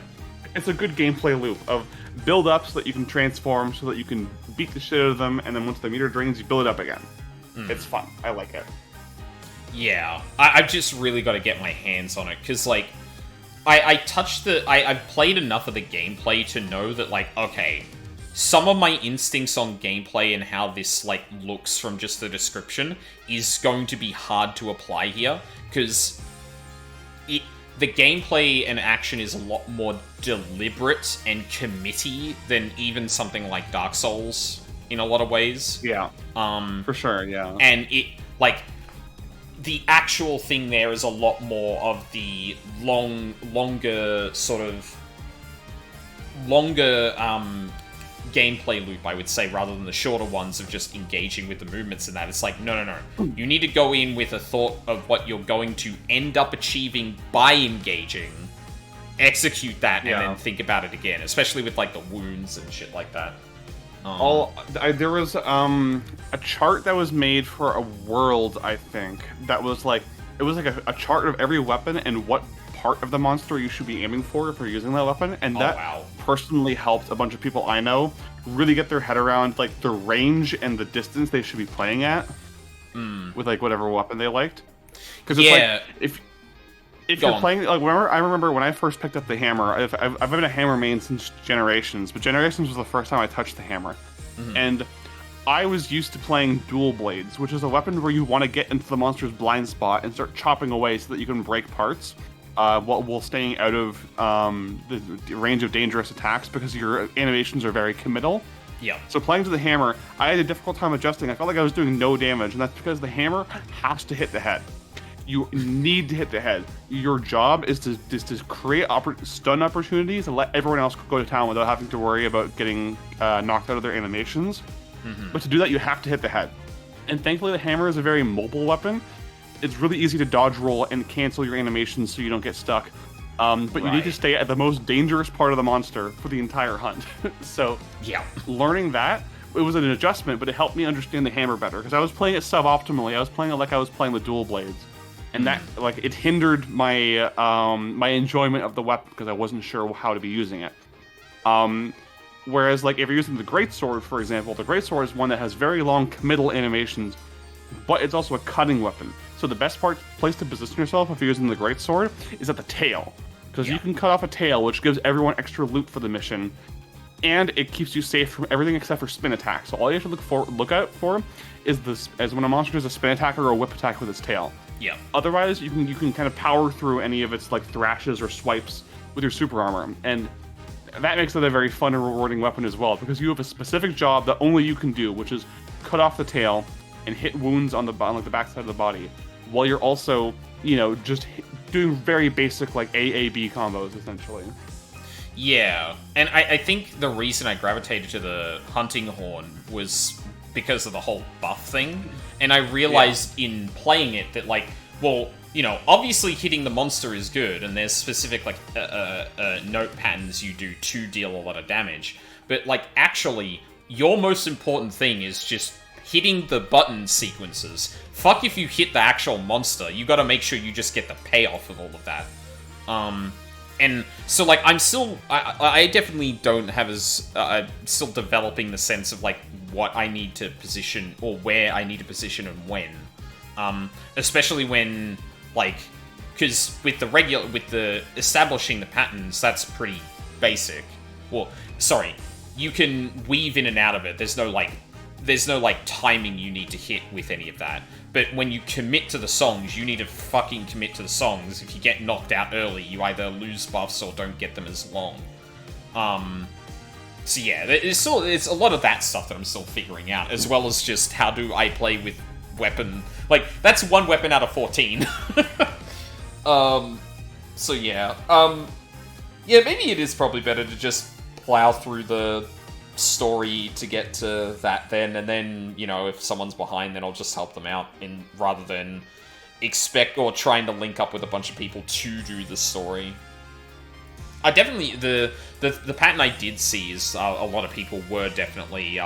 it's a good gameplay loop of build up so that you can transform, so that you can beat the shit out of them, and then once the meter drains, you build it up again. It's fun. I like it. Yeah, I've just really got to get my hands on it, because, like, I've played enough of the gameplay to know that, like, okay, some of my instincts on gameplay and how this, like, looks from just the description is going to be hard to apply here, because the gameplay and action is a lot more deliberate and committee than even something like Dark Souls in a lot of ways. Yeah. For sure, yeah. And it, like, the actual thing there is a lot more of the longer gameplay loop, I would say, rather than the shorter ones of just engaging with the movements and that. It's like, no. You need to go in with a thought of what you're going to end up achieving by engaging, execute that, and then think about it again, especially with, like, the wounds and shit like that. There was a chart that was made for a world, I think, that was like, it was like a chart of every weapon and what part of the monster you should be aiming for if you're using that weapon, and that personally helped a bunch of people I know really get their head around, like, the range and the distance they should be playing at with, like, whatever weapon they liked. Because it's like, if you're playing, like, I remember when I first picked up the hammer, I've been a hammer main since Generations, but Generations was the first time I touched the hammer. And I was used to playing dual blades, which is a weapon where you want to get into the monster's blind spot and start chopping away so that you can break parts while staying out of the range of dangerous attacks, because your animations are very committal. Yeah. So playing to the hammer, I had a difficult time adjusting. I felt like I was doing no damage, and that's because the hammer has to hit the head. You need to hit the head. Your job is to create stun opportunities and let everyone else go to town without having to worry about getting knocked out of their animations. But to do that, you have to hit the head. And thankfully, the hammer is a very mobile weapon. It's really easy to dodge roll and cancel your animations so you don't get stuck. But you need to stay at the most dangerous part of the monster for the entire hunt. So learning that, it was an adjustment, but it helped me understand the hammer better, because I was playing it suboptimally. I was playing it like I was playing with dual blades. And that, like, it hindered my my enjoyment of the weapon because I wasn't sure how to be using it. Whereas, like, if you're using the greatsword, for example, the greatsword is one that has very long committal animations, but it's also a cutting weapon. So the best place to position yourself if you're using the greatsword is at the tail, because you can cut off a tail, which gives everyone extra loot for the mission, and it keeps you safe from everything except for spin attacks. So all you have to look out for is this, as when a monster does a spin attack or a whip attack with its tail. Yeah. Otherwise, you can kind of power through any of its, like, thrashes or swipes with your super armor, and that makes it a very fun and rewarding weapon as well, because you have a specific job that only you can do, which is cut off the tail and hit wounds on the backside of the body, while you're also, just doing very basic, like, AAB combos essentially. Yeah, and I think the reason I gravitated to the hunting horn was because of the whole buff thing, and I realized in playing it that, like, well, obviously hitting the monster is good, and there's specific, like, note patterns you do to deal a lot of damage, but, like, actually, your most important thing is just hitting the button sequences. Fuck if you hit the actual monster, you gotta make sure you just get the payoff of all of that. And so, like, I definitely don't have I'm still developing the sense of, like, what I need to position, or where I need to position and when. Especially when, like, because with the establishing the patterns, that's pretty basic. Well, sorry, you can weave in and out of it. There's no timing you need to hit with any of that. But when you commit to the songs, you need to fucking commit to the songs. If you get knocked out early, you either lose buffs or don't get them as long. So yeah, it's a lot of that stuff that I'm still figuring out, as well as just how do I play with weapon. Like, that's one weapon out of 14. So yeah. Yeah, maybe it is probably better to just plow through the story to get to that then, and then, if someone's behind, then I'll just help them out, rather than expect or trying to link up with a bunch of people to do the story. I definitely, the pattern I did see is a lot of people were definitely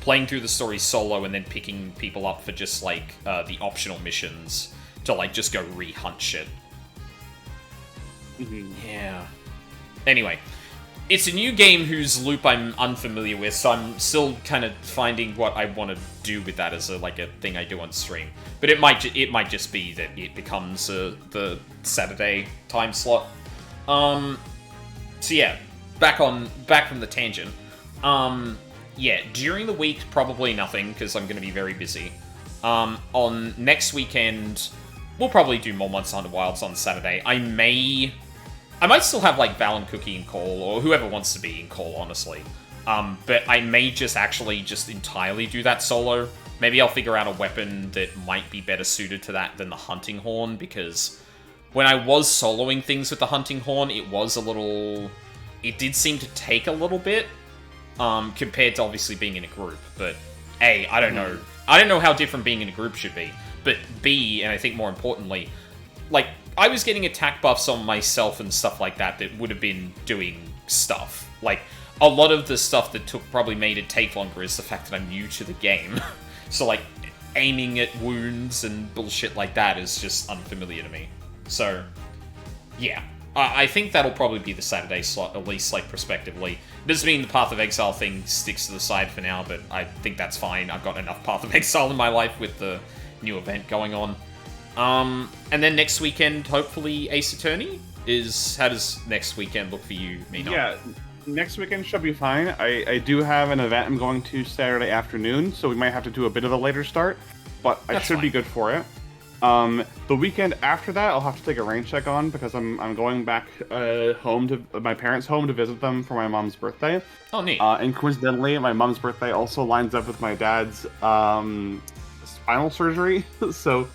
playing through the story solo and then picking people up for just, like, the optional missions to, like, just go re-hunt shit. Yeah. Anyway, it's a new game whose loop I'm unfamiliar with, so I'm still kind of finding what I want to do with that as a thing I do on stream. But it might just be that it becomes the Saturday time slot. So yeah, back from the tangent. Yeah, during the week, probably nothing, because I'm going to be very busy. On next weekend, we'll probably do more Monster Hunter Wilds on Saturday. I might still have, like, Val and Cookie in call, or whoever wants to be in call, honestly. But I may just entirely do that solo. Maybe I'll figure out a weapon that might be better suited to that than the Hunting Horn, because when I was soloing things with the Hunting Horn, it did seem to take a little bit, compared to obviously being in a group. But A, I don't know. I don't know how different being in a group should be. But B, and I think more importantly, like, I was getting attack buffs on myself and stuff like that would have been doing stuff. Like, a lot of the stuff that probably made it take longer is the fact that I'm new to the game. So, like, aiming at wounds and bullshit like that is just unfamiliar to me. So, yeah. I think that'll probably be the Saturday slot, at least, like, prospectively. It doesn't mean the Path of Exile thing sticks to the side for now, but I think that's fine. I've got enough Path of Exile in my life with the new event going on. And then next weekend, hopefully, Ace Attorney how does next weekend look for you, Mina? Yeah, next weekend should be fine. I do have an event I'm going to Saturday afternoon, so we might have to do a bit of a later start, but I should be good for it. The weekend after that, I'll have to take a rain check on, because I'm going back home to my parents' home to visit them for my mom's birthday. Oh, neat. And coincidentally, my mom's birthday also lines up with my dad's spinal surgery, so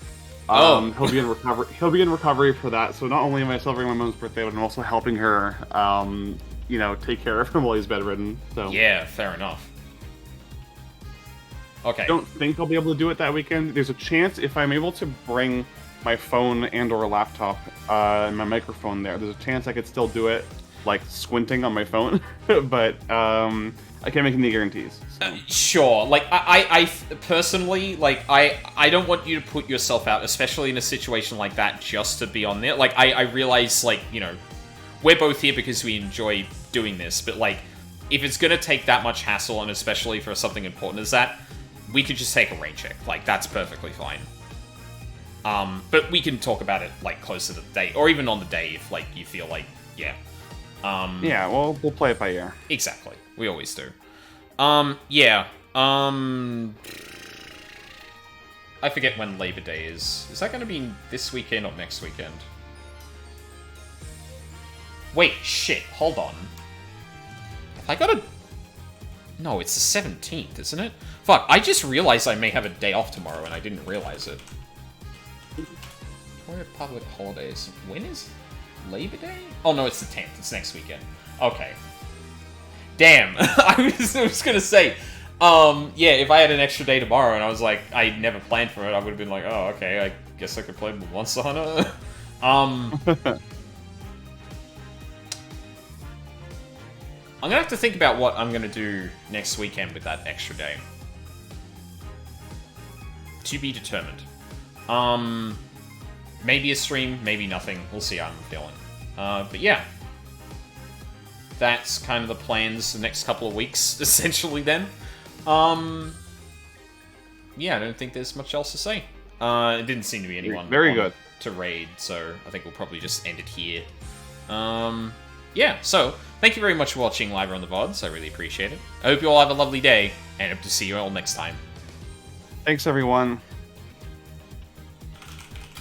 he'll be in recovery. He'll be in recovery for that. So not only am I celebrating my mom's birthday, but I'm also helping her, take care of him while he's bedridden. So yeah, fair enough. Okay. I don't think I'll be able to do it that weekend. There's a chance if I'm able to bring my phone and/or laptop and my microphone there. There's a chance I could still do it, like squinting on my phone, but I can't make any guarantees. So. Sure. Like, I personally, like, I don't want you to put yourself out, especially in a situation like that, just to be on there. Like, I realize, like, we're both here because we enjoy doing this, but, like, if it's gonna take that much hassle, and especially for something important as that, we could just take a rain check. Like, that's perfectly fine. But we can talk about it, like, closer to the date, or even on the day if, like, you feel like, yeah. Yeah, well, we'll play it by ear. Exactly. We always do. Yeah. I forget when Labor Day is. Is that going to be this weekend or next weekend? Wait, shit. Hold on. Have I got a... No, it's the 17th, isn't it? Fuck, I just realized I may have a day off tomorrow and I didn't realize it. What are public holidays? When is Labor Day? Oh, no, it's the 10th. It's next weekend. Okay. Damn. I was gonna say, yeah, if I had an extra day tomorrow and I was like, I never planned for it, I would have been like, oh, okay, I guess I could play Monster Hunter. I'm gonna have to think about what I'm gonna do next weekend with that extra day. To be determined. Maybe a stream, maybe nothing. We'll see how I'm feeling. But yeah. That's kind of the plans the next couple of weeks, essentially, then. Yeah, I don't think there's much else to say. It didn't seem to be anyone Very good to raid, so I think we'll probably just end it here. Yeah, so, thank you very much for watching live on the VODs. I really appreciate it. I hope you all have a lovely day, and hope to see you all next time. Thanks, everyone.